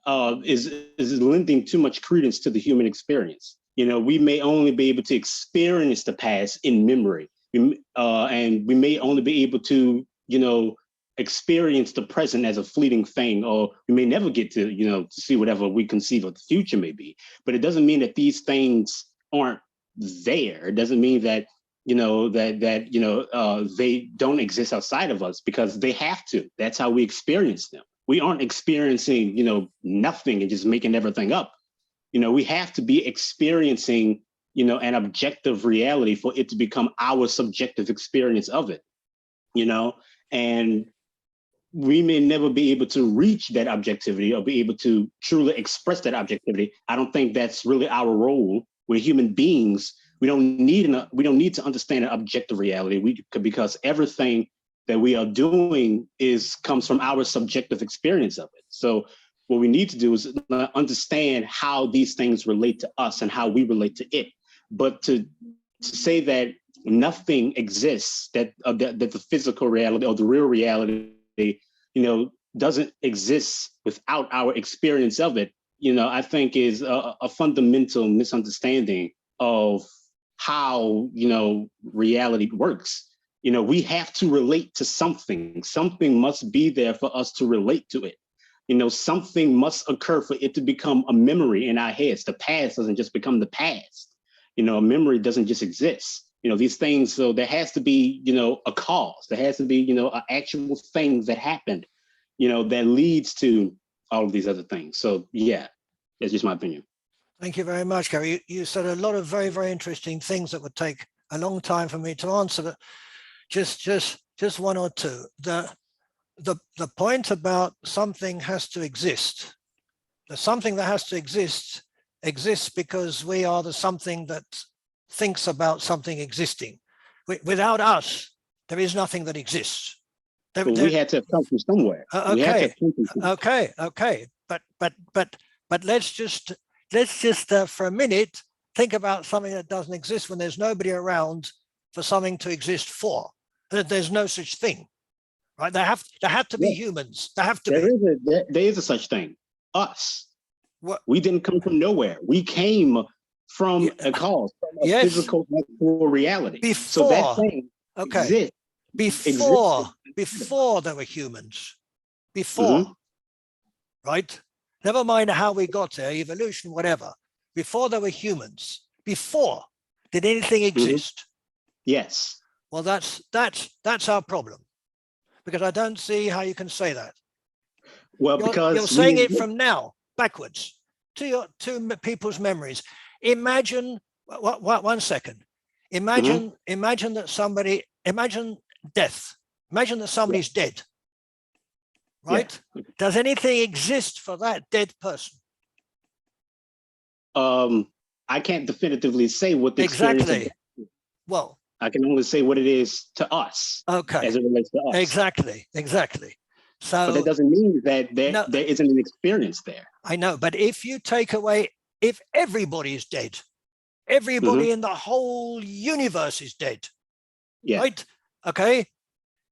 lending too much credence to the human experience. We may only be able to experience the past in memory, and we may only be able to experience the present as a fleeting thing, or we may never get to to see whatever we conceive of the future may be. But it doesn't mean that these things aren't there. It doesn't mean that they don't exist outside of us, because they have to. That's how we experience them. We aren't experiencing nothing and just making everything up. We have to be experiencing an objective reality for it to become our subjective experience of it. And we may never be able to reach that objectivity or be able to truly express that objectivity. I don't think that's really our role. We're human beings. We don't need to understand an objective reality. Because everything that we are doing comes from our subjective experience of it. So what we need to do is understand how these things relate to us and how we relate to it. But to say that nothing exists, that the physical reality or the real reality, doesn't exist without our experience of it, I think is a fundamental misunderstanding of how, reality works. We have to relate to something. Something must be there for us to relate to it. Something must occur for it to become a memory in our heads. The past doesn't just become the past. A memory doesn't just exist. These things, so there has to be, a cause. There has to be, an actual thing that happened, that leads to all of these other things. So yeah, that's just my opinion. Thank you very much, Gary. You said a lot of very, very interesting things that would take a long time for me to answer, but just one or two. The point about something has to exist. The something that has to exist exists because we are the something that thinks about something existing. Without us, there is nothing that exists. We had to come from somewhere. Okay. But let's just for a minute think about something that doesn't exist when there's nobody around for something to exist for. There's no such thing, right? There have to be humans. There have to be. There is a such thing. Us. What? We didn't come from nowhere. We came from a cause, from a physical reality. Before, so that thing exists. Before there were humans. Before, right? Never mind how we got there, evolution, whatever. Before there were humans. Before, did anything exist? Yes. Well, that's our problem. Because I don't see how you can say that. Well, because you're saying it from now backwards to people's memories. Imagine, one second. Imagine that imagine death. Imagine that somebody's dead, right? Yeah. Does anything exist for that dead person? I can't definitively say what the experience exactly. Well, I can only say what it is to us. Okay. As it relates to us. Exactly. So, but that doesn't mean that there isn't an experience there. I know, but if you take away, if everybody is dead, everybody in the whole universe is dead, right? Okay.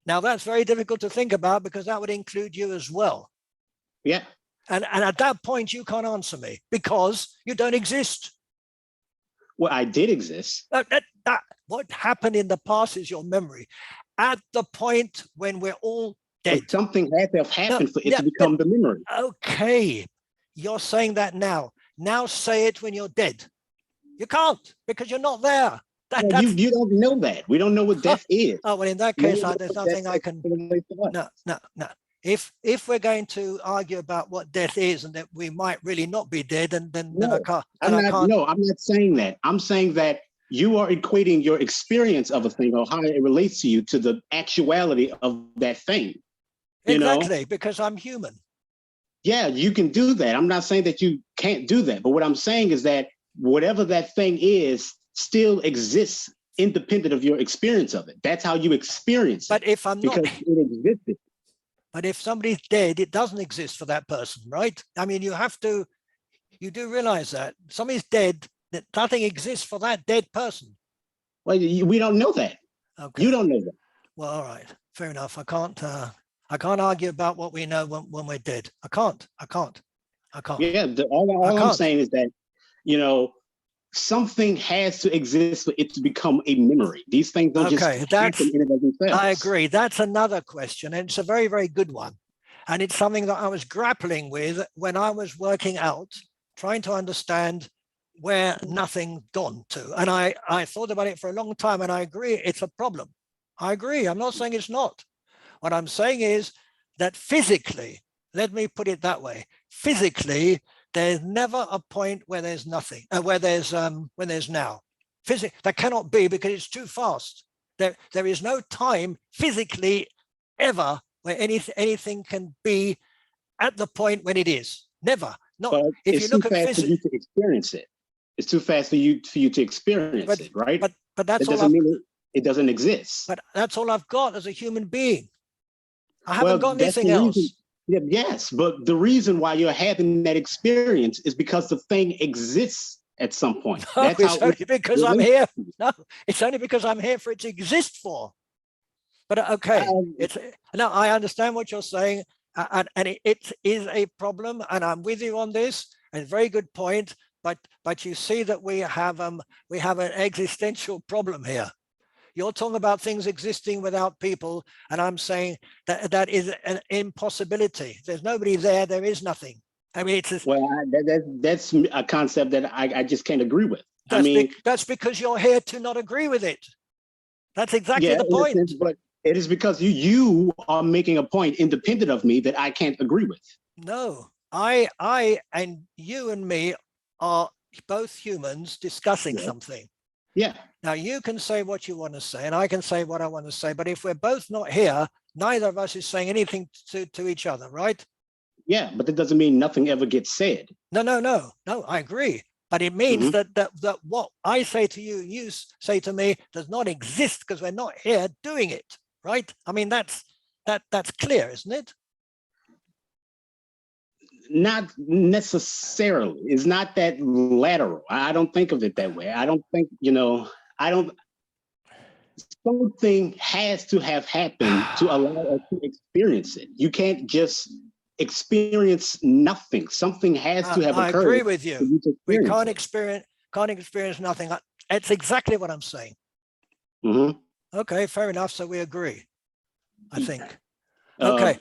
Now that's very difficult to think about because that would include you as well. Yeah. And at that point, you can't answer me because you don't exist. Well, I did exist. What happened in the past is your memory. At the point when we're all dead. But something had to have happened for it to become the memory. Okay. You're saying that now. Now say it when you're dead. You can't because you're not there. You don't know that. We don't know what death is. Oh, well, in that case, there's nothing I can. No. If we're going to argue about what death is and that we might really not be dead, then I can't. No, I'm not saying that. I'm saying that you are equating your experience of a thing or how it relates to you to the actuality of that thing. Exactly, because I'm human. Yeah, you can do that. I'm not saying that you can't do that. But what I'm saying is that whatever that thing is still exists independent of your experience of it. That's how you experience it. But if I'm not, because it existed. But if somebody's dead, it doesn't exist for that person, right? I mean, you do realize that somebody's dead, that nothing exists for that dead person. Well, we don't know that. Okay. You don't know that. Well, all right, fair enough. I can't argue about what we know when we're dead. I can't. Yeah, all I'm saying is that, something has to exist for it to become a memory. These things don't just happen in and of themselves. I agree. That's another question, and it's a very, very good one. And it's something that I was grappling with when I was working out, trying to understand where nothing's gone to. And I thought about it for a long time, and I agree it's a problem. I agree. I'm not saying it's not. What I'm saying is that physically, let me put it that way, physically, there's never a point where there's nothing, when there's now. That cannot be because it's too fast. There is no time physically ever where anything can be at the point when it is. Never. Not but if you look at physics. It's too fast for you to experience it. It's too fast for you to experience it, right? But that's all. Doesn't mean it doesn't exist. But that's all I've got as a human being. I haven't got anything else. Yes, but the reason why you're having that experience is because the thing exists at some point. No, That's it's only because I'm here. No, it's only because I'm here for it to exist for. But okay, I understand what you're saying, and it is a problem, and I'm with you on this. And very good point. But you see that we have an existential problem here. You're talking about things existing without people, and I'm saying that is an impossibility. There's nobody there. There is nothing. I mean, it's that's a concept that I just can't agree with. That's because you're here to not agree with it. That's exactly the point. Sense, but it is because you are making a point independent of me that I can't agree with. No, I and you and me are both humans discussing something. Yeah. Now you can say what you want to say and I can say what I want to say, but if we're both not here, neither of us is saying anything to each other, right? Yeah, but that doesn't mean nothing ever gets said. No, I agree. But it means that what I say to you, you say to me does not exist because we're not here doing it, right? I mean, that's clear, isn't it? Not necessarily. It's not that lateral. I don't think of it that way. I don't think, something has to have happened to allow us to experience it. You can't just experience nothing. Something has to have occurred. I agree with you. We can't experience nothing. That's exactly what I'm saying. Okay, fair enough. So we agree, I think. Okay,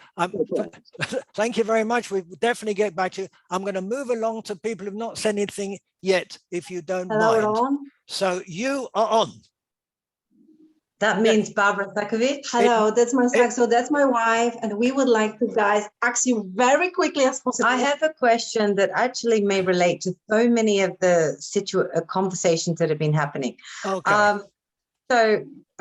thank you very much. We definitely get back to you. I'm going to move along to people who've not said anything yet, if you don't mind. Ron? So you are on. That means Barbara Sakovic. Hello, that's my so that's my wife, and we would like to guys ask you very quickly as possible. I have a question that actually may relate to so many of the conversations that have been happening.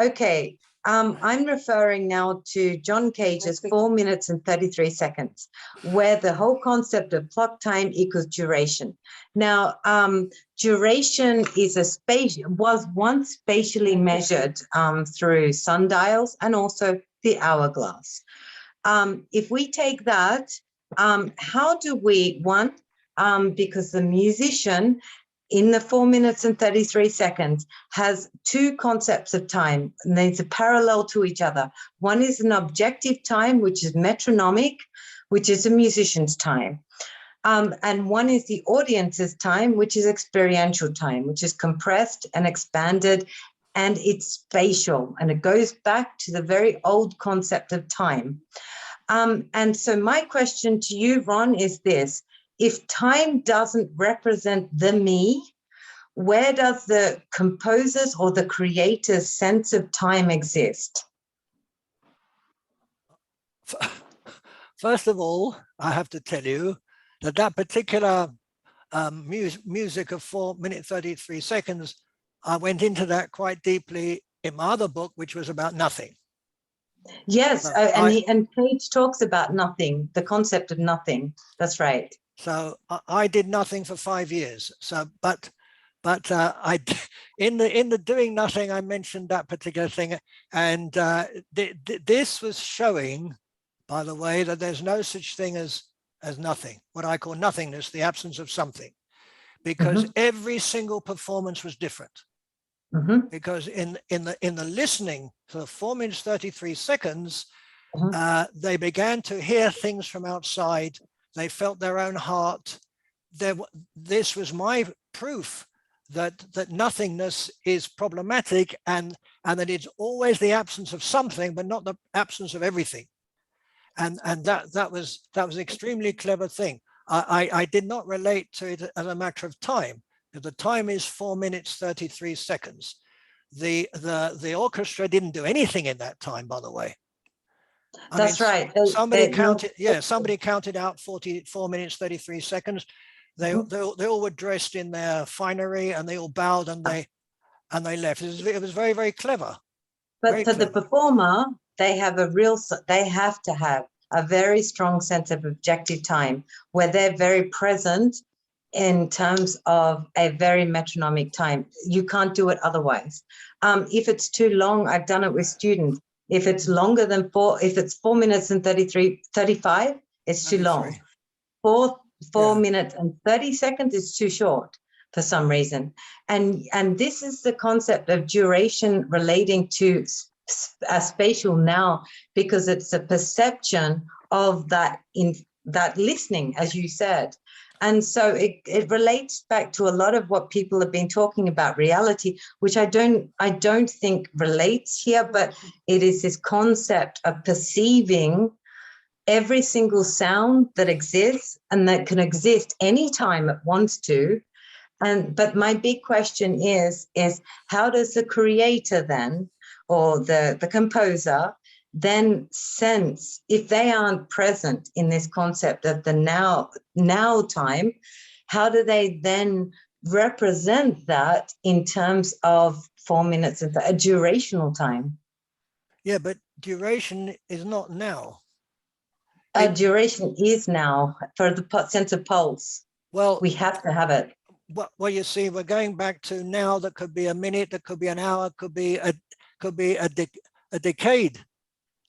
Okay. I'm referring now to John Cage's 4 minutes and 33 seconds, where the whole concept of clock time equals duration. Now, duration is was once spatially measured through sundials and also the hourglass. If we take that, how do we, because the musician in the 4 minutes and 33 seconds has two concepts of time, and these are parallel to each other. One is an objective time, which is metronomic, which is a musician's time. And one is the audience's time, which is experiential time, which is compressed and expanded, and it's spatial, and it goes back to the very old concept of time. And so my question to you, Ron, is this. If time doesn't represent the me, where does the composer's or the creator's sense of time exist? First of all, I have to tell you that that particular music of 4 minutes 33 seconds, I went into that quite deeply in my other book, which was about nothing. Yes, and Cage talks about nothing, the concept of nothing. That's right. So I did nothing for 5 years. So, but I, in the doing nothing, I mentioned that particular thing, and this was showing, by the way, that there's no such thing as nothing. What I call nothingness, the absence of something, because every single performance was different. Because in the listening for 4 minutes 33 seconds, they began to hear things from outside. They felt their own heart. This was my proof that nothingness is problematic, and that it's always the absence of something, but not the absence of everything. And that was an extremely clever thing. I did not relate to it as a matter of time. The time is 4 minutes 33 seconds. The orchestra didn't do anything in that time, by the way. That's right. Somebody counted out 44 minutes 33 seconds. They all were dressed in their finery, and they all bowed, and they left. It was very, very clever. But for the performer, they have to have a very strong sense of objective time, where they're very present in terms of a very metronomic time. You can't do it otherwise. If it's too long, I've done it with students. If it's longer than if it's 4 minutes and 35, it's too long. 4 minutes and 30 seconds is too short for some reason. And this is the concept of duration relating to a spatial now, because it's a perception of that listening, as you said. And so it relates back to a lot of what people have been talking about reality, which I don't think relates here, but it is this concept of perceiving every single sound that exists, and that can exist anytime it wants to. But my big question is how does the creator then, or the composer, then sense, if they aren't present in this concept of the now time, how do they then represent that in terms of 4 minutes of a durational time? Yeah, but duration is not now. Duration is now for the sense of pulse. Well, we have to have it. Well, you see, we're going back to now. That could be a minute, that could be an hour, could be a decade.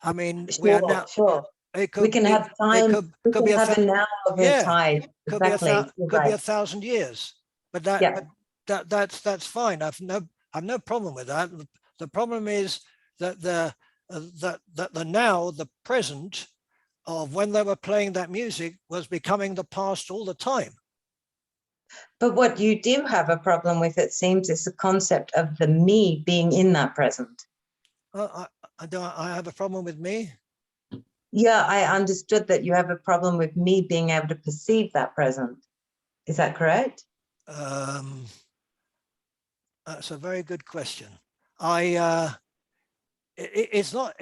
I mean, we are now. Sure. We can have time. We can have an hour of a tide. Could be 1,000 years. But that's fine. I've no problem with that. The problem is that the now, the present of when they were playing that music was becoming the past all the time. But what you do have a problem with, it seems, is the concept of the me being in that present. I have a problem with me? Yeah, I understood that you have a problem with me being able to perceive that present. Is that correct? That's a very good question. it's not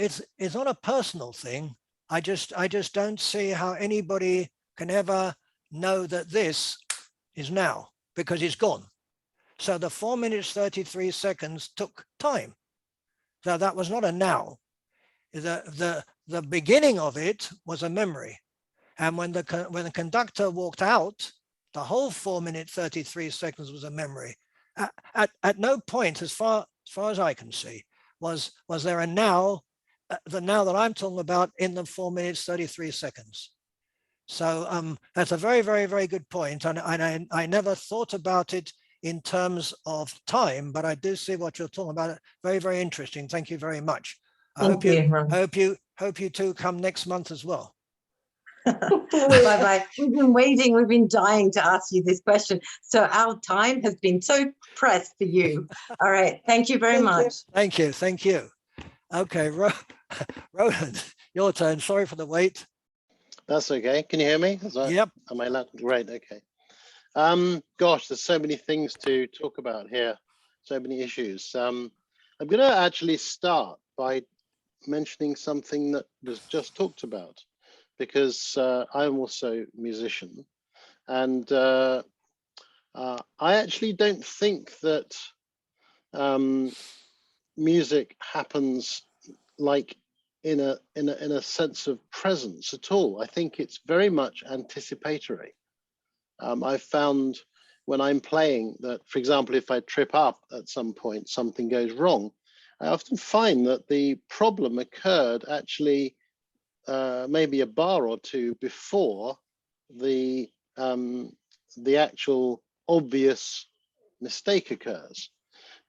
a personal thing. I just don't see how anybody can ever know that this is now, because it's gone. So the 4 minutes 33 seconds took time. So that was not a now. The beginning of it was a memory. And when the conductor walked out, the whole 4 minutes 33 seconds was a memory. At no point, as far as I can see, was there a now, the now that I'm talking about in the 4 minutes 33 seconds. So that's a very, very, very good point. And I never thought about it in terms of time, but I do see what you're talking about. Very, very interesting. Thank you very much. I hope you two come next month as well. Bye-bye. We've been waiting. We've been dying to ask you this question. So our time has been so pressed for you. All right. Thank you very much. Thank you. Thank you. Okay, Roland, your turn. Sorry for the wait. That's okay. Can you hear me? Yep. Am I loud? Great. Okay. Gosh, there's so many things to talk about here. So many issues. I'm going to actually start by mentioning something that was just talked about, because I'm also a musician, and I actually don't think that music happens like in a sense of presence at all. I think it's very much anticipatory. I've found when I'm playing that, for example, if I trip up at some point, something goes wrong, I often find that the problem occurred actually maybe a bar or two before the actual obvious mistake occurs.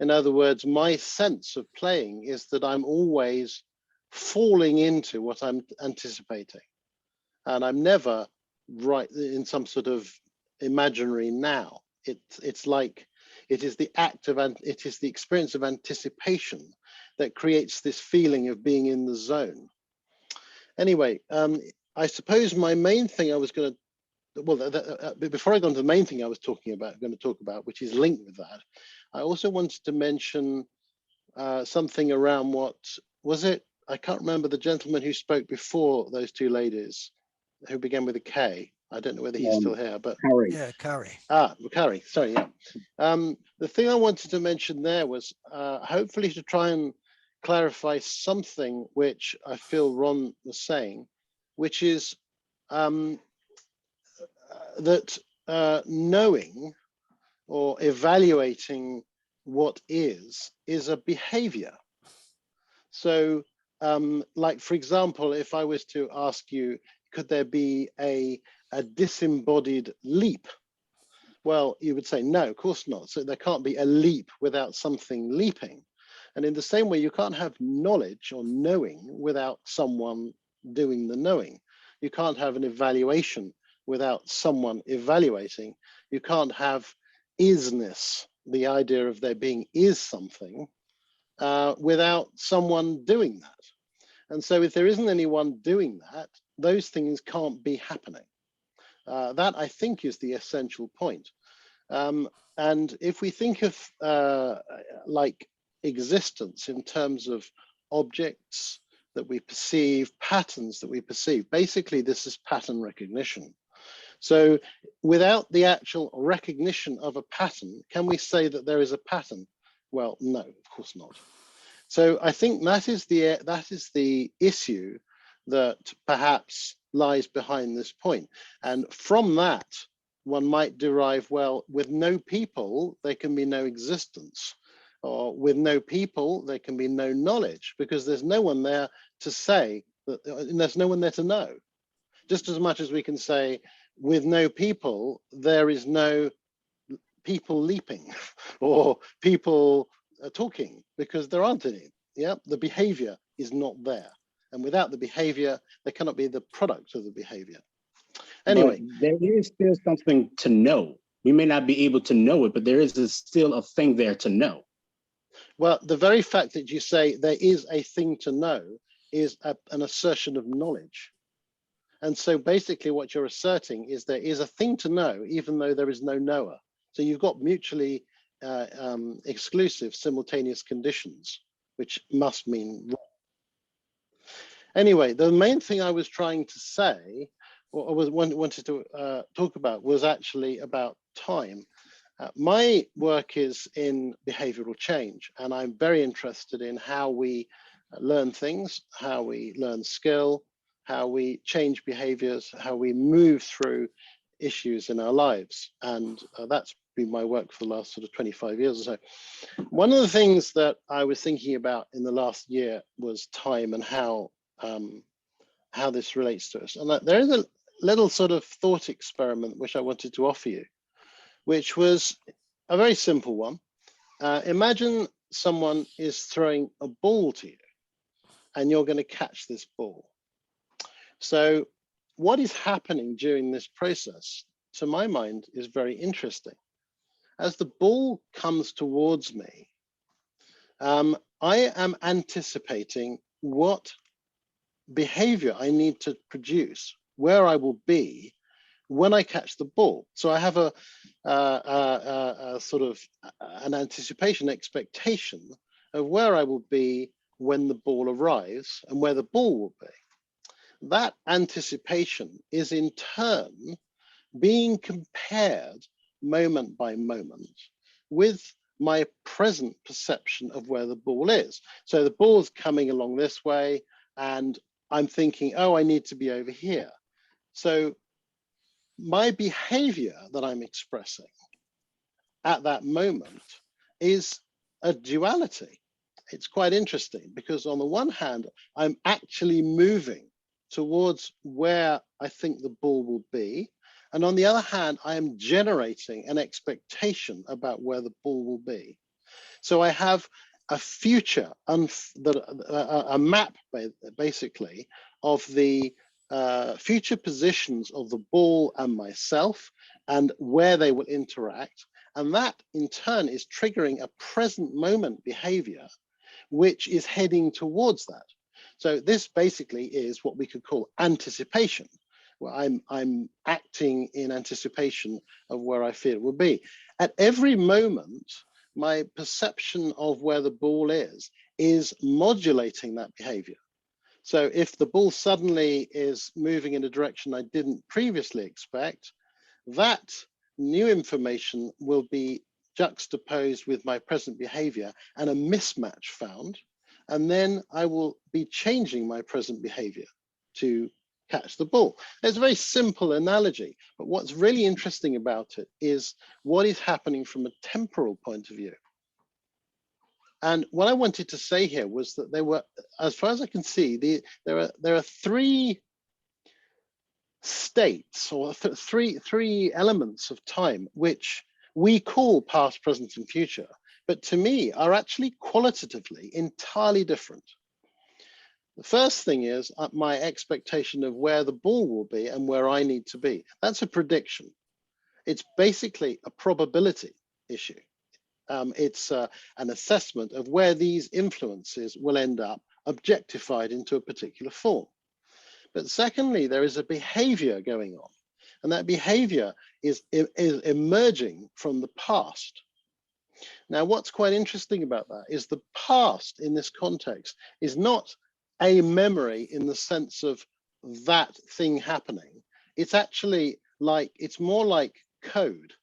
In other words, my sense of playing is that I'm always falling into what I'm anticipating, and I'm never right in some sort of imaginary now. It's like it is the act of it is the experience of anticipation that creates this feeling of being in the zone. Anyway, I suppose my main thing I was going to, well, before I go on to the main thing I was going to talk about, which is linked with that, I also wanted to mention something around what was it? I can't remember the gentleman who spoke before those two ladies, who began with a K. I don't know whether he's still here, but yeah, Carrie. Carrie. Sorry, yeah. The thing I wanted to mention there was hopefully to try and clarify something which I feel Ron was saying, which is that knowing or evaluating what is a behavior. So like, for example, if I was to ask you, could there be a disembodied leap? Well, you would say, no, of course not. So there can't be a leap without something leaping. And in the same way, you can't have knowledge or knowing without someone doing the knowing. You can't have an evaluation without someone evaluating. You can't have isness, the idea of there being is something, without someone doing that. And so if there isn't anyone doing that, those things can't be happening. That, I think, is the essential point. And if we think of like existence in terms of objects that we perceive, patterns that we perceive, basically this is pattern recognition. So without the actual recognition of a pattern, can we say that there is a pattern? Well, no, of course not. So I think that is the issue that perhaps lies behind this point. And from that, one might derive, well, with no people, there can be no existence. Or with no people, there can be no knowledge, because there's no one there to say, that, and there's no one there to know. Just as much as we can say, with no people, there is no people leaping or people talking, because there aren't any. Yeah, the behavior is not there. And without the behavior, there cannot be the product of the behavior. Anyway. But there is still something to know. We may not be able to know it, but there is still a thing there to know. Well, the very fact that you say there is a thing to know is an assertion of knowledge. And so basically what you're asserting is there is a thing to know, even though there is no knower. So you've got mutually exclusive simultaneous conditions, which must mean wrong. Anyway, the main thing I was trying to say, or wanted to talk about, was actually about time. My work is in behavioral change, and I'm very interested in how we learn things, how we learn skill, how we change behaviors, how we move through issues in our lives. And that's been my work for the last sort of 25 years or so. One of the things that I was thinking about in the last year was time and how this relates to us. And there is a little sort of thought experiment which I wanted to offer you, which was a very simple one. Imagine someone is throwing a ball to you and you're going to catch this ball. So what is happening during this process, to my mind, is very interesting. As the ball comes towards me, I am anticipating what behavior I need to produce, where I will be when I catch the ball. So I have a sort of an anticipation, expectation of where I will be when the ball arrives and where the ball will be. That anticipation is in turn being compared moment by moment with my present perception of where the ball is. So the ball's coming along this way and I'm thinking, oh, I need to be over here. So my behavior that I'm expressing at that moment is a duality. It's quite interesting because on the one hand, I'm actually moving towards where I think the ball will be. And on the other hand, I am generating an expectation about where the ball will be. So I have a future, a map basically of the future positions of the ball and myself and where they will interact. And that in turn is triggering a present moment behavior, which is heading towards that. So this basically is what we could call anticipation, where I'm acting in anticipation of where I feel it will be. At every moment, my perception of where the ball is modulating that behavior. So if the ball suddenly is moving in a direction I didn't previously expect, that new information will be juxtaposed with my present behavior and a mismatch found. And then I will be changing my present behavior to catch the ball. It's a very simple analogy, but what's really interesting about it is what is happening from a temporal point of view. And what I wanted to say here was that there were, as far as I can see, there are three states or three elements of time which we call past, present, and future, but to me are actually qualitatively entirely different. The first thing is my expectation of where the ball will be and where I need to be. That's a prediction. It's basically a probability issue. It's an assessment of where these influences will end up objectified into a particular form. But secondly, there is a behavior going on, and that behavior is emerging from the past. Now, what's quite interesting about that is the past in this context is not a memory in the sense of that thing happening. It's actually like, it's more like code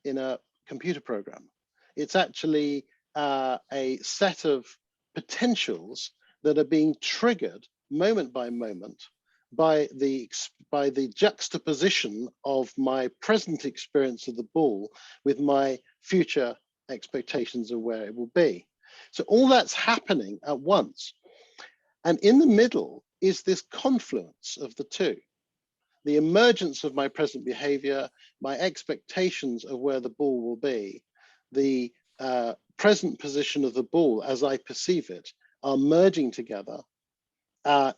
in a computer program. It's actually a set of potentials that are being triggered moment by moment by the juxtaposition of my present experience of the ball with my future expectations of where it will be. So all that's happening at once. And in the middle is this confluence of the two. The emergence of my present behavior, my expectations of where the ball will be, the present position of the ball as I perceive it, are merging together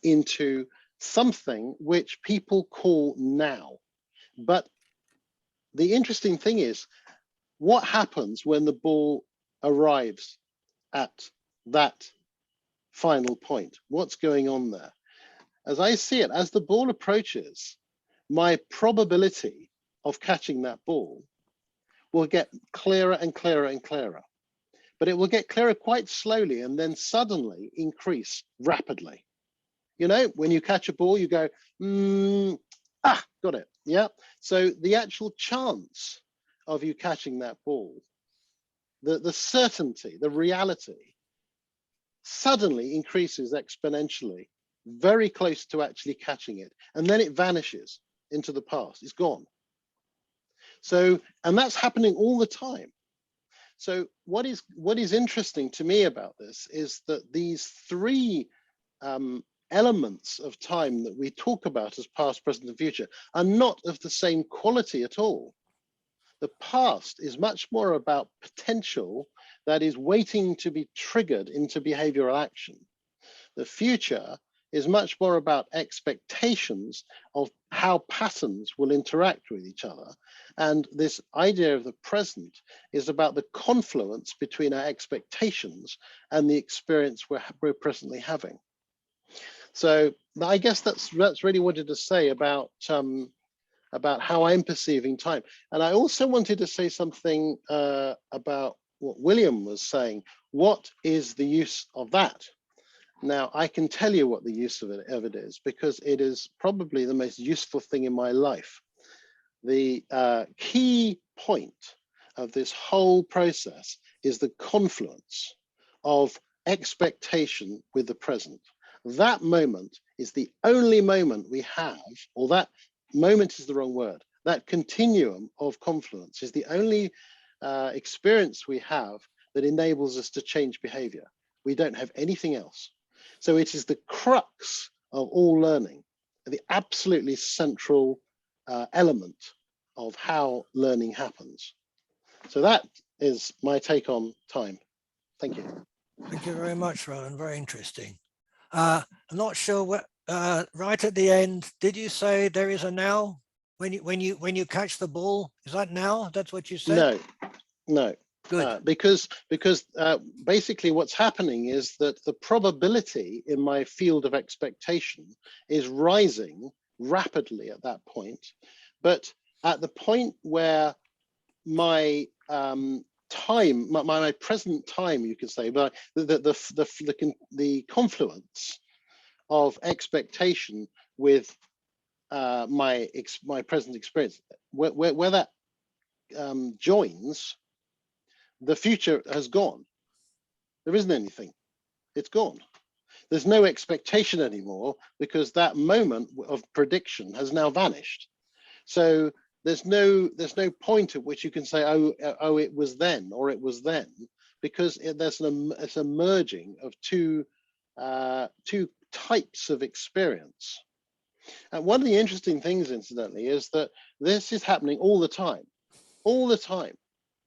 into something which people call now. But the interesting thing is, what happens when the ball arrives at that final point? What's going on there? As I see it, as the ball approaches, my probability of catching that ball will get clearer and clearer and clearer. But it will get clearer quite slowly and then suddenly increase rapidly. You know, when you catch a ball, you go, got it. Yeah. So the actual chance of you catching that ball, the certainty, the reality, suddenly increases exponentially, very close to actually catching it. And then it vanishes into the past. It's gone. So, and that's happening all the time. So what is interesting to me about this is that these three elements of time that we talk about as past, present, and future are not of the same quality at all. The past is much more about potential that is waiting to be triggered into behavioral action. The future is much more about expectations of how patterns will interact with each other. And this idea of the present is about the confluence between our expectations and the experience we're presently having. So I guess that's really wanted to say about how I'm perceiving time. And I also wanted to say something about what William was saying. What is the use of that? Now, I can tell you what the use of it is, because it is probably the most useful thing in my life. The key point of this whole process is the confluence of expectation with the present. That moment is the only moment we have, or that moment is the wrong word, that continuum of confluence is the only experience we have that enables us to change behavior. We don't have anything else. So it is the crux of all learning, the absolutely central element of how learning happens. So that is my take on time. Thank you. Thank you very much, Roland. Very interesting. I'm not sure what, right at the end, did you say there is a now when you catch the ball? Is that now? That's what you said? No. Good. Because basically what's happening is that the probability in my field of expectation is rising rapidly at that point. But at the point where my time, my present time, you could say, but the confluence of expectation with my present experience, where that joins, the future has gone. There isn't anything. It's gone. There's no expectation anymore because that moment of prediction has now vanished. So there's no point at which you can say, oh, it was then or it was then, because it's a merging of two types of experience. And one of the interesting things, incidentally, is that this is happening all the time, all the time.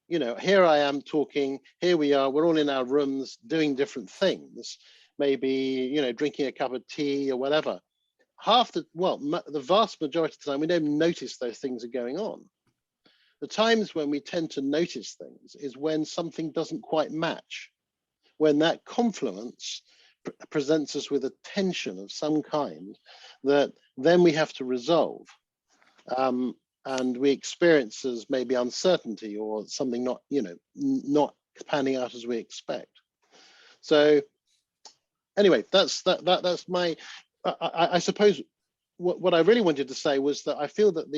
You know, here I am talking, here we are, we're all in our rooms doing different things, maybe, you know, drinking a cup of tea or whatever. The vast majority of the time, we don't notice those things are going on. The times when we tend to notice things is when something doesn't quite match, when that confluence presents us with a tension of some kind that then we have to resolve. And we experience as maybe uncertainty or something not, you know, not panning out as we expect. So anyway, that's my, I suppose what I really wanted to say was that I feel that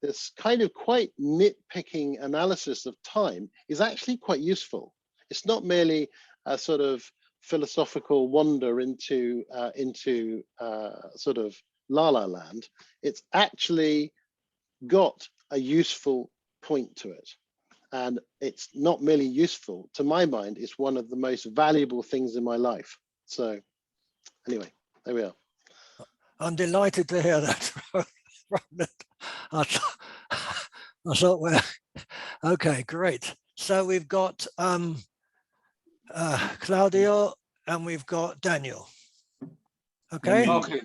this kind of quite nitpicking analysis of time is actually quite useful. It's not merely a sort of philosophical wander into sort of la-la land. It's actually got a useful point to it, and it's not merely useful. To my mind, it's one of the most valuable things in my life. So anyway, there we are. I'm delighted to hear that. I thought, well, okay, great. So we've got Claudio and we've got Daniel. Okay. Okay.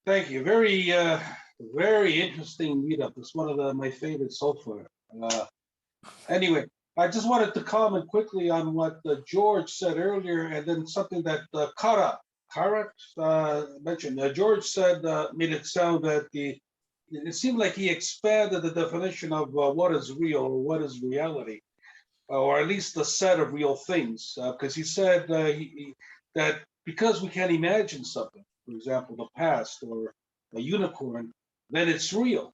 Thank you. Very interesting meetup. It's one of my favorites so far. Anyway, I just wanted to comment quickly on what George said earlier, and then something that Karat mentioned. George said, made it sound that it seemed like he expanded the definition of what is real or what is reality, or at least the set of real things, because he said that because we can't imagine something, for example, the past or a unicorn, then it's real.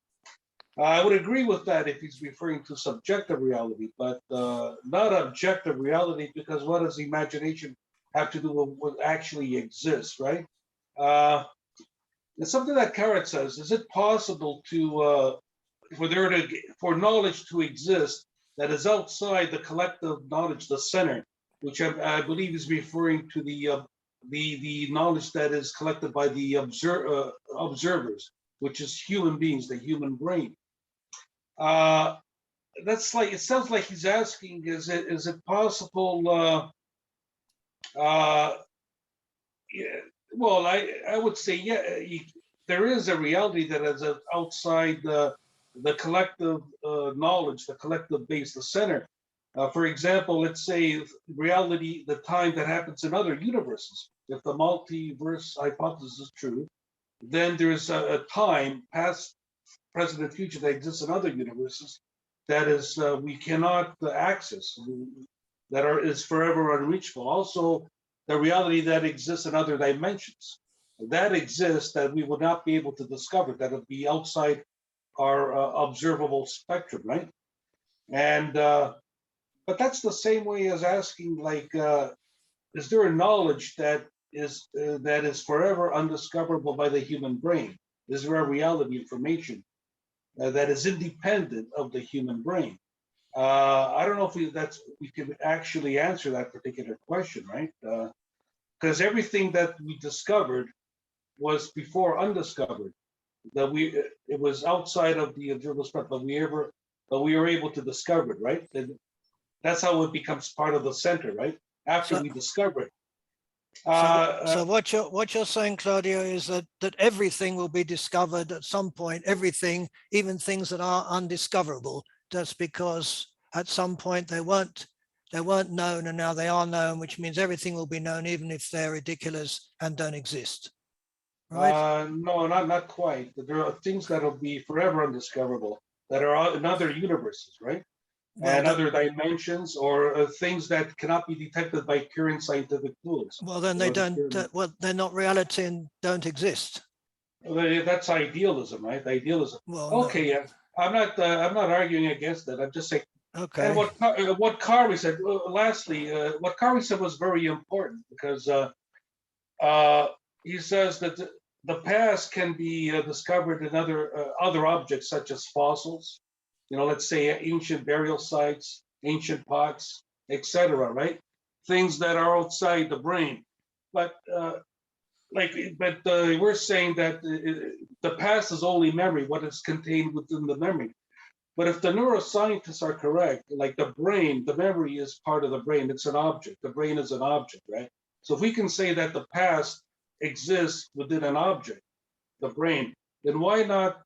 I would agree with that if he's referring to subjective reality, but not objective reality, because what does imagination have to do with what actually exists, right? It's something that Carrot says, is it possible to, for knowledge to exist that is outside the collective knowledge, the center, which I believe is referring to the knowledge that is collected by the observers, which is human beings, the human brain. That's like, it sounds like he's asking, is it possible? Yeah, well, I would say, yeah, there is a reality that is outside the collective knowledge, the collective base, the center. For example, let's say reality, the time that happens in other universes. If the multiverse hypothesis is true, then there's a time, past, present, and future, that exists in other universes that is we cannot access, is forever unreachable. Also, the reality that exists in other dimensions that exists that we would not be able to discover, that would be outside our observable spectrum, right? And but that's the same way as asking, like, is there a knowledge that is forever undiscoverable by the human brain? Is there a reality, information that is independent of the human brain? I don't know if we can actually answer that particular question, right? Because everything that we discovered was before undiscovered. That it was outside of the observable spectrum, but we were able to discover it, right? And that's how it becomes part of the center, right? After we discover it. So what you're saying, Claudio, is that everything will be discovered at some point. Everything, even things that are undiscoverable, just because at some point they weren't known and now they are known, which means everything will be known, even if they're ridiculous and don't exist. Right? No, not quite. There are things that will be forever undiscoverable that are in other universes, right? Well, and other dimensions, or things that cannot be detected by current scientific tools. Well, then they don't. Well, they're not reality and don't exist. That's idealism, right? Idealism. Well, okay, no. yeah. I'm not arguing against that. I'm just saying. Okay. And what Kari said. Lastly, what Kari said was very important, because he says that the past can be discovered in other objects, such as fossils. You know, let's say ancient burial sites, ancient pots, etc. Right? Things that are outside the brain. But we're saying that the past is only memory, what is contained within the memory. But if the neuroscientists are correct, like the brain, the memory is part of the brain. It's an object. The brain is an object, right? So if we can say that the past exists within an object, the brain, then why not?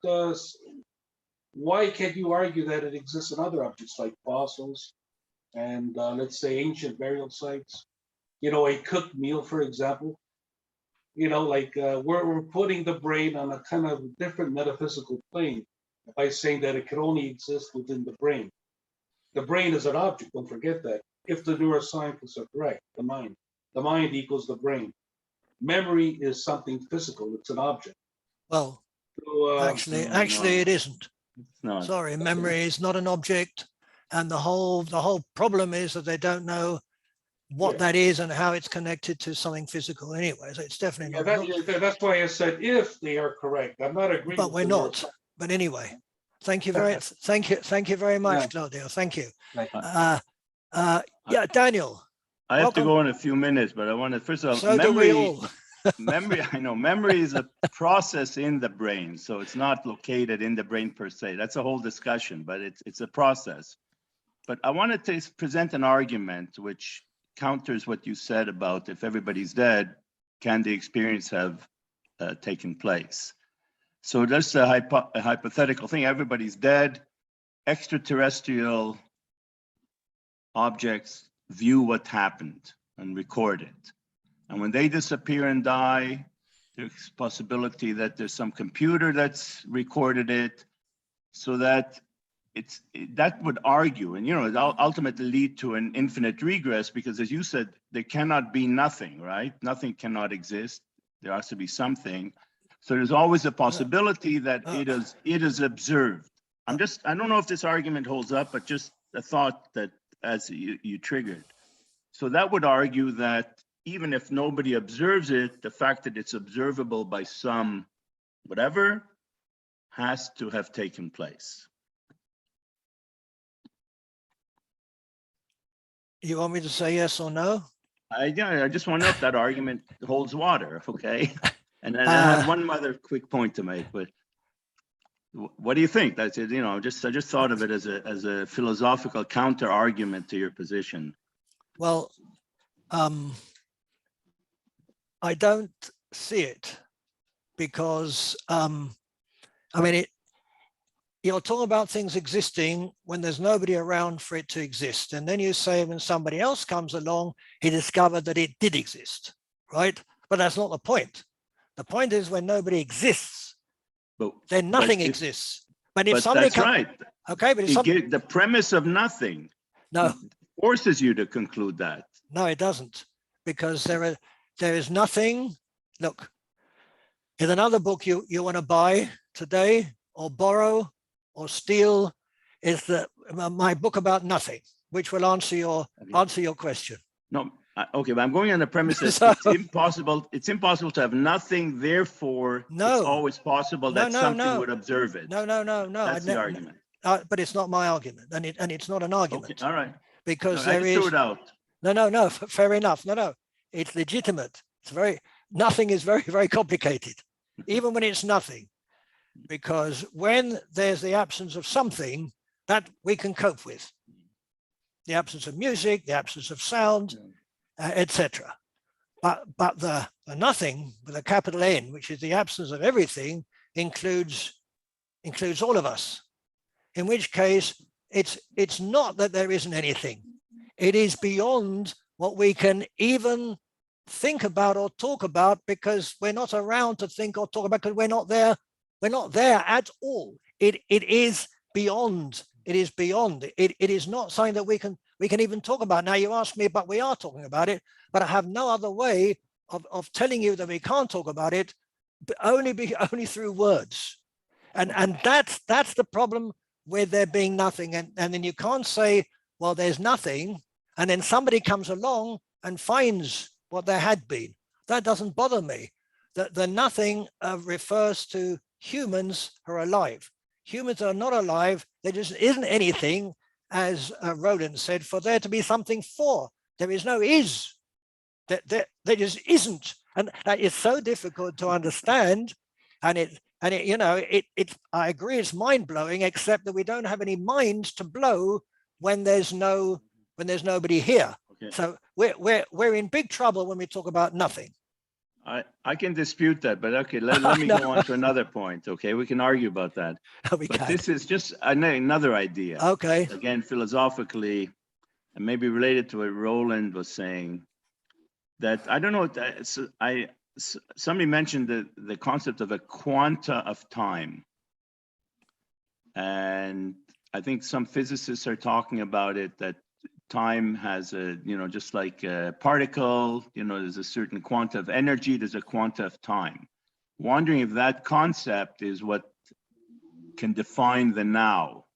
Why can't you argue that it exists in other objects like fossils and let's say ancient burial sites? You know, a cooked meal, for example. You know, like we're putting the brain on a kind of different metaphysical plane by saying that it can only exist within the brain. The brain is an object, don't forget that. If the neuroscientists are correct, the mind equals the brain. Memory is something physical, it's an object. Well, so, actually it isn't. No. Sorry, memory is not an object, and the whole problem is that they don't know what that is and how it's connected to something physical anyway. So it's definitely not. That's why I said if they are correct. I'm not agreeing. But we're not. But anyway, thank you very much, Claudio. Thank you. Yeah, Daniel. I have to go in a few minutes, but I want to first of all, so memory. Do we all. Memory, I know memory is a process in the brain, so it's not located in the brain per se. That's a whole discussion, but it's a process. But I wanted to present an argument which counters what you said about if everybody's dead, can the experience have taken place? So that's a hypothetical thing. Everybody's dead. Extraterrestrial objects view what happened and record it. And when they disappear and die, there's possibility that there's some computer that's recorded it, so that that would argue, and it ultimately lead to an infinite regress, because as you said, there cannot be nothing, right? Nothing cannot exist. There has to be something. So there's always a possibility that it is observed. I don't know if this argument holds up, but just a thought that as you triggered. So that would argue that even if nobody observes it, the fact that it's observable by some whatever has to have taken place. You want me to say yes or no? I just want to know if that argument holds water, okay? And then I have one other quick point to make, but what do you think? That's it, I just thought of it as a philosophical counter argument to your position. Well, I don't see it because you're talking about things existing when there's nobody around for it to exist. And then you say when somebody else comes along, he discovered that it did exist, right? But that's not the point. The point is when nobody exists, then nothing exists. But if somebody that's right. Okay, but if the premise of nothing forces you to conclude that. No, it doesn't, because there is nothing. Look, in another book you want to buy today or borrow or steal is my book about nothing, which will answer your question. No, okay, but I'm going on the premise that it's impossible to have nothing, therefore it's always possible that something would observe it. No. That's the argument. But it's not my argument, and it's not an argument. Okay, all right. Because I just threw it out. No, fair enough. No, it's legitimate. Nothing is very, very complicated, even when it's nothing. Because when there's the absence of something that we can cope with, the absence of music, the absence of sound, etc. But the nothing with a capital N, which is the absence of everything, includes all of us. In which case, it's not that there isn't anything. It is beyond what we can even think about or talk about, because we're not around to think or talk about, because we're not there. We're not there at all. It is beyond. It is beyond. It is not something that we can even talk about. Now you ask me, but we are talking about it. But I have no other way of telling you that we can't talk about it, but only through words. And that's the problem with there being nothing. And then you can't say, well, there's nothing, and then somebody comes along and finds what there had been. That doesn't bother me. The nothing refers to humans who are alive. Humans are not alive. There just isn't anything, as Roland said, for there to be something for. There is no is. There just isn't. And that is so difficult to understand. And I agree, it's mind-blowing, except that we don't have any minds to blow when there's nobody here. Okay. So we're in big trouble when we talk about nothing. I can dispute that, but okay, let me go on to another point. Okay, we can argue about that. But this is just another idea. Okay. Again, philosophically, and maybe related to what Roland was saying, that I don't know. Somebody mentioned the concept of a quanta of time, and I think some physicists are talking about it, that time has just like a particle, there's a certain quanta of energy, there's a quanta of time. Wondering if that concept is what can define the now,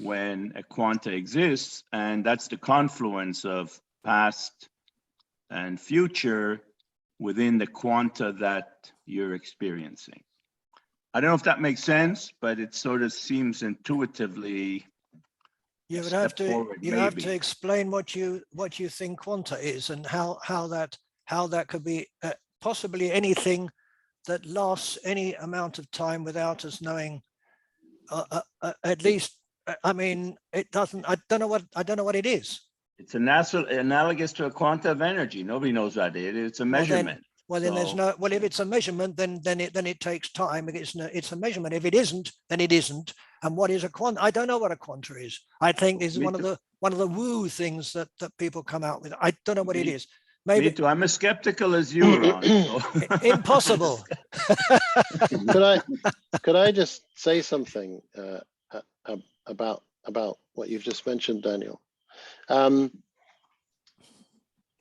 when a quanta exists, and that's the confluence of past and future within the quanta that you're experiencing. I don't know if that makes sense, but it sort of seems intuitively. You would have to explain what you think quanta is, and how that could be possibly anything that lasts any amount of time without us knowing. At least, I mean, it doesn't. I don't know what it is. It's analogous to a quanta of energy. Nobody knows what it is. It's a measurement. Then there's no. Well, if it's a measurement, then it takes time. It's a measurement. If it isn't, then it isn't. And what is a quanta? I don't know what a quanta is. I think this is one of the woo things that people come out with. I don't know what it is. Maybe. Me too. I'm as skeptical as you, Ron. So. Impossible. Could I just say something about what you've just mentioned, Daniel?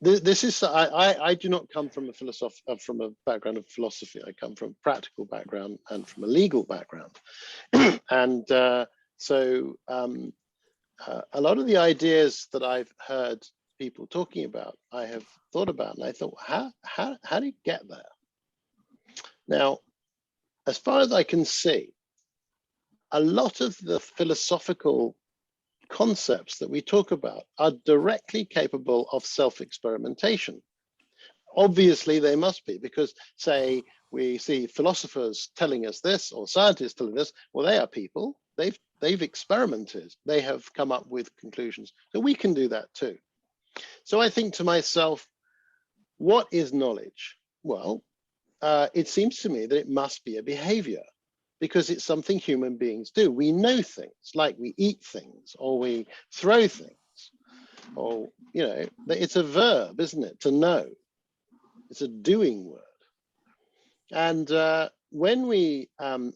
This is, I do not come from a background of philosophy. I come from a practical background and from a legal background. And so a lot of the ideas that I've heard people talking about, I have thought about, and I thought, how do you get there? Now, as far as I can see, a lot of the philosophical concepts that we talk about are directly capable of self-experimentation. Obviously, they must be, because say we see philosophers telling us this or scientists telling us, well, they are people. They've experimented. They have come up with conclusions. So we can do that too. So I think to myself, what is knowledge? Well, it seems to me that it must be a behavior, because it's something human beings do. We know things, like we eat things, or we throw things, or, you know, it's a verb, isn't it, to know? It's a doing word. And when we, and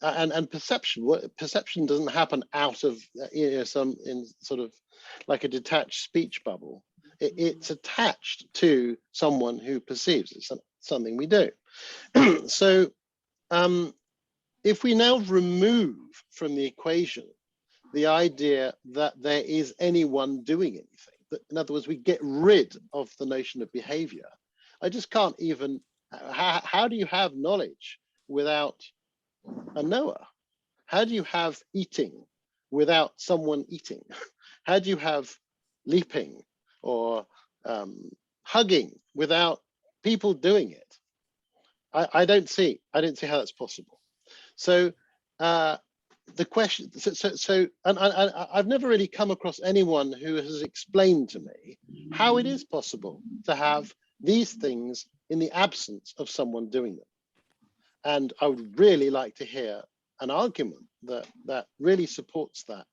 perception doesn't happen out of, you know, in sort of like a detached speech bubble. It's attached to someone who perceives. It's something we do. So, if we now remove from the equation the idea that there is anyone doing anything, that, in other words, we get rid of the notion of behavior, I just can't even, how do you have knowledge without a knower? How do you have eating without someone eating? How do you have leaping or hugging without people doing it? I don't see how that's possible. So the question, and I've never really come across anyone who has explained to me how it is possible to have these things in the absence of someone doing them. And I would really like to hear an argument that really supports that.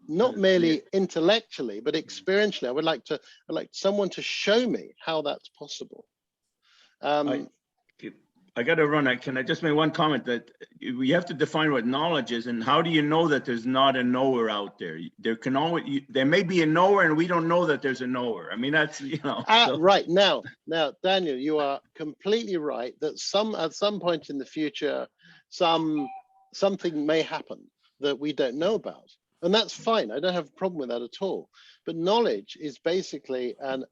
Not merely intellectually, but experientially. I'd like someone to show me how that's possible. I got to run. Can I just make one comment that we have to define what knowledge is, and how do you know that there's not a knower out there? There may be a knower, and we don't know that there's a knower. I mean, that's, you know. Right now, Daniel, you are completely right that at some point in the future, something may happen that we don't know about, and that's fine. I don't have a problem with that at all. But knowledge is basically a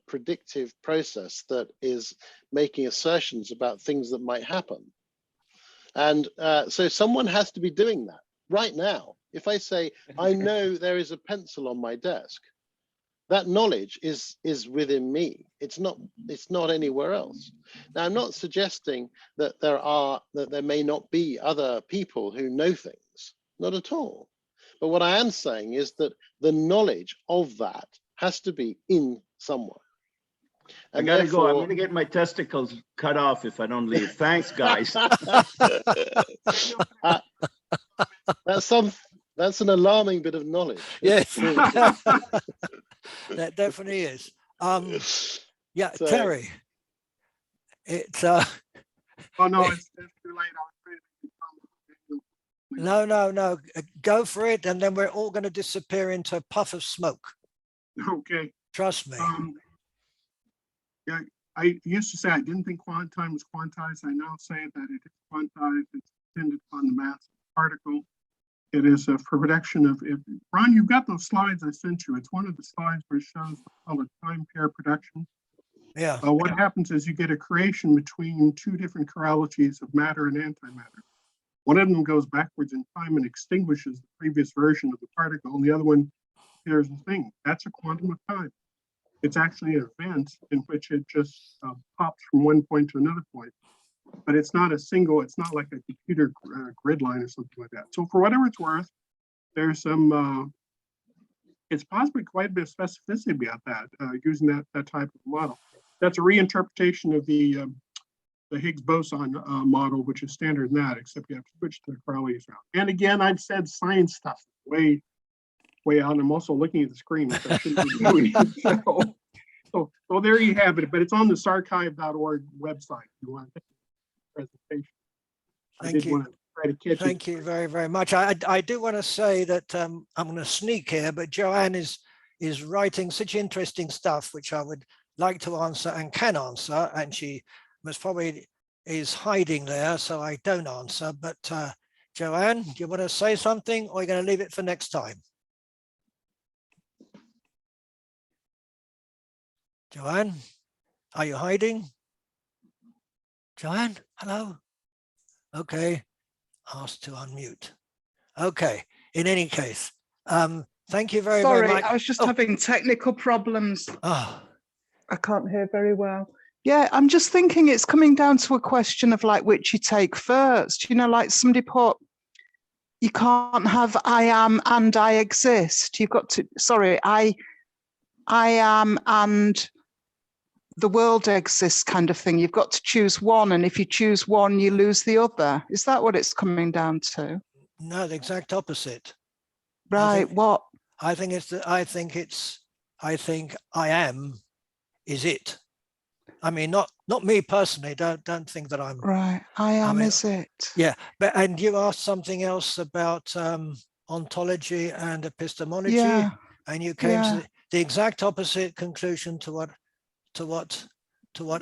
predictive process that is making assertions about things that might happen. And so someone has to be doing that right now. If I say, I know there is a pencil on my desk, that knowledge is within me. It's not anywhere else. Now, I'm not suggesting that there may not be other people who know things, not at all. But what I am saying is that the knowledge of that has to be in someone. And I gotta go. I'm gonna get my testicles cut off if I don't leave. Thanks, guys. That's an alarming bit of knowledge. Yes, that definitely is. Yeah, so, Terry. It's Oh no, it's too late. No. Go for it, and then we're all going to disappear into a puff of smoke. Okay. Trust me. Yeah, I used to say I didn't think time was quantized. I now say that it is quantized. It's dependent upon the mass of the particle. It is for production of. Ron, you've got those slides I sent you. It's one of the slides where it shows the time pair production. Yeah. What happens is you get a creation between two different chiralities of matter and antimatter. One of them goes backwards in time and extinguishes the previous version of the particle, and the other one appears a thing. That's a quantum of time. It's actually an event in which it just pops from one point to another point. But it's not a single, it's not like a computer grid line or something like that. So for whatever it's worth, there's some, it's possibly quite a bit of specificity about that, using that type of model. That's a reinterpretation of the Higgs boson model, which is standard in that, except you have to switch to the Crowley's route. And again, I've said science stuff way out, and I'm also looking at the screen, which I shouldn't be doing. So there you have it, but it's on the sarchive.org website if you want to take the presentation. Thank you. Thank you very, very much. I do want to say that I'm going to sneak here, but Joanne is writing such interesting stuff, which I would like to answer and can answer, and she most probably is hiding there, so I don't answer. But Joanne, do you want to say something, or are you going to leave it for next time? Joanne, are you hiding? Joanne, hello? Okay, asked to unmute. Okay, in any case, thank you very, very much. Sorry, I was just having technical problems. Oh. I can't hear very well. Yeah, I'm just thinking it's coming down to a question of like which you take first. You know, like somebody put, you can't have I am and I exist. You've got to, sorry, I am and the world exists kind of thing. You've got to choose one, and if you choose one, you lose the other. Is that what it's coming down to? No, the exact opposite. Right, what? I think I am is it. I mean, not me personally. Don't think that I'm right. I am is it. Yeah, but and you asked something else about ontology and epistemology, yeah. and you came to the exact opposite conclusion to what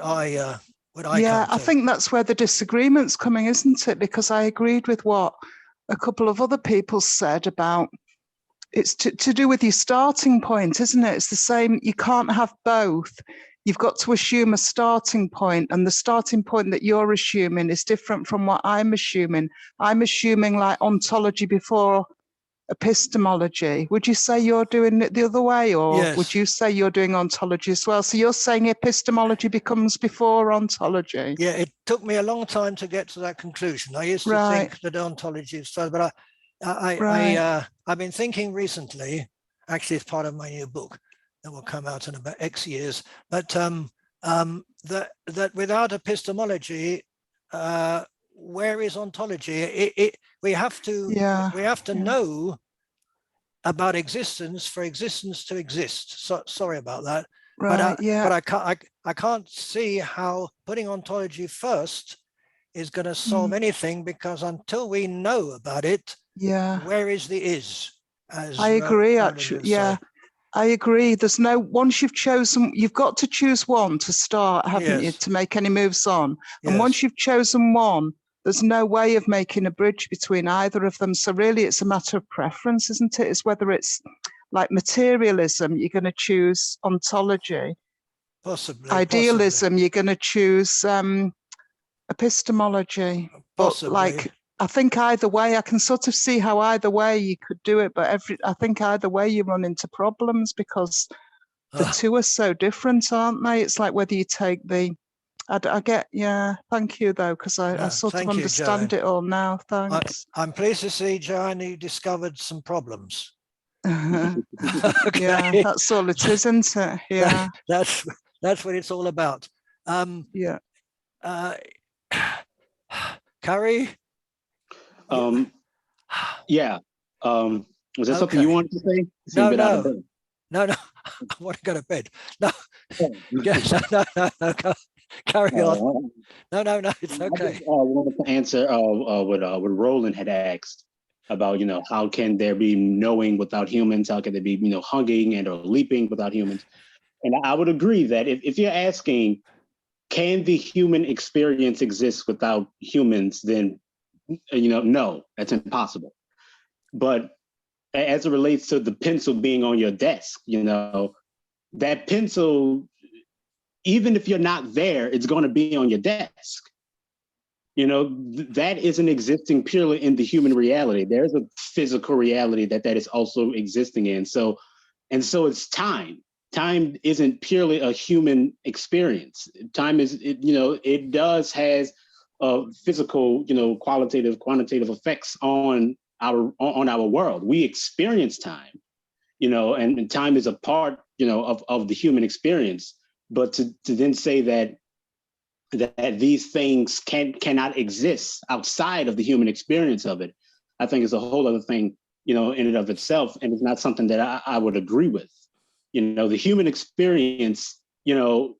I yeah, come to. I think that's where the disagreement's coming, isn't it? Because I agreed with what a couple of other people said about it's to do with your starting point, isn't it? It's the same. You can't have both. You've got to assume a starting point, and the starting point that you're assuming is different from what I'm assuming. I'm assuming like ontology before epistemology. Would you say you're doing it the other way, or yes. Would you say you're doing ontology as well? So you're saying epistemology becomes before ontology? Yeah, it took me a long time to get to that conclusion. I used to think that ontology is further, but I've been thinking recently, actually it's part of my new book that will come out in about X years, but that without epistemology, where is ontology? We have to know about existence for existence to exist. So sorry about that. Right, but I can't see how putting ontology first is going to solve anything, because until we know about it, where is the is? I agree, actually. Yeah, I agree. There's no, once you've chosen, you've got to choose one to start, haven't you, to make any moves on. And once you've chosen one, there's no way of making a bridge between either of them. So really it's a matter of preference, isn't it? It's whether it's like materialism, you're going to choose ontology. Possibly. Idealism, you're going to choose epistemology. Possibly. But like, I think either way, I can sort of see how either way you could do it, but I think either way you run into problems because the two are so different, aren't they? It's like whether you take the, I get, thank you though, because I sort of understand it all now, thanks. I'm pleased to see, Joanne, you discovered some problems. Okay. Yeah, that's all it is, isn't it? Yeah. That's what it's all about. Yeah. Carrie? Yeah. Was there something you wanted to say? No, I want to go to bed. No, no, carry on. No, it's okay. I wanted to answer what Roland had asked about, how can there be knowing without humans? How can there be, hugging and or leaping without humans? And I would agree that if you're asking, can the human experience exist without humans, then, no, that's impossible. But as it relates to the pencil being on your desk, that pencil, even if you're not there, it's going to be on your desk. That isn't existing purely in the human reality. There's a physical reality that is also existing in. So it's time. Time isn't purely a human experience. Time is, it does has physical, qualitative, quantitative effects on our world. We experience time, and time is a part, of the human experience. But to then say that these things cannot exist outside of the human experience of it, I think is a whole other thing, in and of itself, and it's not something that I would agree with. The human experience, it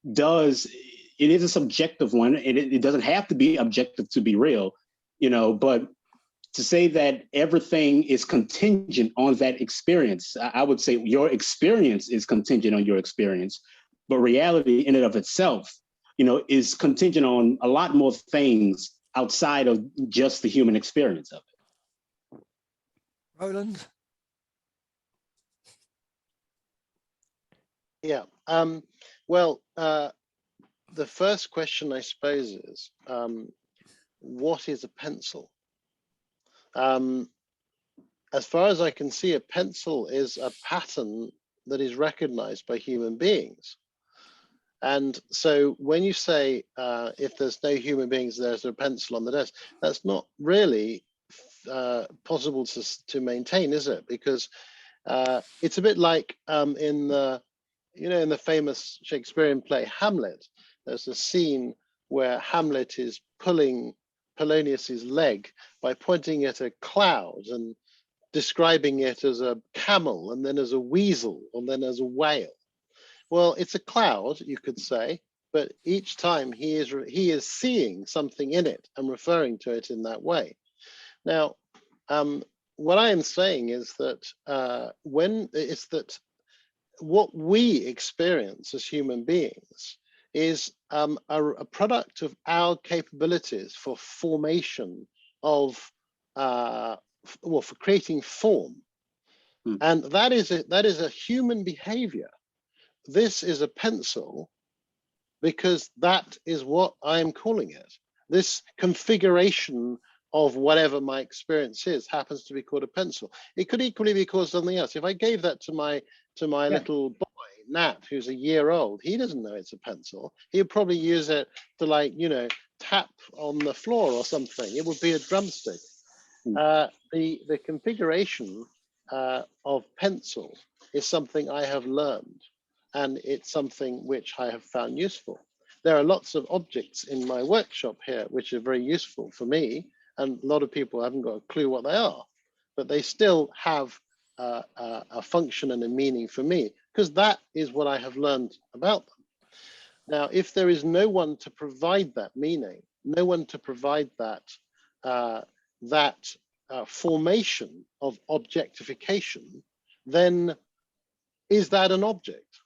is a subjective one, and it doesn't have to be objective to be real, but to say that everything is contingent on that experience, I would say your experience is contingent on your experience, but reality in and of itself, is contingent on a lot more things outside of just the human experience of it. Roland? Yeah. Well, the first question, I suppose, is what is a pencil? As far as I can see, a pencil is a pattern that is recognized by human beings. And so when you say, if there's no human beings, there's a pencil on the desk, that's not really possible to maintain, is it? Because it's a bit like in the famous Shakespearean play Hamlet, there's a scene where Hamlet is pulling Polonius's leg by pointing at a cloud and describing it as a camel, and then as a weasel, and then as a whale. Well, it's a cloud, you could say, but each time he is seeing something in it and referring to it in that way. Now, what I am saying is that what we experience as human beings is a product of our capabilities for formation of, for creating form. And that is a human behavior. This is a pencil because that is what I am calling it. This configuration of whatever my experience is happens to be called a pencil. It could equally be called something else. If I gave that to my little boy, Nat, who's a year old, he doesn't know it's a pencil. He'd probably use it to tap on the floor or something. It would be a drumstick. The configuration of pencil is something I have learned, and it's something which I have found useful. There are lots of objects in my workshop here which are very useful for me, and a lot of people haven't got a clue what they are, but they still have a function and a meaning for me, because that is what I have learned about them. Now, if there is no one to provide that meaning, no one to provide that formation of objectification, then is that an object?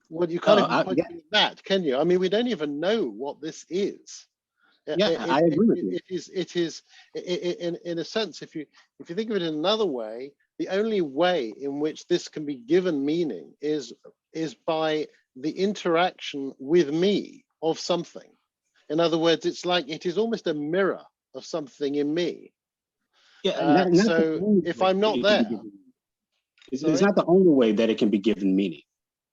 Well, you can't even point to that, can you? I mean, we don't even know what this is. Yeah, I agree with you. It is in a sense, if you think of it in another way, the only way in which this can be given meaning is by the interaction with me of something. In other words, it's like it is almost a mirror of something in me. Yeah, so if I'm not there, it's not the only way that it can be given meaning.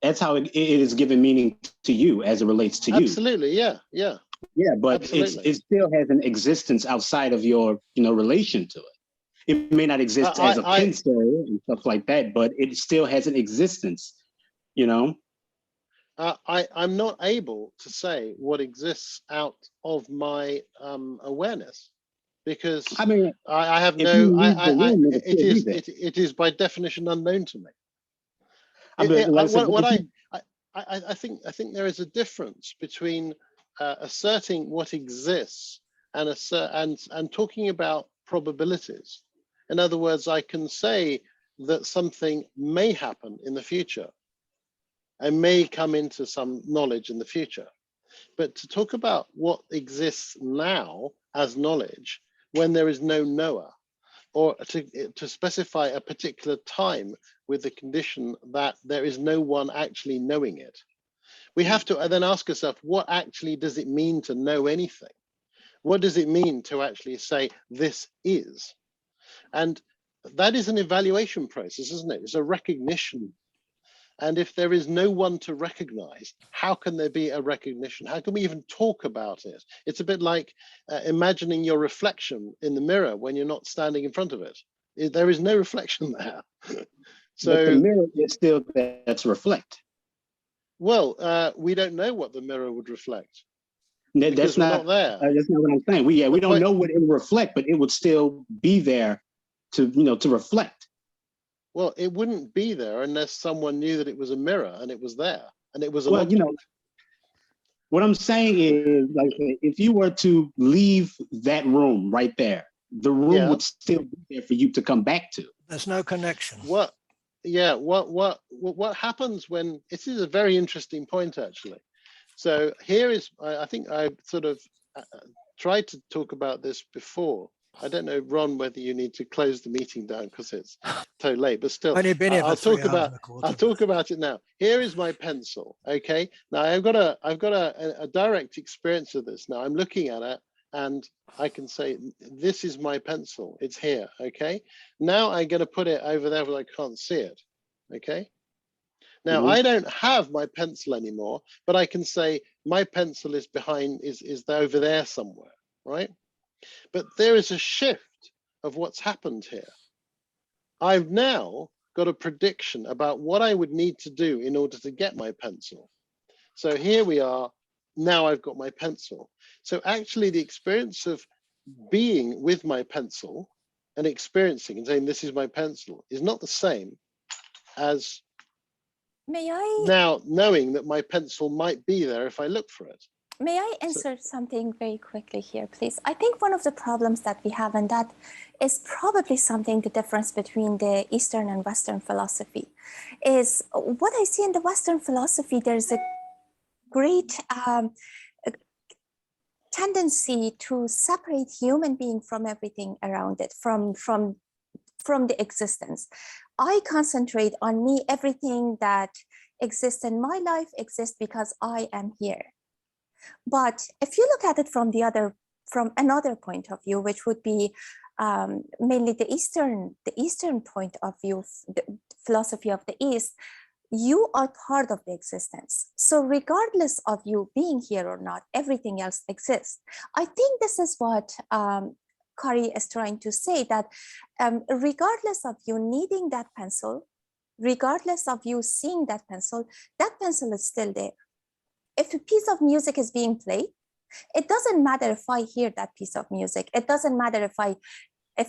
That's how it is given meaning to you as it relates to you. Absolutely, yeah. Yeah, but it still has an existence outside of your relation to it. It may not exist as a pencil and stuff like that, but it still has an existence, I'm not able to say what exists out of my awareness, because I mean, I have no. It is by definition unknown to me. I think there is a difference between asserting what exists and talking about probabilities. In other words, I can say that something may happen in the future. I may come into some knowledge in the future. But to talk about what exists now as knowledge when there is no knower, or to specify a particular time with the condition that there is no one actually knowing it, we have to then ask ourselves, what actually does it mean to know anything? What does it mean to actually say this is? And that is an evaluation process, isn't it? It's a recognition. And if there is no one to recognize, how can there be a recognition? How can we even talk about it? It's a bit like imagining your reflection in the mirror when you're not standing in front of it. There is no reflection there. So but the mirror is still there to reflect. Well, we don't know what the mirror would reflect. That's not there. That's not what I'm saying. We don't know what it would reflect, but it would still be there to to reflect. Well, it wouldn't be there unless someone knew that it was a mirror and it was there and it was. Well, what I'm saying is, like, if you were to leave that room right there, the room would still be there for you to come back to. There's no connection. What? yeah, what happens when, this is a very interesting point actually. So here is, I think I sort of tried to talk about this before. I don't know, Ron, whether you need to close the meeting down because it's so late, but still, I'll talk about it now. Here is my pencil. Okay, now I've got a direct experience of this. Now I'm looking at it and I can say, this is my pencil. It's here. Okay, now I'm going to put it over there where I can't see it. Okay. Now I don't have my pencil anymore, but I can say my pencil is behind, is over there somewhere, right? But there is a shift of what's happened here. I've now got a prediction about what I would need to do in order to get my pencil. So here we are, now I've got my pencil. So actually the experience of being with my pencil and experiencing and saying, this is my pencil, is not the same as now knowing that my pencil might be there if I look for it. May I insert something very quickly here, please? I think one of the problems that we have, and that is probably something, the difference between the Eastern and Western philosophy, is what I see in the Western philosophy, there's a great tendency to separate human being from everything around it, from the existence. I concentrate on me, everything that exists in my life exists because I am here. But if you look at it from another point of view, which would be mainly the Eastern point of view, the philosophy of the East, you are part of the existence. So regardless of you being here or not, everything else exists. I think this is what Kari is trying to say, that regardless of you needing that pencil, regardless of you seeing that pencil is still there. If a piece of music is being played, it doesn't matter if I hear that piece of music. It doesn't matter if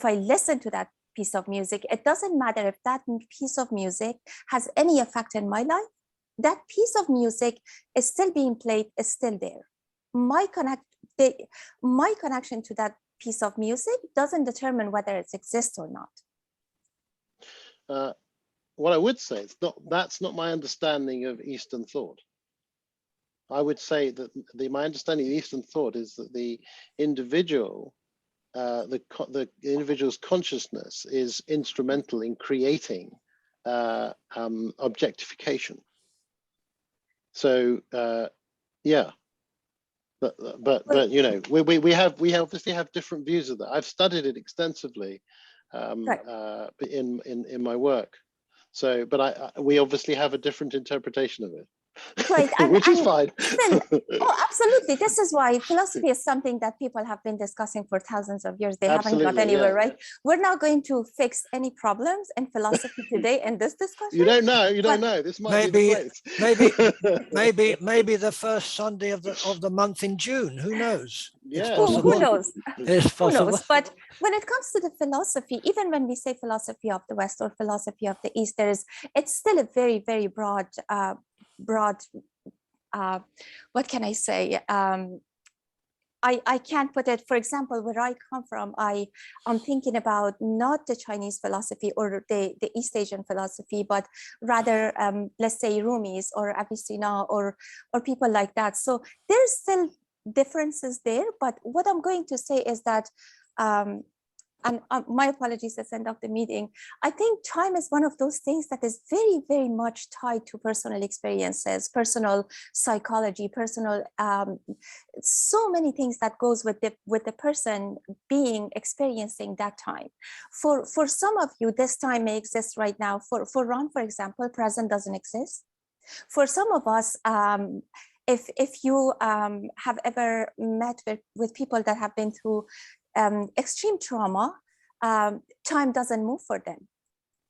I listen to that piece of music. It doesn't matter if that piece of music has any effect in my life. That piece of music is still being played, is still there. My connection to that piece of music doesn't determine whether it exists or not. What I would say, that's not my understanding of Eastern thought. I would say that my understanding of Eastern thought is that the individual, the individual's consciousness is instrumental in creating objectification. So yeah, but you know, we obviously have different views of that. I've studied it extensively in my work. So, but we obviously have a different interpretation of it. Right, which is fine. Oh, absolutely. This is why philosophy is something that people have been discussing for thousands of years. They haven't got anywhere, right? We're not going to fix any problems in philosophy today in this discussion. You don't know. You don't know. This might be the place. maybe the first Sunday of the month in June. Who knows? Yeah. Who knows? It's possible. Who knows? But when it comes to the philosophy, even when we say philosophy of the West or philosophy of the East, it's still a very, very broad, what can I say? I can't put it, for example, where I come from, I'm thinking about not the Chinese philosophy or the East Asian philosophy, but rather, let's say Rumis or Avicenna or people like that. So there's still differences there, but what I'm going to say is that, and my apologies at the end of the meeting, I think time is one of those things that is very, very much tied to personal experiences, personal psychology, personal, so many things that goes with the person experiencing that time. For some of you, this time may exist right now. For Ron, for example, present doesn't exist. For some of us, if you have ever met with people that have been through extreme trauma, time doesn't move for them.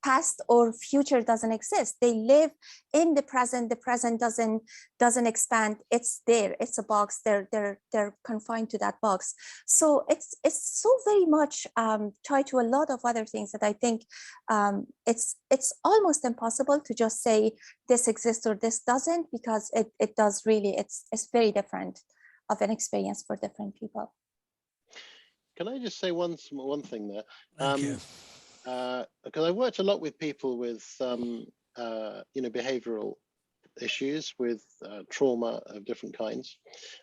Past or future doesn't exist. They live in the present. The present doesn't expand. It's there. It's a box. They're confined to that box. So it's so very much tied to a lot of other things that I think it's almost impossible to just say this exists or this doesn't, because it does really. It's very different of an experience for different people. Can I just say one thing there? Thank you. because I worked a lot with people with, behavioral issues, with trauma of different kinds.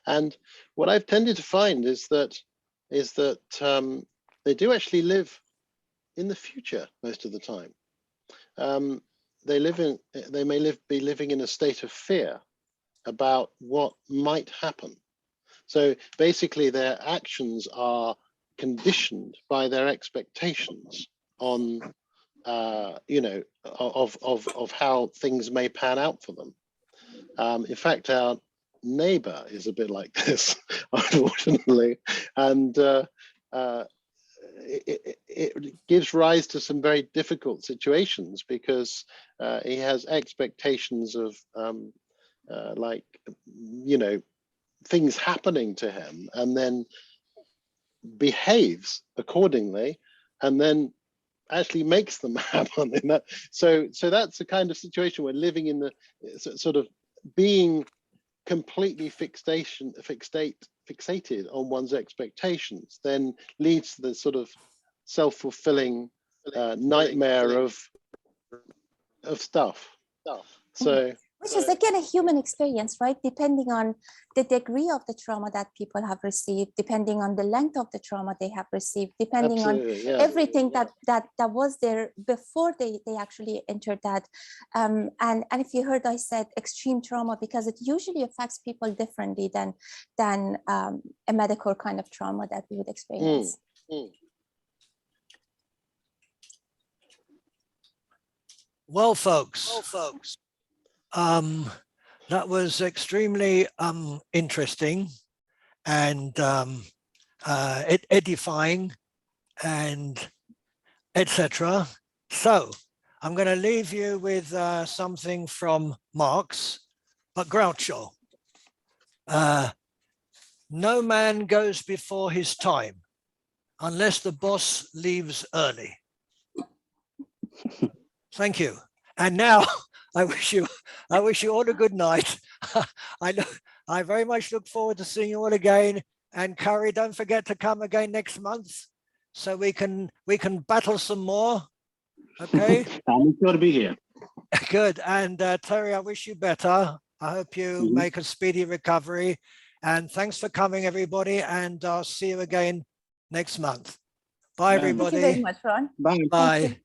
And what I've tended to find is that they do actually live in the future most of the time. They may be living in a state of fear about what might happen. So basically their actions are conditioned by their expectations on, of how things may pan out for them. In fact, our neighbor is a bit like this, unfortunately, and it gives rise to some very difficult situations because he has expectations of things happening to him, and then behaves accordingly, and then actually makes them happen in that. So that's the kind of situation where living in the sort of being completely fixated on one's expectations then leads to the sort of self-fulfilling nightmare of stuff. So which is again a human experience, right? Depending on the degree of the trauma that people have received, depending on the length of the trauma they have received, depending on everything that was there before they actually entered that. And if you heard, I said extreme trauma because it usually affects people differently than a medical kind of trauma that we would experience. Well, folks. That was extremely interesting and edifying and etc. So I'm going to leave you with something from Marx, but Groucho. No man goes before his time unless the boss leaves early. Thank you. And now I wish you all a good night. I very much look forward to seeing you all again. And Curry, don't forget to come again next month so we can battle some more. Okay. I'm sure to be here. Good. And Terry, I wish you better. I hope you make a speedy recovery. And thanks for coming, everybody. And I'll see you again next month. Bye, everybody. Thank you very much, Ron. Bye. Bye.